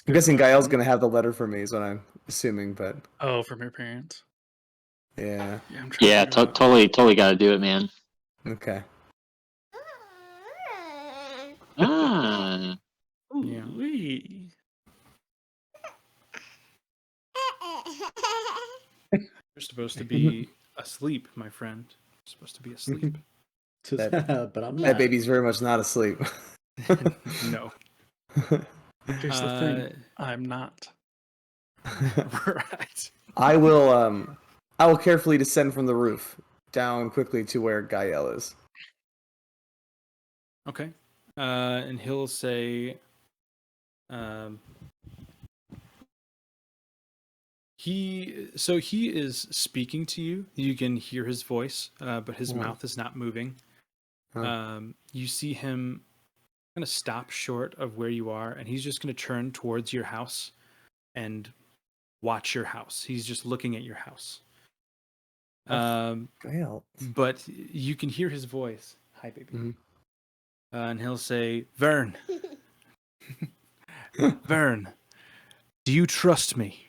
I'm guessing Gael's gonna have the letter for me, is what I'm assuming. But from your parents. yeah. Yeah, totally got to do it, man. Okay. Ah. Yeah. You're supposed to be asleep, my friend. You're supposed to be asleep. But I'm not. That baby's very much not asleep. No. Here's the thing. I'm not. Right. I will carefully descend from the roof down quickly to where Gael is. Okay. And he'll say, he is speaking to you. You can hear his voice, but his mouth is not moving. You see him kind of stop short of where you are, and he's just going to turn towards your house and watch your house. He's just looking at your house. Gael. But you can hear his voice. Hi, baby. And he'll say, Vern. Vern, do you trust me?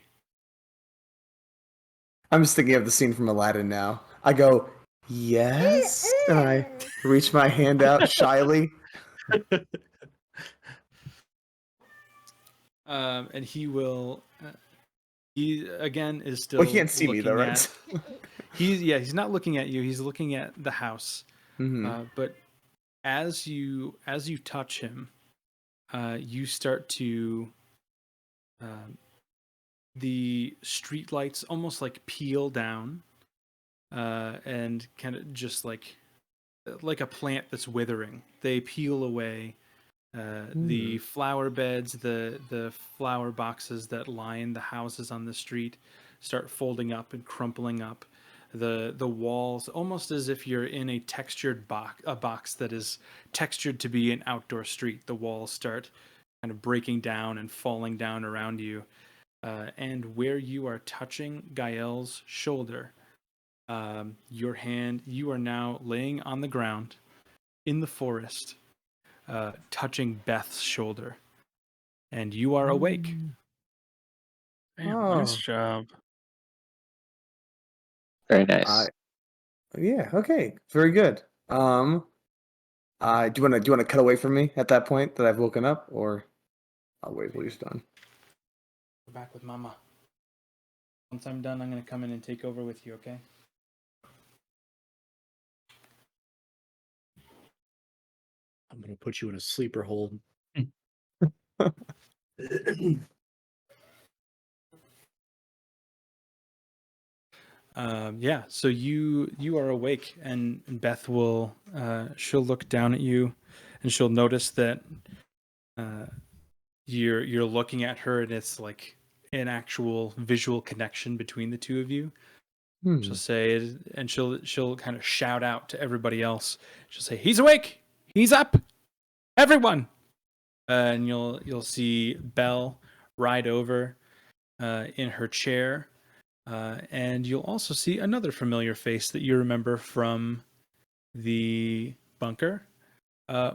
I'm just thinking of the scene from Aladdin now. I go, yes, and I reach my hand out shyly. And he will. He again is still. Well, he can't see me though, looking right? He's not looking at you. He's looking at the house. Mm-hmm. But as you touch him, you start to. The street lights almost like peel down, and kind of just like a plant that's withering. They peel away. The flower beds, the flower boxes that line the houses on the street, start folding up and crumpling up. The walls, almost as if you're in a textured box that is textured to be an outdoor street. The walls start kind of breaking down and falling down around you. And where you are touching Gael's shoulder, your hand, you are now laying on the ground in the forest, touching Beth's shoulder, and you are awake. Damn, Oh. nice job. Very nice. Yeah. Okay. Very good. Do you want to cut away from me at that point that I've woken up, or I'll wait till he's done? Go back with Mama. Once I'm done, I'm going to come in and take over with you, okay? I'm gonna put you in a sleeper hold. Yeah, so you are awake, and Beth will she'll look down at you, and she'll notice that you're looking at her, and it's like an actual visual connection between the two of you. She'll say, and she'll kind of shout out to everybody else. She'll say, "He's awake! He's up! Everyone!" And you'll see Belle ride over in her chair, and you'll also see another familiar face that you remember from the bunker.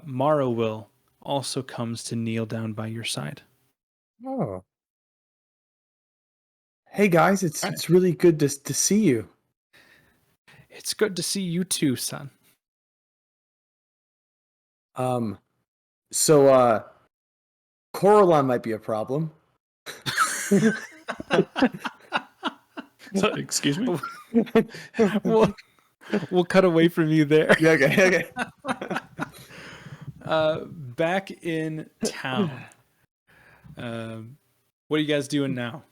Mara will also comes to kneel down by your side. Oh. Hey guys, it's really good to see you. It's good to see you too, son. So Coraline might be a problem. So, excuse me? We'll cut away from you there. Yeah, okay. Back in town. What are you guys doing now?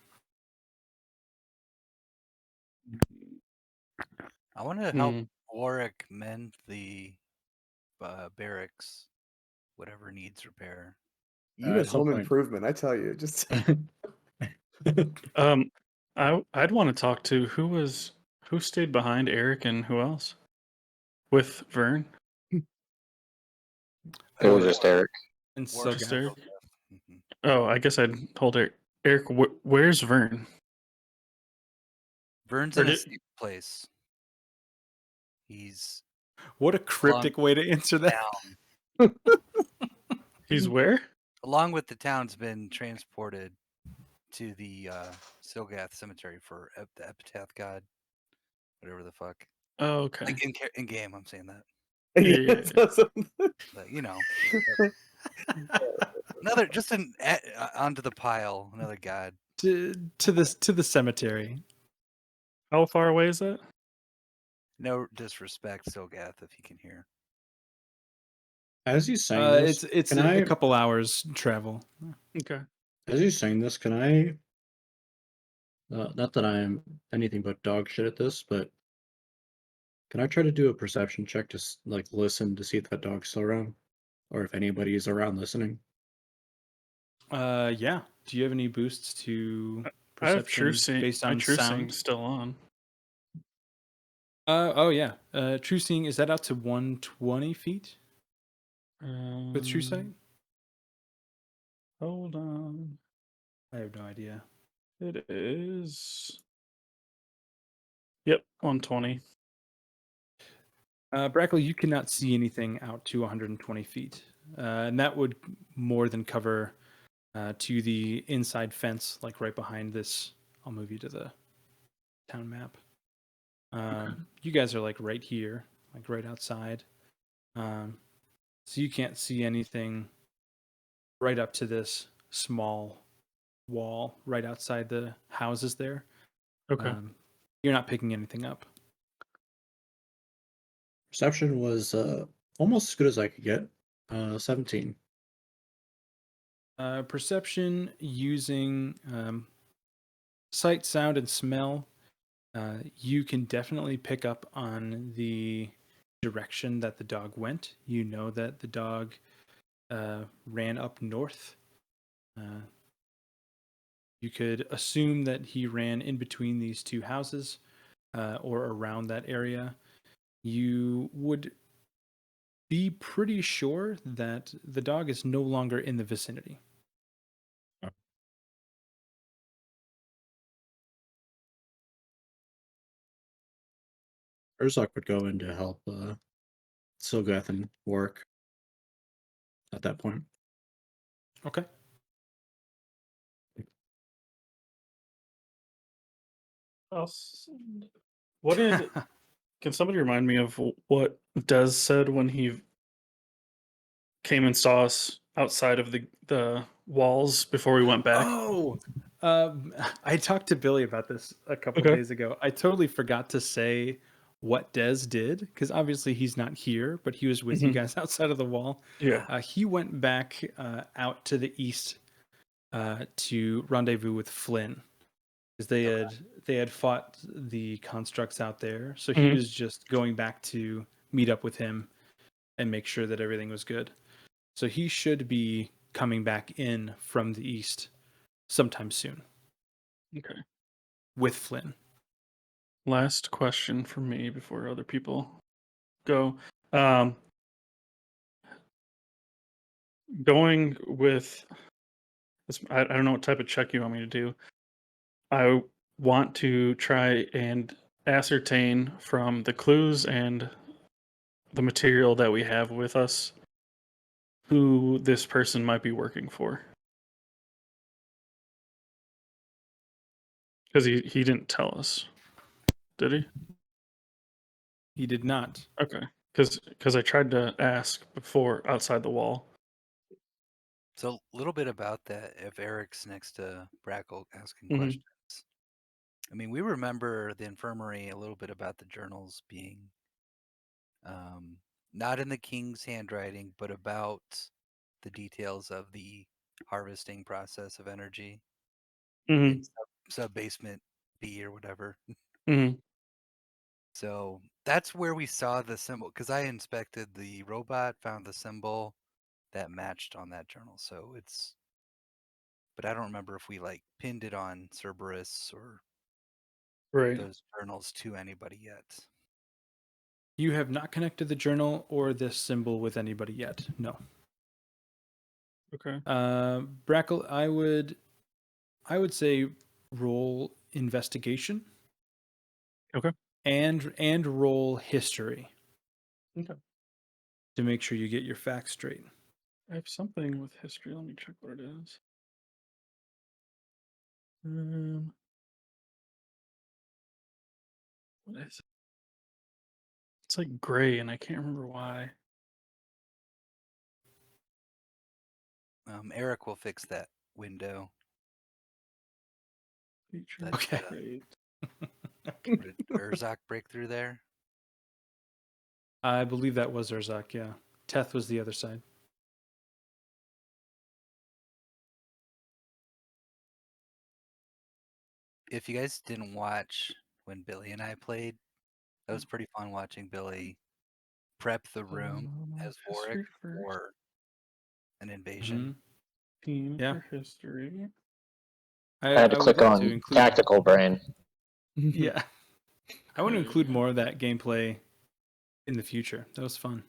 I want to help Warwick mend the barracks, whatever needs repair. Even at some home point- improvement, I tell you, just I'd want to talk to who stayed behind, Eric and who else? With Vern? It was just Eric. And Warwick Just Silgath. Eric? Mhm. Oh, I guess I'd hold Eric. Eric, where's Vern? Vern's Or in a did- safe place. He's What a cryptic way to answer that. down. He's where? Along with the town's been transported to the Silgath Cemetery for the Epitaph God, whatever the fuck. Oh, okay. Like in game, I'm saying that. Yeah. But you know, onto the pile, another god. To the cemetery. How far away is that? No disrespect, Silgath, if you can hear. As he's saying this, It's can a I, couple hours travel. Okay. as he's saying this, can I? Not that I'm anything but dog shit at this, but can I try to do a perception check to like listen to see if that dog's still around, or if anybody is around listening? Yeah. Do you have any boosts to I have perception true seeing. based My on true sound? seeing's still on. Oh yeah. True seeing, is that out to 120 feet with true sight? Hold on. I have no idea. It is. Yep, 120. Brackley, you cannot see anything out to 120 feet, and that would more than cover to the inside fence, like right behind this. I'll move you to the town map. You guys are like right here, like right outside. So you can't see anything right up to this small wall right outside the houses there. Okay. You're not picking anything up. Perception was almost as good as I could get. 17. Perception using sight, sound, and smell. You can definitely pick up on the direction that the dog went. You know that the dog ran up north. You could assume that he ran in between these two houses or around that area. You would be pretty sure that the dog is no longer in the vicinity. Urzak would go in to help Silgathan work at that point. Okay. What did? Can somebody remind me of what Des said when he came and saw us outside of the walls before we went back? Oh, I talked to Billy about this a couple Okay. days ago. I totally forgot to say what Des did because obviously he's not here, but he was with you guys outside of the wall. Yeah. He went back out to the east to rendezvous with Flynn because they had fought the constructs out there. So he was just going back to meet up with him and make sure that everything was good. So he should be coming back in from the east sometime soon. Okay. With Flynn. Last question for me before other people go. Going with this, I don't know what type of check you want me to do. I want to try and ascertain from the clues and the material that we have with us who this person might be working for. Because he didn't tell us. Did he? He did not. Okay. Because I tried to ask before outside the wall. So a little bit about that. If Eric's next to Brackle asking Mhm. questions, I mean, we remember the infirmary a little bit about the journals being not in the king's handwriting, but about the details of the harvesting process of energy in sub basement B or whatever. Mhm. So that's where we saw the symbol because I inspected the robot, found the symbol that matched on that journal. So it's, but I don't remember if we like pinned it on Cerberus or Right. those journals to anybody yet. You have not connected the journal or this symbol with anybody yet. No. Okay. Brackle, I would say roll investigation. Okay. And roll history. Okay. To make sure you get your facts straight. I have something with history. Let me check what it is. What is it? It's like gray, and I can't remember why. Eric will fix that window. Feature Okay. grade. Did Urzak break through there? I believe that was Urzak, yeah. Teth was the other side. If you guys didn't watch when Billy and I played, that was pretty fun watching Billy prep the room as Warwick History first. for an invasion. Team Yeah. for history. I had to would click like on to include, tactical brain. Yeah. I want to include more of that gameplay in the future. That was fun.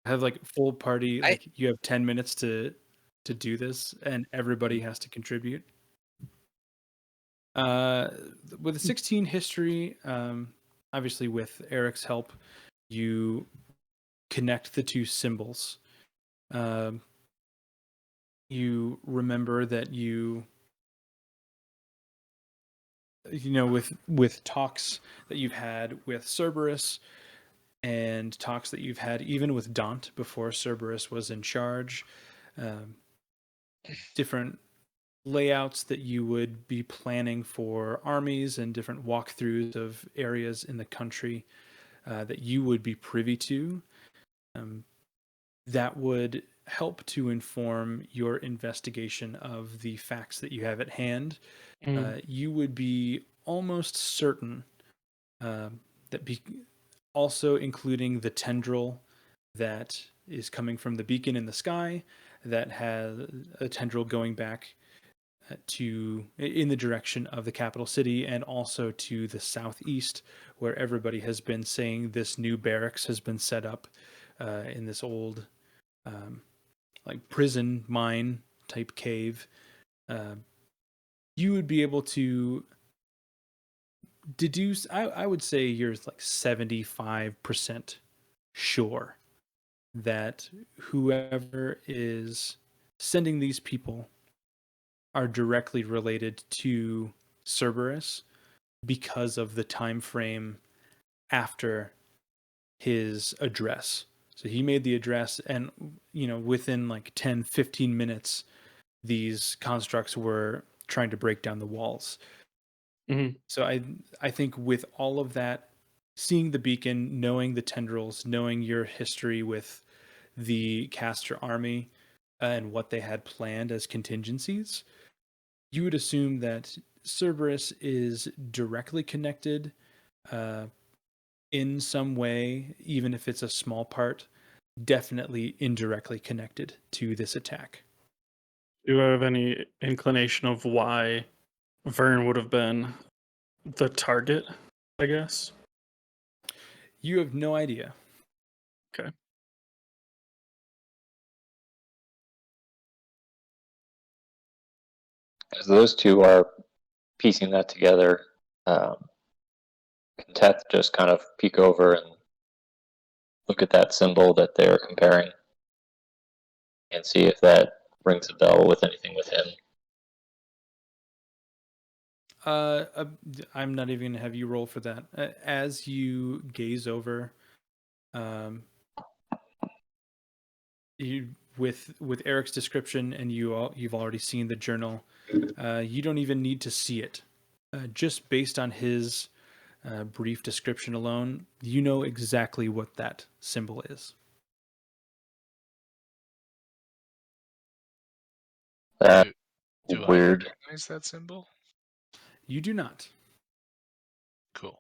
Have like full party, like you have 10 minutes to do this and everybody has to contribute. With a 16 history, obviously with Eric's help, you connect the two symbols. You remember that you with talks that you've had with Cerberus and talks that you've had even with Daunt before Cerberus was in charge, different layouts that you would be planning for armies and different walkthroughs of areas in the country that you would be privy to, that would help to inform your investigation of the facts that you have at hand. You would be almost certain that also including the tendril that is coming from the beacon in the sky, that has a tendril going back in the direction of the capital city, and also to the southeast, where everybody has been saying this new barracks has been set up in this old like prison mine type cave. You would be able to deduce, I would say you're like 75% sure that whoever is sending these people are directly related to Cerberus because of the time frame after his address. So he made the address, and within like 10-15 minutes these constructs were trying to break down the walls. So I think with all of that, seeing the beacon, knowing the tendrils, knowing your history with the Caster army and what they had planned as contingencies, you would assume that Cerberus is directly connected in some way, even if it's a small part, definitely indirectly connected to this attack. Do you have any inclination of why Vern would have been the target, I guess? You have no idea. Okay. As those two are piecing that together, can Teth just kind of peek over and look at that symbol that they're comparing and see if that rings a bell with anything with him? I'm not even gonna have you roll for that. As you gaze over, you with Eric's description, and you've already seen the journal. You don't even need to see it. Just based on his brief description alone, you know exactly what that symbol is. That's Do I weird. recognize that symbol? You do not. Cool.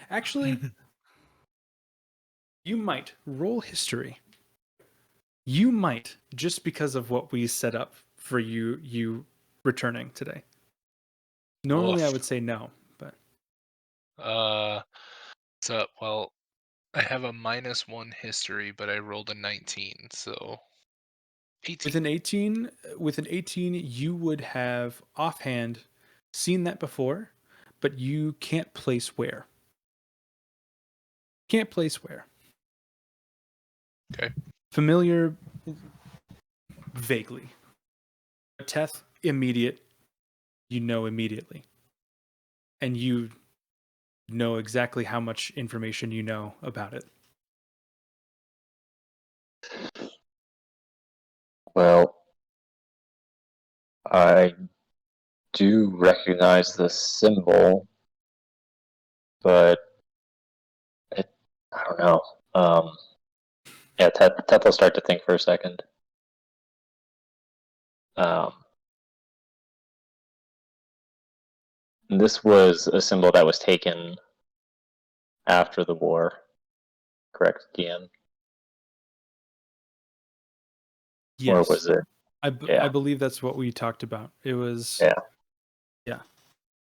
Actually, you might roll history. You might, just because of what we set up for you returning today. Normally I Oof. would say no, but Well, I have a -1 history, but I rolled a 19, so 18. with an 18 you would have offhand seen that before, but you can't place where. Can't place where. Okay. Familiar vaguely. Teth, immediate, you know immediately. And you know exactly how much information you know about it. Well, I do recognize the symbol, but I don't know. Yeah, Teth will start to think for a second. This was a symbol that was taken after the war, correct, DM? Yes. Or was it? I believe that's what we talked about. It was... Yeah.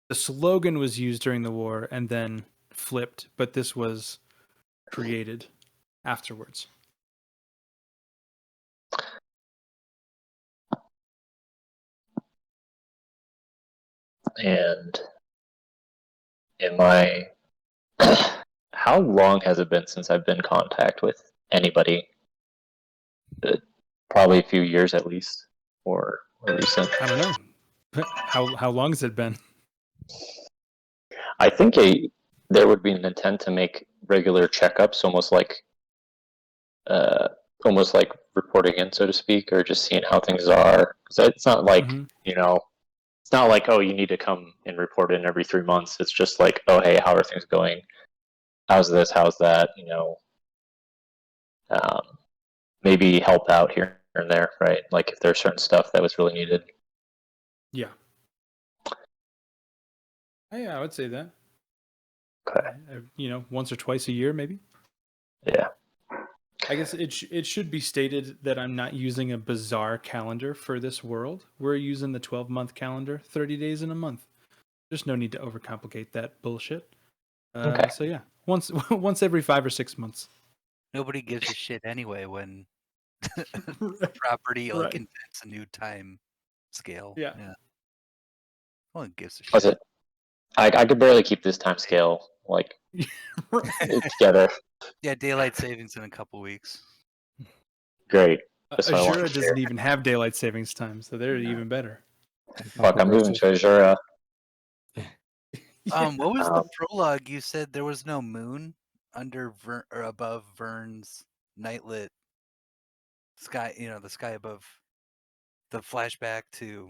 The slogan was used during the war and then flipped, but this was created afterwards. And how long has it been since I've been in contact with anybody? Probably a few years at least, or recent. I don't know. How long has it been? I think there would be an intent to make regular checkups, almost like reporting in, so to speak, or just seeing how things are. Because it's not like it's not like, oh, you need to come and report in every 3 months. It's just like, oh, hey, how are things going? How's this? How's that? Maybe help out here and there, right? Like if there's certain stuff that was really needed. Yeah. Yeah, I would say that. Okay. Once or twice a year, maybe. Yeah. I guess it should be stated that I'm not using a bizarre calendar for this world. We're using the 12-month calendar, 30 days in a month. There's no need to overcomplicate that bullshit. Okay. So yeah, once every 5 or 6 months. Nobody gives a shit anyway when the property invents a new time scale. Yeah. No one gives a Was shit. it? I could barely keep this time scale together. Yeah, daylight savings in a couple weeks. Great. That's what I want Azura to share. doesn't even have daylight savings time, so they're even better. Fuck, I'm moving to Azura. What was the prologue? You said there was no moon under or above Vern's nightlit sky. The sky above. The flashback to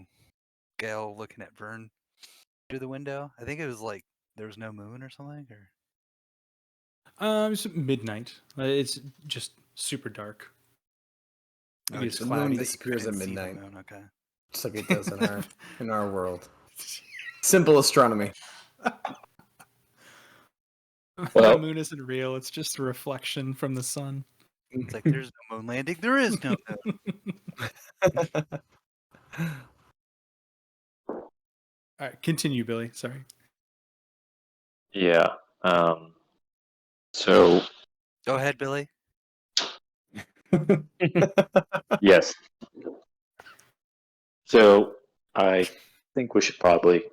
Gale looking at Vern through the window. I think it was like there was no moon or something. It's midnight. It's just super dark. Maybe it's The cloudy. moon disappears at See the midnight, moon, okay. just like it does in our world. Simple astronomy. The moon isn't real. It's just a reflection from the sun. It's like there's no moon landing. There is no moon. All right, continue, Billy. Sorry. Yeah. So. Go ahead, Billy. Yes. So I think we should probably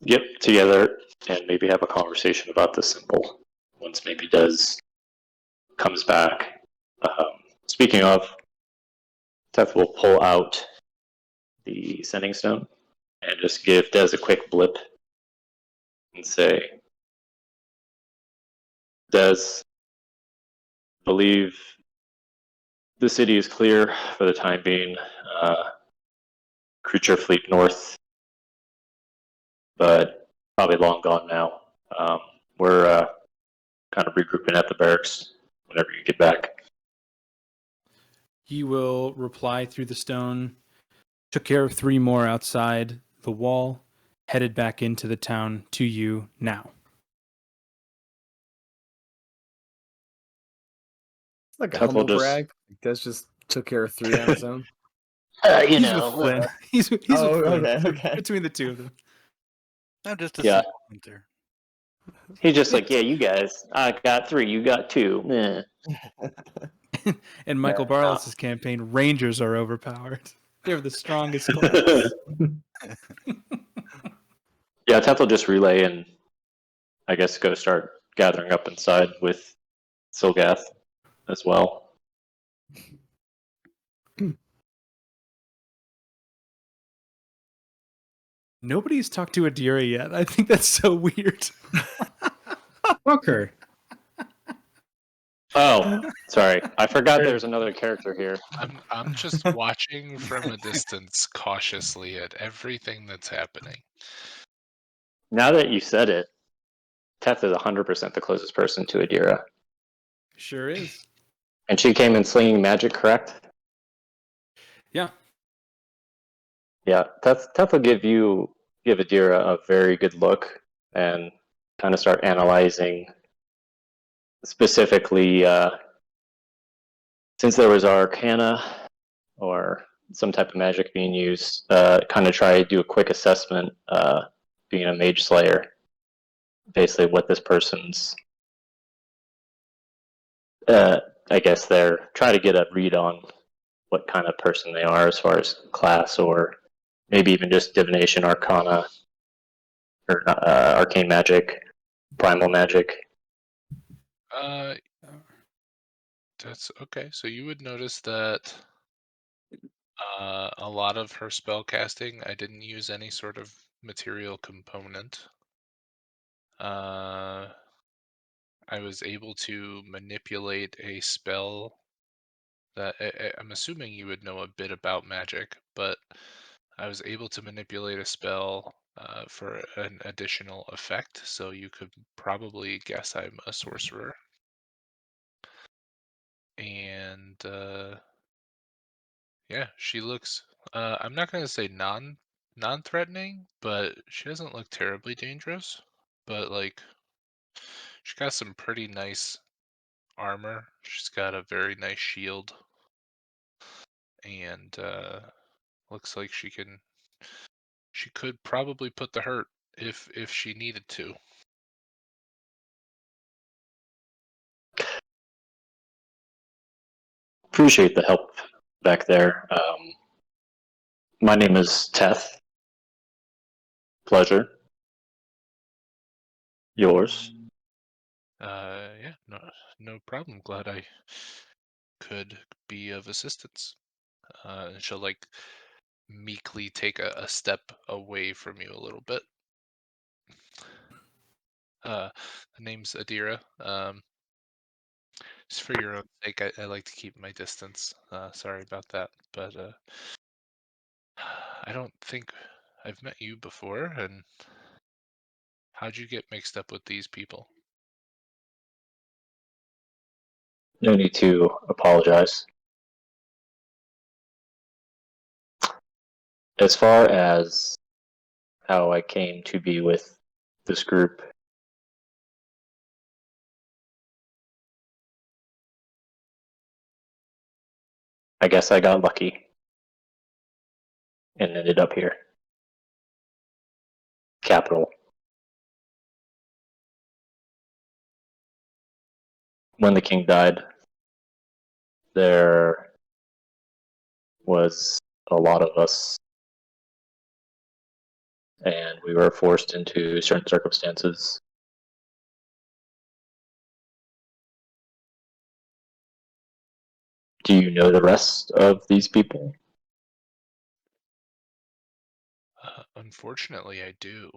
get together and maybe have a conversation about the symbol once maybe Des comes back. Speaking of, Teth will pull out the sending stone and just give Des a quick blip and say, Des, believe the city is clear for the time being. Creature fleet north, but probably long gone now. We're kind of regrouping at the barracks whenever you get back. He will reply through the stone. Took care of 3 more outside the wall. Headed back into the town to you now. It's like a humble brag. Des just took care of 3 on his own. He's with Flynn. He's with Flynn. Okay. Between the two of them. I'm just a simple hunter. He's just like, yeah, you guys. I got 3. You got 2. In Michael Barlas's campaign, Rangers are overpowered. They're the strongest class. Yeah, Teth will just relay and I guess go start gathering up inside with Silgath as well. Nobody's talked to Adira yet. I think that's so weird. Fuck her. Oh, sorry. I forgot there's another character here. I'm just watching from a distance cautiously at everything that's happening. Now that you said it, Teth is 100% the closest person to Adira. Sure is. And she came in slinging magic, correct? Yeah. Yeah, Teth will give Adira a very good look and kind of start analyzing specifically since there was Arcana or some type of magic being used, kind of try to do a quick assessment, being a mage slayer, basically what this person's, I guess they're try to get a read on what kind of person they are as far as class or maybe even just divination, arcana, or arcane magic, primal magic. That's okay. So you would notice that a lot of her spell casting, I didn't use any sort of material component. I was able to manipulate a spell that I'm assuming you would know a bit about magic, but I was able to manipulate a spell for an additional effect, so you could probably guess I'm a sorcerer. And yeah, she looks. I'm not gonna say non-threatening, but she doesn't look terribly dangerous. But like, she got some pretty nice armor. She's got a very nice shield, and looks like she could probably put the hurt if she needed to. Appreciate the help back there. My name is Teth. Pleasure. Yours. Yeah, no problem. Glad I could be of assistance. And she'll like meekly take a step away from you a little bit. The name's Adira. Just for your own sake, I like to keep my distance. Sorry about that, but I don't think I've met you before. And how'd you get mixed up with these people? No need to apologize. As far as how I came to be with this group, I guess I got lucky and ended up here. Capital. When the king died, there was a lot of us, and we were forced into certain circumstances. Do you know the rest of these people? Unfortunately, I do.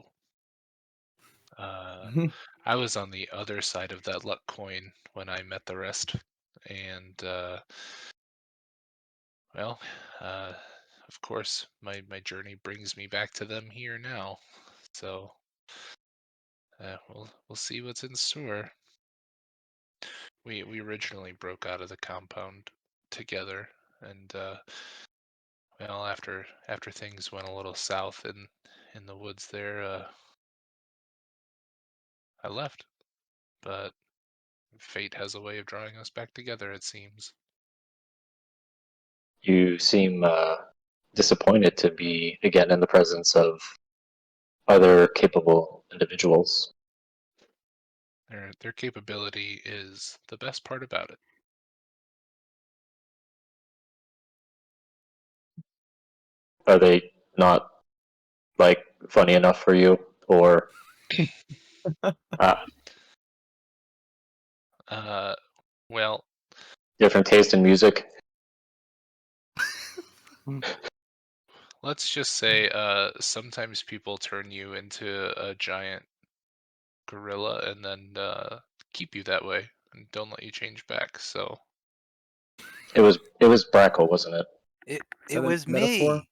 I was on the other side of that luck coin when I met the rest, and well, of course, my journey brings me back to them here now. So we'll see what's in store. We originally broke out of the compound together, and well, after things went a little south in the woods there, I left. But fate has a way of drawing us back together, it seems. You seem disappointed to be again in the presence of other capable individuals. Their capability is the best part about it. Are they not like funny enough for you, or Well, different taste in music? let's just say sometimes people turn you into a giant gorilla and then keep you that way and don't let you change back. So It was Brackle, wasn't it? It was metaphor?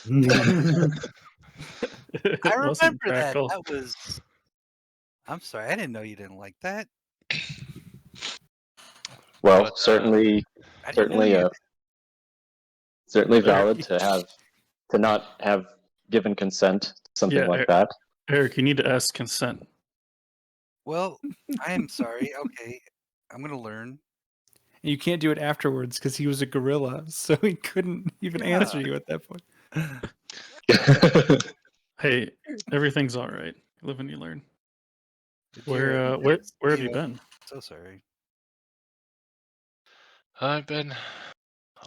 me. I It wasn't remember that. Brackle. That was. I'm sorry. I didn't know you didn't like that. Well, But, certainly I didn't know you. certainly valid to not have given consent to something Yeah, like that. Eric, you need to ask consent. Well, I am sorry. Okay, I'm gonna learn. And you can't do it afterwards because he was a gorilla, so he couldn't even answer you at that point. Hey, everything's all right. Live and you learn. Dear, Where have you been? So sorry. I've been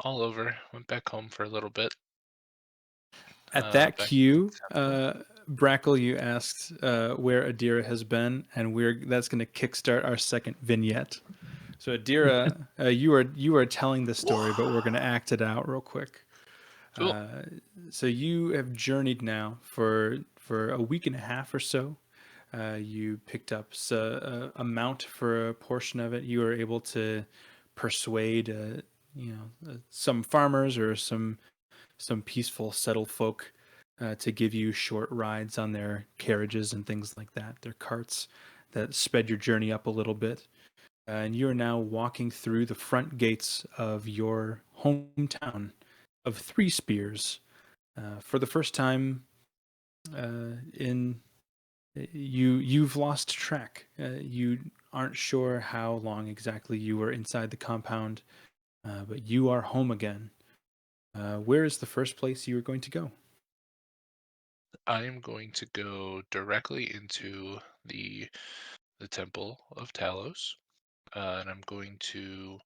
all over. Went back home for a little bit. At that back cue, to Brackle, you asked where Adira has been, and that's going to kickstart our second vignette. So Adira, you are telling the story, but we're going to act it out real quick. Cool. So you have journeyed now for a week and a half or so. You picked up a mount for a portion of it. You were able to persuade, some farmers or some peaceful settled folk to give you short rides on their carriages and things like that, their carts that sped your journey up a little bit. And you are now walking through the front gates of your hometown of Three Spears for the first time in you've lost track. You aren't sure how long exactly you were inside the compound, but you are home again. Where is the first place you are going to go? I am going to go directly into the Temple of Talos, and I'm going to,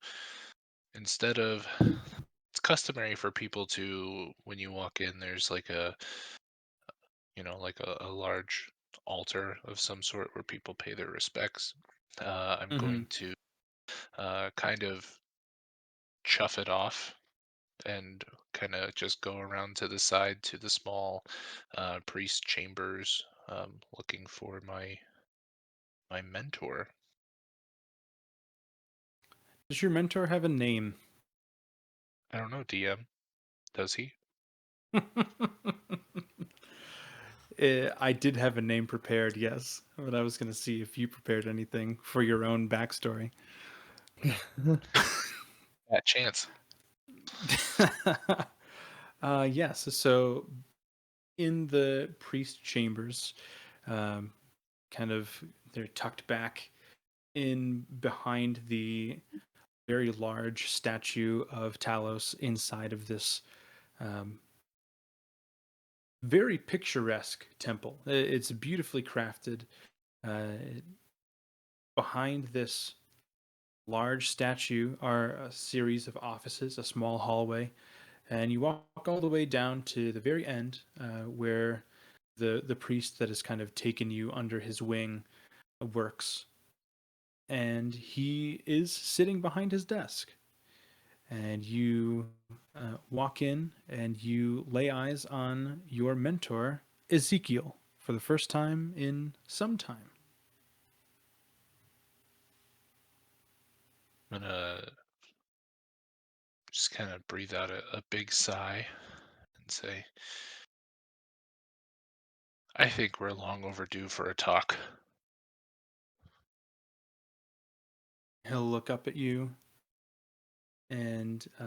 instead of, it's customary for people to, when you walk in, there's like a large altar of some sort where people pay their respects. I'm going to kind of chuff it off and kind of just go around to the side to the small priest chambers, looking for my mentor. Does your mentor have a name? I don't know, DM. Does he? I did have a name prepared, yes, but I was going to see if you prepared anything for your own backstory. That chance. Yes, so in the priest chambers, kind of they're tucked back in behind the very large statue of Talos inside of this very picturesque temple. It's beautifully crafted. Behind this large statue are a series of offices, a small hallway, and you walk all the way down to the very end, where the priest that has kind of taken you under his wing works, and he is sitting behind his desk. And you walk in and you lay eyes on your mentor, Ezekiel, for the first time in some time. I'm gonna just kind of breathe out a big sigh and say, I think we're long overdue for a talk. He'll look up at you and I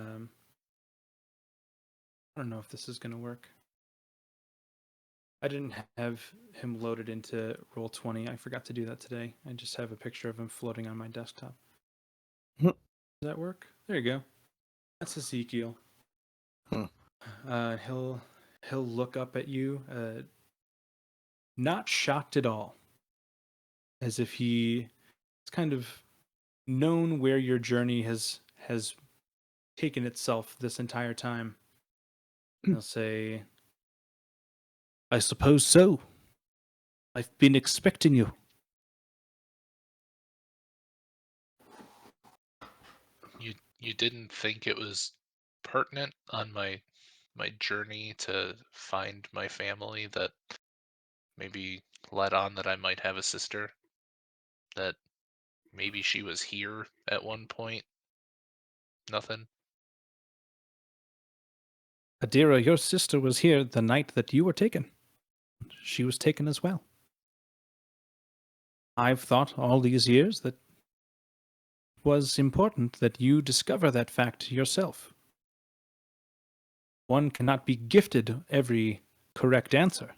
don't know if this is going to work. I didn't have him loaded into Roll20. I forgot to do that today. I just have a picture of him floating on my desktop. Does that work? There you go. That's Ezekiel. He'll look up at you, not shocked at all, as if he's kind of known where your journey has taken itself this entire time. He'll say, I suppose so. I've been expecting you. You didn't think it was pertinent on my journey to find my family that maybe let on that I might have a sister, that maybe she was here at one point? Nothing? Adira, your sister was here the night that you were taken. She was taken as well. I've thought all these years that it was important that you discover that fact yourself. One cannot be gifted every correct answer.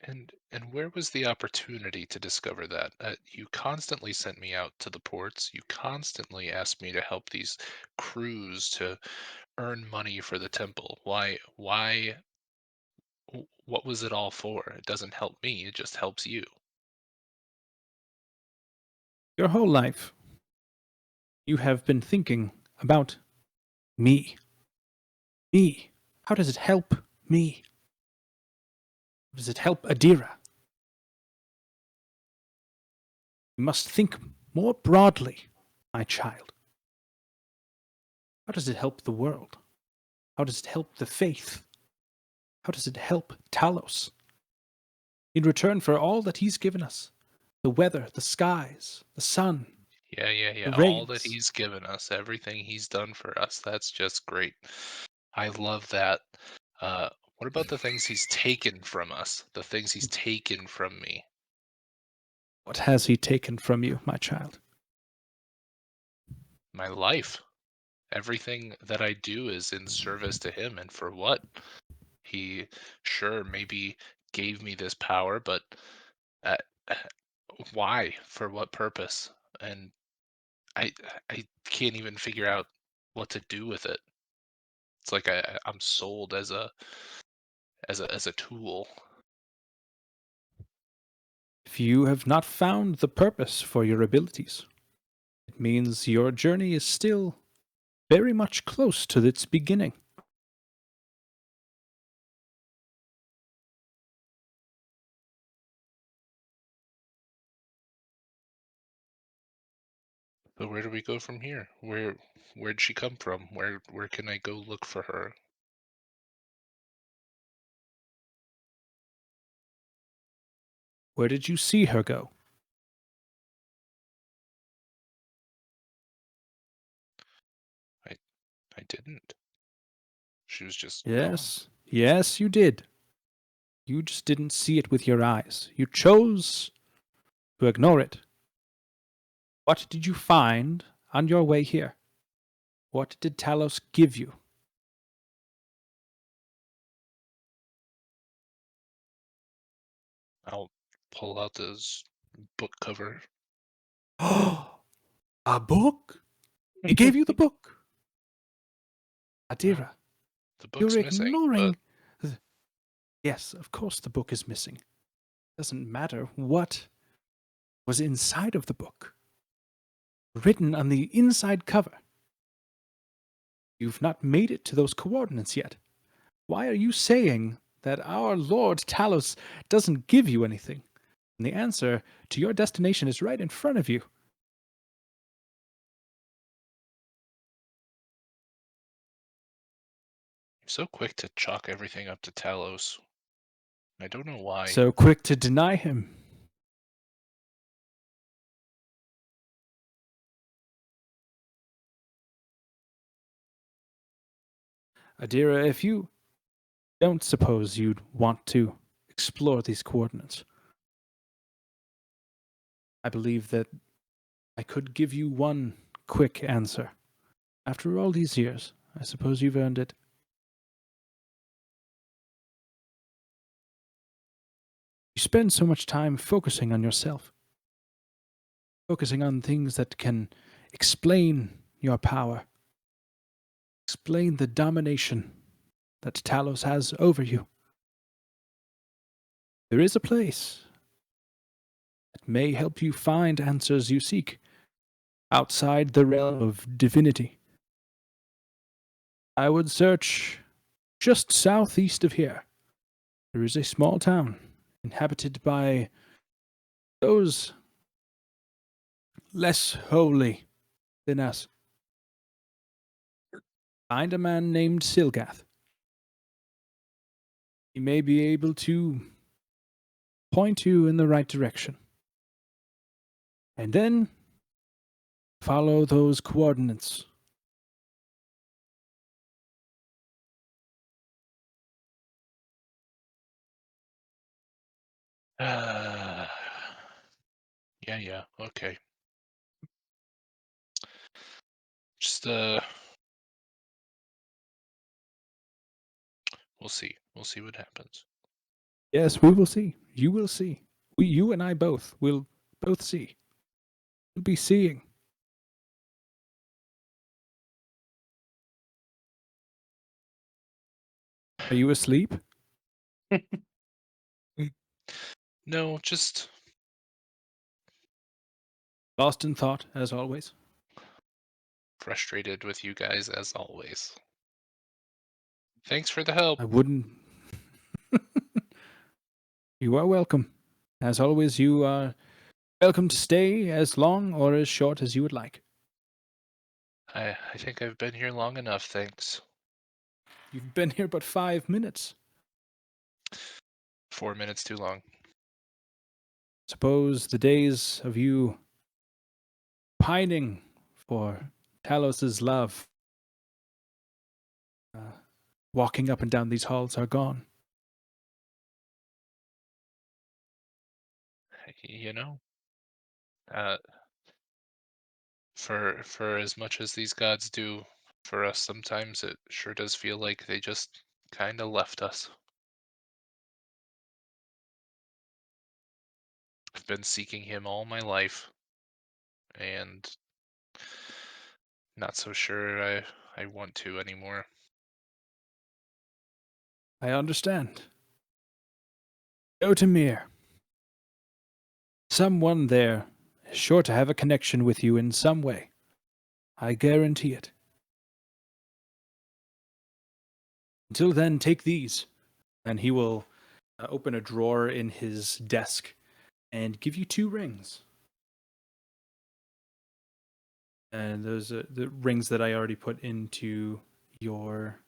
And where was the opportunity to discover that? You constantly sent me out to the ports. You constantly asked me to help these crews to earn money for the temple. Why? What was it all for? It doesn't help me. It just helps you. Your whole life, you have been thinking about me. Me. How does it help me? How does it help Adira? You must think more broadly, my child. How does it help the world? How does it help the faith? How does it help Talos? In return for all that he's given us, the weather, the skies, the sun, Yeah. the All that rains. he's given us, everything he's done for us, that's just great. I love that. What about the things he's taken from us? The things he's taken from me? What has he taken from you, my child? My life. Everything that I do is in service to him, and for what? He sure maybe gave me this power, but uh, why? For what purpose? And I I can't even figure out what to do with it. It's like I'm sold as a tool. If you have not found the purpose for your abilities, it means your journey is still very much close to its beginning. But where do we go from here? Where'd she come from? Where can I go look for her? Where did you see her go? I didn't. She was just gone. Yes, you did. You just didn't see it with your eyes. You chose to ignore it. What did you find on your way here? What did Talos give you? I'll pull out this book cover. Oh, a book? He gave you the book. Adira, The book's you're missing, ignoring. Yes, of course the book is missing. Doesn't matter what was inside of the book. Written on the inside cover. You've not made it to those coordinates yet. Why are you saying that our Lord Talos doesn't give you anything? And the answer to your destination is right in front of you. You're so quick to chalk everything up to Talos. I don't know why. So quick to deny him. Adira, if you don't suppose you'd want to explore these coordinates, I believe that I could give you one quick answer. After all these years, I suppose you've earned it. You spend so much time focusing on yourself, focusing on things that can explain your power, explain the domination that Talos has over you. There is a place that may help you find answers you seek outside the realm of divinity. I would search just southeast of here. There is a small town inhabited by those less holy than us. Find a man named Silgath. He may be able to point you in the right direction. And then follow those coordinates. Yeah, okay. Just we'll see. We'll see what happens. Yes, we will see. You will see. You and I both will both see. We'll be seeing. Are you asleep? No, just Lost in thought, as always. frustrated with you guys as always. Thanks for the help. I wouldn't. You are welcome. As always, you are welcome to stay as long or as short as you would like. I think I've been here long enough, thanks. You've been here but 5 minutes. 4 minutes too long. Suppose the days of you pining for Talos's love, walking up and down these halls are gone. You know, uh, for as much as these gods do for us, sometimes it sure does feel like they just kind of left us. I've been seeking him all my life, and not so sure I want to anymore. I understand. Go to Mir. Someone there is sure to have a connection with you in some way. I guarantee it. Until then, take these. And he will open a drawer in his desk and give you 2 rings. And those are the rings that I already put into your...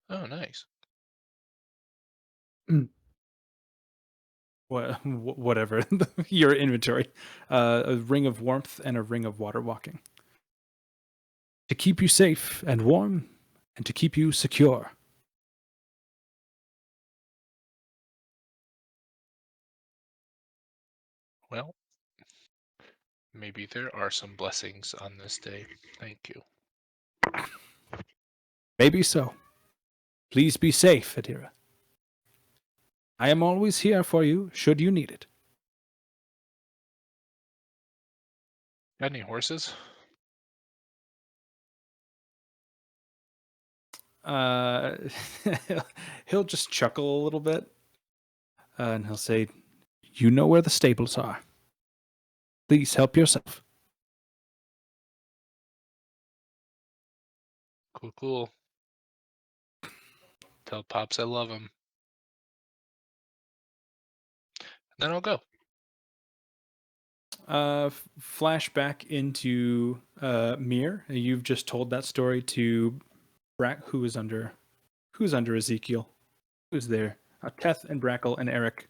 Oh, nice. whatever, your inventory. A ring of warmth and a ring of water walking. To keep you safe and warm, and to keep you secure. Well, maybe there are some blessings on this day. Thank you. Maybe so. Please be safe, Adira. I am always here for you, should you need it. Got any horses? He'll just chuckle a little bit, and he'll say, "You know where the stables are. Please help yourself." Cool. Tell Pops I love him. Then I'll go. Flashback into Mir. You've just told that story to who's under Ezekiel? Who's there? Teth and Brackle and Eric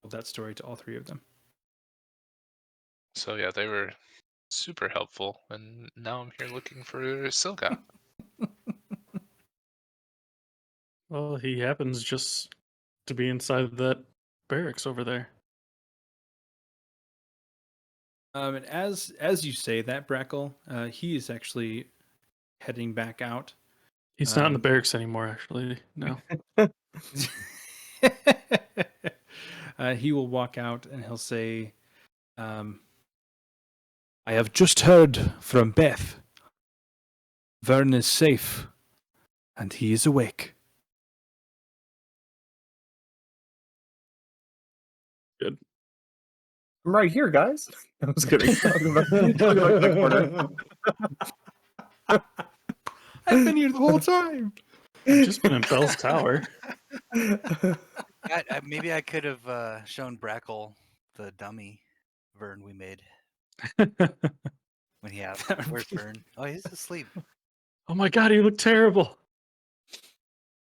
told that story to all 3 of them. So yeah, they were super helpful, and now I'm here looking for Silka. Well, he happens just to be inside that barracks over there. And as you say that, Brackle, he is actually heading back out. He's not in the barracks anymore, actually. No. He will walk out and he'll say, I have just heard from Beth. Vern is safe, and he is awake. Good. I'm right here, guys. I was kidding. Talking about the corner. I've been here the whole time. I've just been in Bell's Tower. Maybe I could have shown Brackle the dummy Vern we made when he asked, "Where's Vern?" Oh, he's asleep. Oh my god, he looked terrible.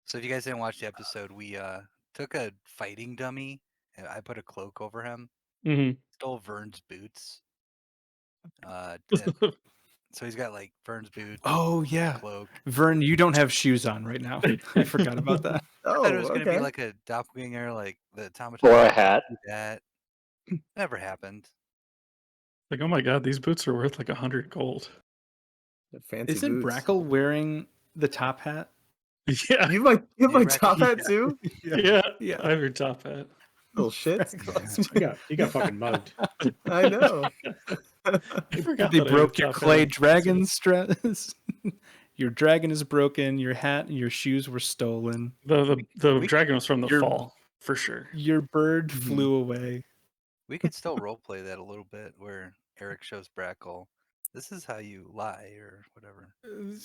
So if you guys didn't watch the episode, we took a fighting dummy and I put a cloak over him. Mm-hmm. Stole Vern's boots. So he's got like Vern's boots. Oh yeah, cloak. Vern, you don't have shoes on right now. I forgot about that. I thought it was gonna be like a doppelganger, like the automaton. Or a hat. That never happened. Like, oh my god, these boots are worth like 100 gold. Fancy Isn't boots. Brackle wearing the top hat? Yeah. You have my Yeah, top hat too? Yeah. Yeah. I have your top hat. Little shit. He got fucking mugged. I know. I forgot They that I had broke a your top clay hat. dragon stress. Your dragon is broken. Your hat and your shoes were stolen. The dragon was from the Your- fall, for sure. Your bird flew away. We could still roleplay that a little bit, where Eric shows Brackle, "This is how you lie," or whatever, and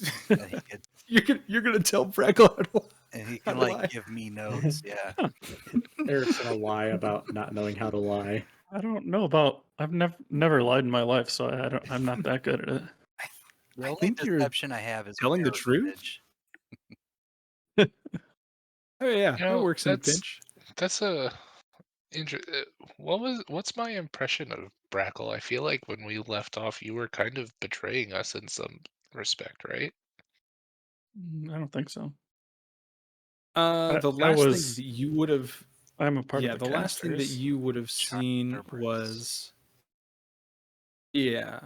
You're gonna tell Brackle how to lie. and he How can to like lie. give me notes. Yeah, Eric's gonna lie about not knowing how to lie. I don't know about. I've never lied in my life, so I'm not that good at it. The I only think you're deception I have is telling the truth. parentage. Oh yeah, You that know, works in a that's pinch. that's a what's my impression of Brackle? I feel like when we left off, you were kind of betraying us in some respect, right? I don't think so. The I last thing was. that you would have, I'm a part yeah, of the the last thing that casters. you would have seen Cerberus. was, yeah,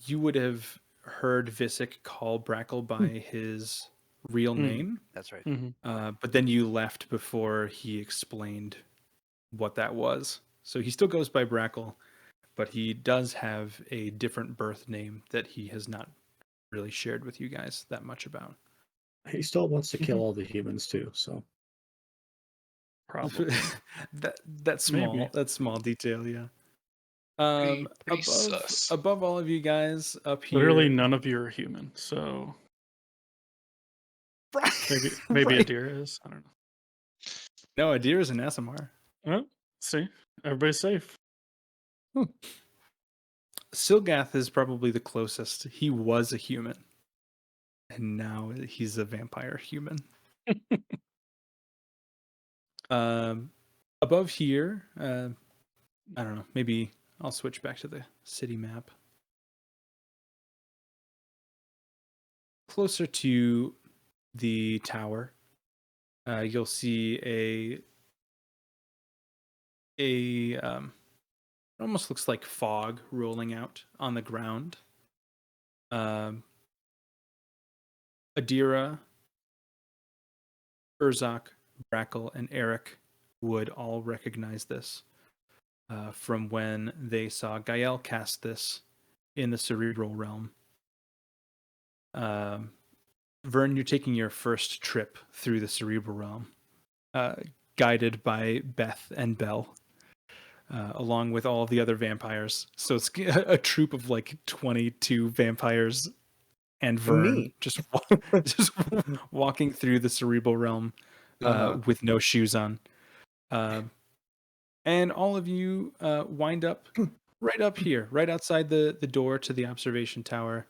you would have heard Visick call Brackle by his real name, That's right. but then you left before he explained what that was. So he still goes by Brackle, but he does have a different birth name that he has not really shared with you guys that much about. He still wants to kill all the humans too, so Probably. that small Maybe. that small detail, yeah. Pretty sus. Above all of you guys up here, Literally none of you are human, so maybe right. Adira is. I don't know. No, Adir is an SMR. Well, see, everybody's safe. Silgath is probably the closest. He was a human, and now he's a vampire human. Above here, I don't know. Maybe I'll switch back to the city map. Closer to the tower, you'll see it almost looks like fog rolling out on the ground. Adira, Urzak, Brackle, and Eric would all recognize this from when they saw Gael cast this in the cerebral realm. Vern, you're taking your first trip through the cerebral realm, guided by Beth and Belle, along with all the other vampires. So it's a troop of like 22 vampires and Vern Me. just walking through the cerebral realm with no shoes on. And all of you wind up right up here, right outside the door to the observation tower,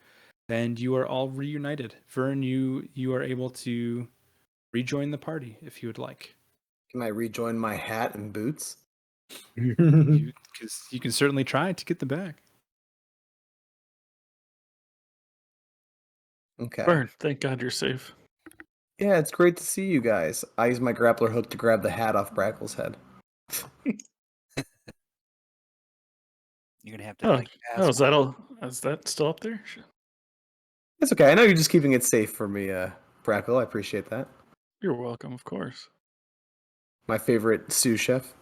and you are all reunited. Vern, you are able to rejoin the party if you would like. Can I rejoin my hat and boots? You can certainly try to get them back. Okay. Burn. Thank God you're safe. Yeah, it's great to see you guys. I use my grappler hook to grab the hat off Brackle's head. You're gonna have to like ask. Is that all? Is that still up there? Shit. It's okay. I know you're just keeping it safe for me, Brackle. I appreciate that. You're welcome, of course. My favorite sous chef.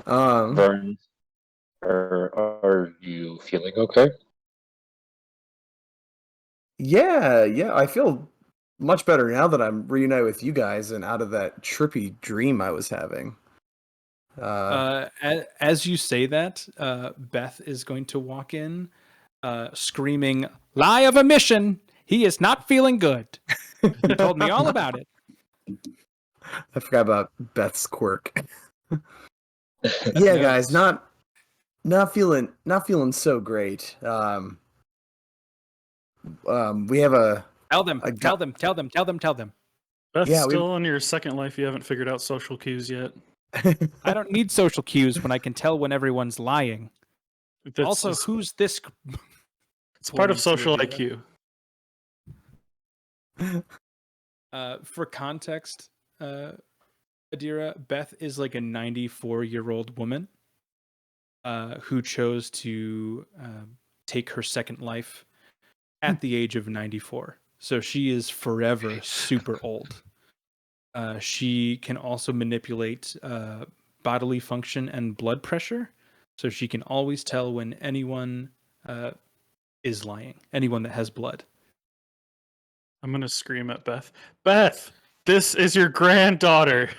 Vern, are you feeling okay? Yeah, I feel much better now that I'm reunited with you guys and out of that trippy dream I was having. As you say that, Beth is going to walk in, screaming, "Lie of omission! He is not feeling good. He told me all about it." I forgot about Beth's quirk. Yeah, guys, not feeling so great. We have a Tell them. Beth's Yeah, still in your second life. You haven't figured out social cues yet. I don't need social cues when I can tell when everyone's lying. Also, who's this? It's part of Pointing to social Adira. IQ. For context, Adira, Beth is like a 94-year-old woman who chose to take her second life at the age of 94. So she is forever super old. She can also manipulate bodily function and blood pressure. So she can always tell when anyone is lying, anyone that has blood. I'm going to scream at Beth. Beth, this is your granddaughter.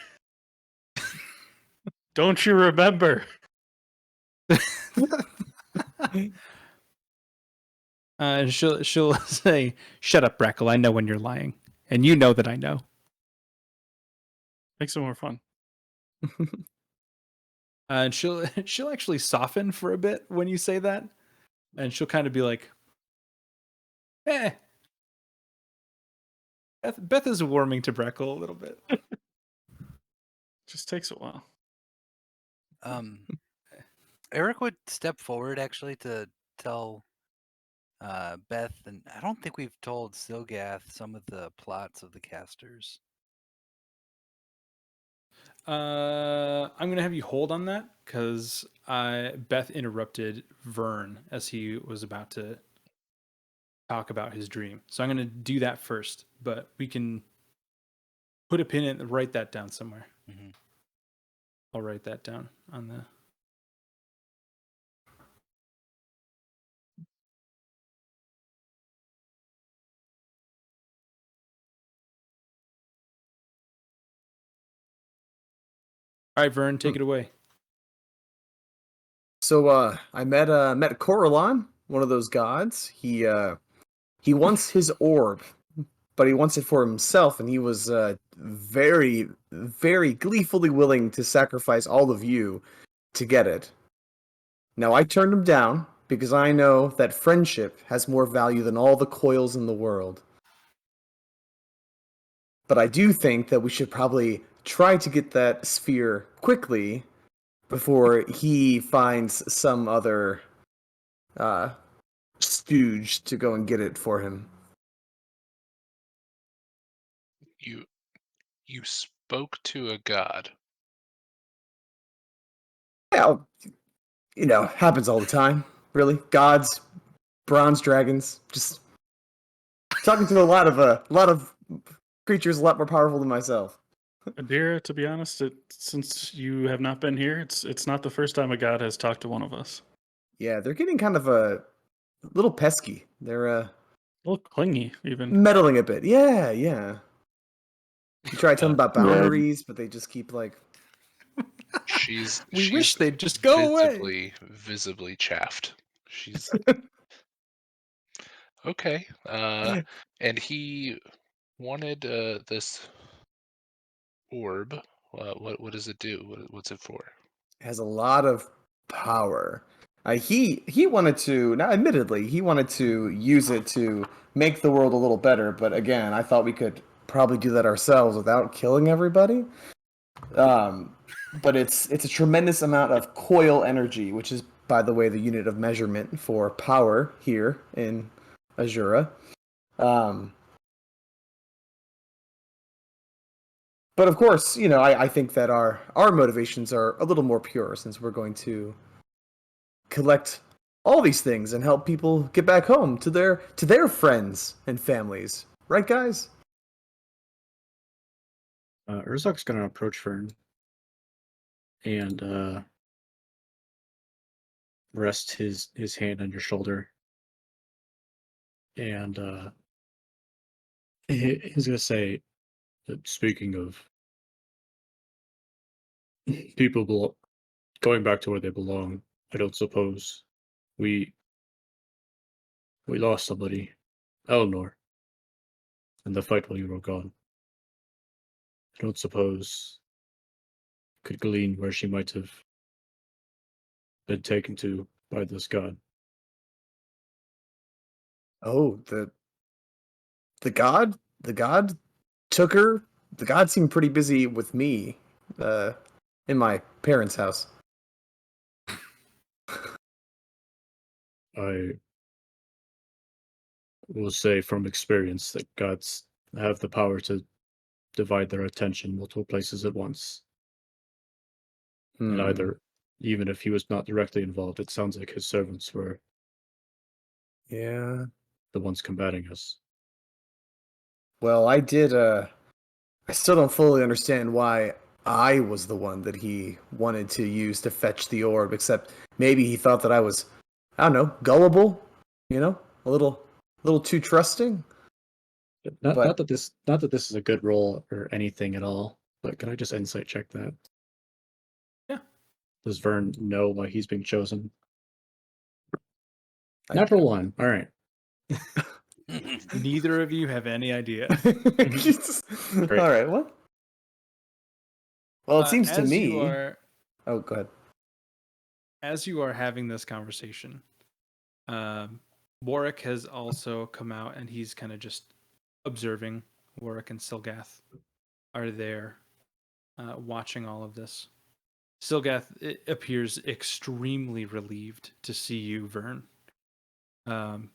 Don't you remember? And she'll say, "Shut up, Brackle. I know when you're lying, and you know that I know." Makes it more fun. And she'll actually soften for a bit when you say that, and she'll kind of be like, "Eh." Beth is warming to Breckle a little bit. Just takes a while. Eric would step forward actually to tell Beth, and I don't think we've told Silgath some of the plots of the casters. I'm gonna have you hold on that because Beth interrupted Vern as he was about to talk about his dream. So I'm gonna do that first, but we can put a pin in and write that down somewhere. Mm-hmm. I'll write that down on the. All right, Vern, take it away. So I met Coralon, one of those gods. He wants his orb, but he wants it for himself, and he was very, very gleefully willing to sacrifice all of you to get it. Now I turned him down because I know that friendship has more value than all the coils in the world. But I do think that we should probably try to get that sphere quickly before he finds some other stooge to go and get it for him. You spoke to a god. Yeah, happens all the time. Really, gods, bronze dragons, just talking to a lot of creatures a lot more powerful than myself. Adira, to be honest, since you have not been here, it's not the first time a god has talked to one of us. Yeah, they're getting kind of a little pesky. They're A little clingy, even. meddling a bit. Yeah. You try to tell them about boundaries, but they just keep like. We wish they'd just go away. Visibly chaffed. She's okay. And he wanted this orb. What does it do? What's it for? Has a lot of power. He wanted to, now admittedly, he wanted to use it to make the world a little better, but again, I thought we could probably do that ourselves without killing everybody. But it's a tremendous amount of coil energy, which is, by the way, the unit of measurement for power here in Azura. But of course, I think that our motivations are a little more pure since we're going to collect all these things and help people get back home to their friends and families. Right, guys? Urzok's going to approach Fern and rest his hand on your shoulder. And he's going to say, that speaking of people going back to where they belong, I don't suppose we lost somebody, Eleanor, in the fight while you were gone. I don't suppose could glean where she might have been taken to by this god. Oh, the god took her. The god seemed pretty busy with me, in my parents' house. I will say from experience that gods have the power to divide their attention multiple places at once. And either, even if he was not directly involved, it sounds like his servants were Yeah. the ones combating us. Well, I still don't fully understand why I was the one that he wanted to use to fetch the orb, except maybe he thought that I was, I don't know, gullible, a little too trusting. Not that this is a good roll or anything at all, but can I just insight check that? Yeah. Does Vern know why he's being chosen? Natural 1. All right. Neither of you have any idea. All right, what? Well, it seems to as me. you are, Oh, go ahead. as you are having this conversation, Warwick has also come out and he's kind of just observing. Warwick and Silgath are there watching all of this. Silgath appears extremely relieved to see you, Vern.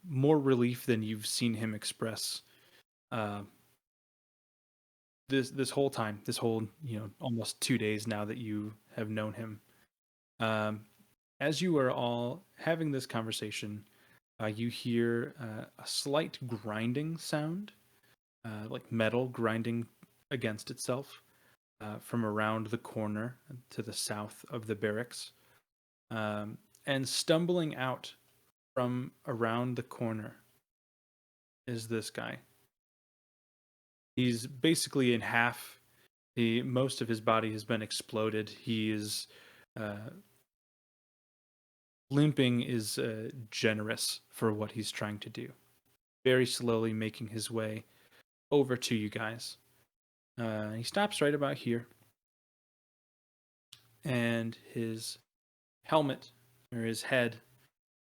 More relief than you've seen him express this whole time, this whole almost 2 days now that you have known him. As you are all having this conversation, you hear a slight grinding sound, like metal grinding against itself from around the corner to the south of the barracks. And stumbling out from around the corner is this guy. He's basically in half. Most of his body has been exploded. He is limping is generous for what he's trying to do. Very slowly making his way over to you guys. He stops right about here. And his helmet, or his head,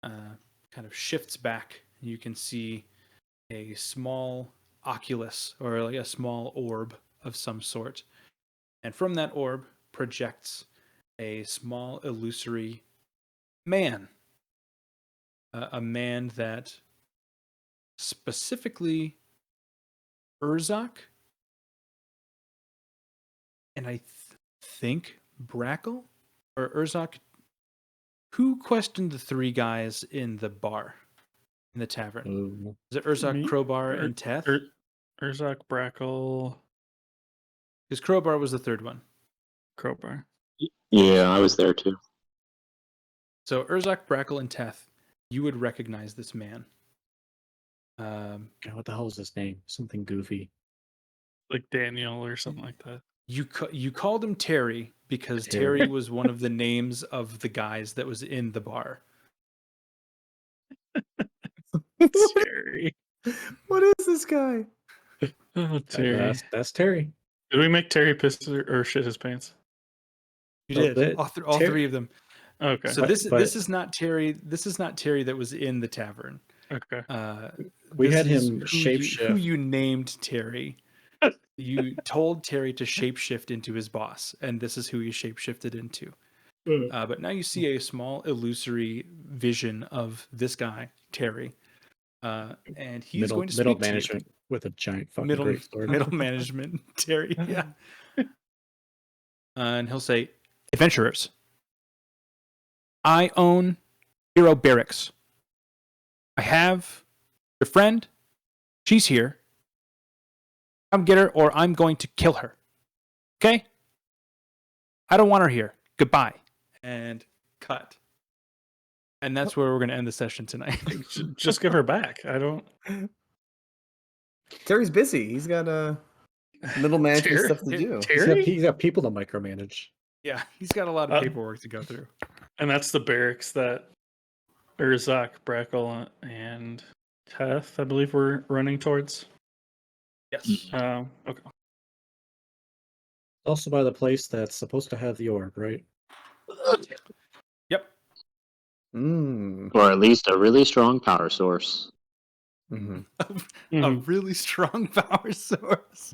kind of shifts back. You can see a small oculus, or like a small orb of some sort. And from that orb projects a small illusory man. A man that specifically Urzak and I think Brackle or Urzak. Who questioned the 3 guys in the bar, in the tavern? Ooh. Is it Urzak, Me- Crowbar, and Teth? Urzak, Brackle, Because Crowbar was the 3rd one. Crowbar. Yeah, I was there too. So Urzak, Brackle, and Teth, you would recognize this man. God, what the hell is his name? Something goofy. Like Daniel or something like that. You called him Terry because Terry was one of the names of the guys that was in the bar. Terry. What is this guy? Oh, Terry. That's Terry. Did we make Terry piss or shit his pants? You Oh, did. All 3 of them. Okay. So But- this but- is not Terry. This is not Terry that was in the tavern. Okay. We This had is him who shapeshift. you named Terry. You told Terry to shapeshift into his boss, and this is who he shapeshifted into. But now you see a small illusory vision of this guy, Terry, and he's going to speak middle to you. management with a giant fucking Middle great sword. middle management, Terry. Yeah. And he'll say, "Adventurers, I own Hero Barracks. I have your friend. She's here. Come get her, or I'm going to kill her. Okay? I don't want her here. Goodbye." And cut. And that's where we're going to end the session tonight. Just give her back. I don't. Terry's busy. He's got middle management Terry- stuff to do. Terry? He's got people to micromanage. Yeah, he's got a lot of paperwork to go through. And that's the barracks that Urzak, Brackle, and Teth, I believe, we're running towards. Yes. Okay. Also by the place that's supposed to have the orb, right? Yep. Mm. Or at least a really strong power source. Mm-hmm. A Mhm. really strong power source.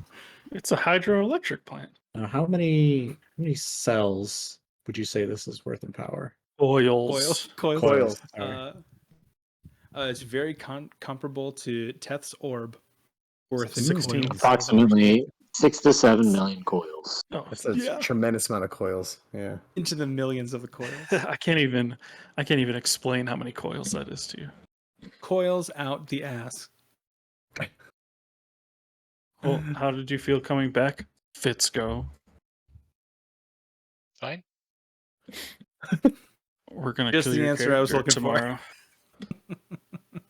It's a hydroelectric plant. Now, how many cells would you say this is worth in power? Coils. Coils. Sorry. It's very comparable to Teth's orb. Worth 16. coils. Approximately 6 to 7 million coils. Oh, That's a Yeah. tremendous amount of coils. Yeah. Into the millions of the coils. I can't even explain how many coils that is to you. Coils out the ass. Well, how did you feel coming back, Fitzgo? Fine. We're gonna Just kill the your answer I was character looking for.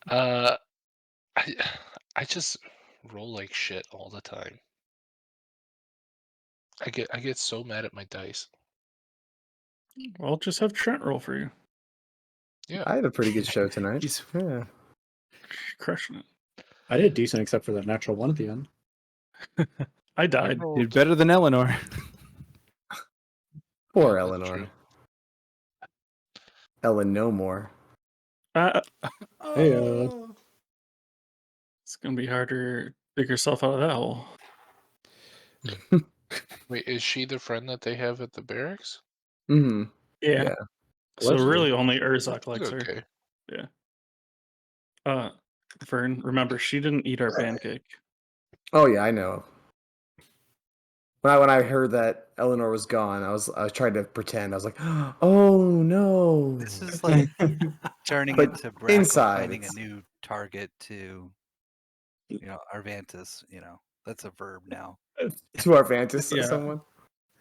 tomorrow. I just roll like shit all the time. I get so mad at my dice. Well, just have Trent roll for you. Yeah. I had a pretty good show tonight. He's Yeah. Crushing it. I did decent except for that natural one at the end. I died. did better than Eleanor. Poor That's Eleanor. true. Ellen no more. Hey, It's gonna be harder to dig yourself out of that hole. Wait, is she the friend that they have at the barracks? Mm-hmm. Yeah. Yeah. So Allegedly. really, only Urzak She's likes her. okay. Vern, remember she didn't eat our pancake. Oh yeah, I know. When I heard that Eleanor was gone, I was trying to pretend. I was like, oh no. This is like turning But into Brackle inside, finding a it's- new target to, Arvantis. That's a verb now. to Arvantis, Yeah. someone.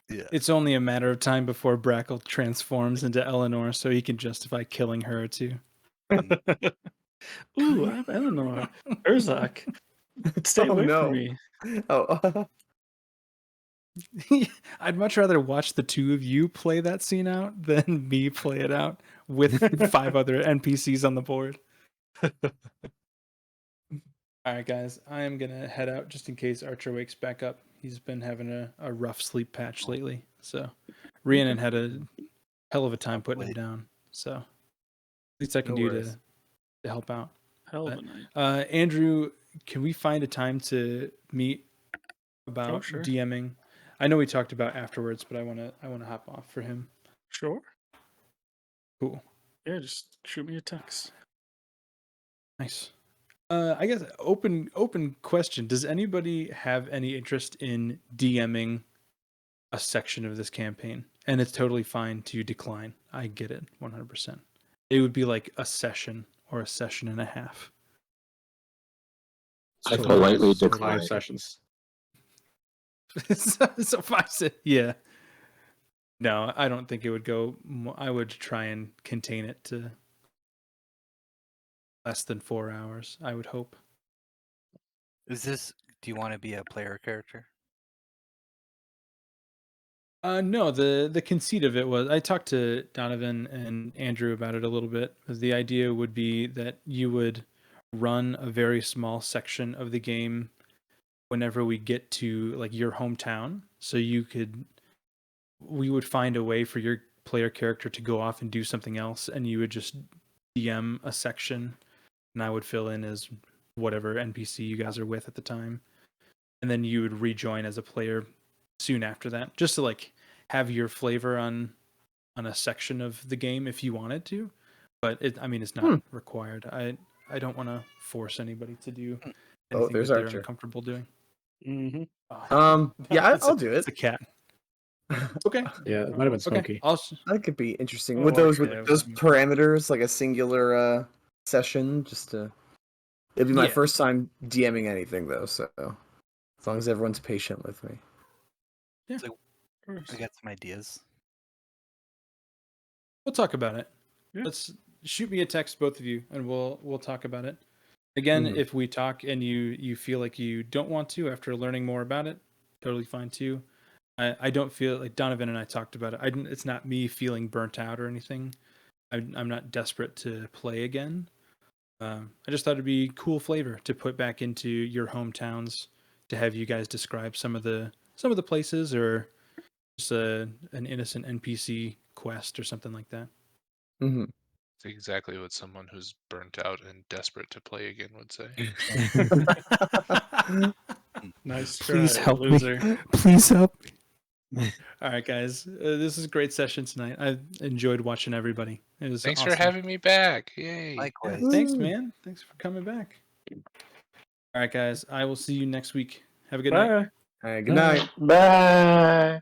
Yeah. It's only a matter of time before Brackle transforms into Eleanor, so he can justify killing her too. Ooh, I'm Eleanor. Urzak, stay Oh, away no. from me. Oh, I'd much rather watch the two of you play that scene out than me play it out with 5 other NPCs on the board. All right, guys, I am going to head out just in case Archer wakes back up. He's been having a rough sleep patch lately. So Rhiannon had a hell of a time putting him down. So least I can No do worries. to help out. Hell of a night. Andrew, can we find a time to meet about sure. DMing? I know we talked about afterwards, but I want to hop off for him. Sure. Cool. Yeah, just shoot me a text. Nice. I guess open question. Does anybody have any interest in DMing a section of this campaign? And it's totally fine to decline. I get it 100%. It would be like a session or a session and a half. I So politely so decline. 5 sessions. So 5 yeah. No, I don't think it would go. I would try and contain it to less than 4 hours, I would hope. Do you want to be a player character? No, the conceit of it was, I talked to Donovan and Andrew about it a little bit. The idea would be that you would run a very small section of the game whenever we get to like your hometown. So we would find a way for your player character to go off and do something else, and you would just DM a section, and I would fill in as whatever NPC you guys are with at the time. And then you would rejoin as a player soon after that, just to like have your flavor on a section of the game if you wanted to. But it's not required. I don't want to force anybody to do anything there's that they're Archer. uncomfortable doing. Mm-hmm. Yeah, I'll a- do it. It's a cat. Okay. Yeah, it might have been Okay. Smokey. That could be interesting. Oh, with those yeah, parameters, like a singular session, it'd be my Yeah. first time DMing anything though, so as long as everyone's patient with me. I got some ideas. We'll talk about it. Yeah. Let's shoot me a text, both of you, and we'll talk about it. Again, Mhm. if we talk and you feel like you don't want to after learning more about it, totally fine too. I don't feel like Donovan and I talked about it. It's not me feeling burnt out or anything. I'm not desperate to play again. I just thought it'd be cool flavor to put back into your hometowns, to have you guys describe some of the places, or just an innocent NPC quest or something like that. Mm-hmm. It's exactly what someone who's burnt out and desperate to play again would say. Nice try, Please help me. loser. Please help me. All right, guys. This is a great session tonight. I enjoyed watching everybody. It was Thanks awesome. for having me back. Yay. Likewise. Yeah, thanks, man. Thanks for coming back. All right, guys. I will see you next week. Have a good night. Bye. All right, good night. Bye.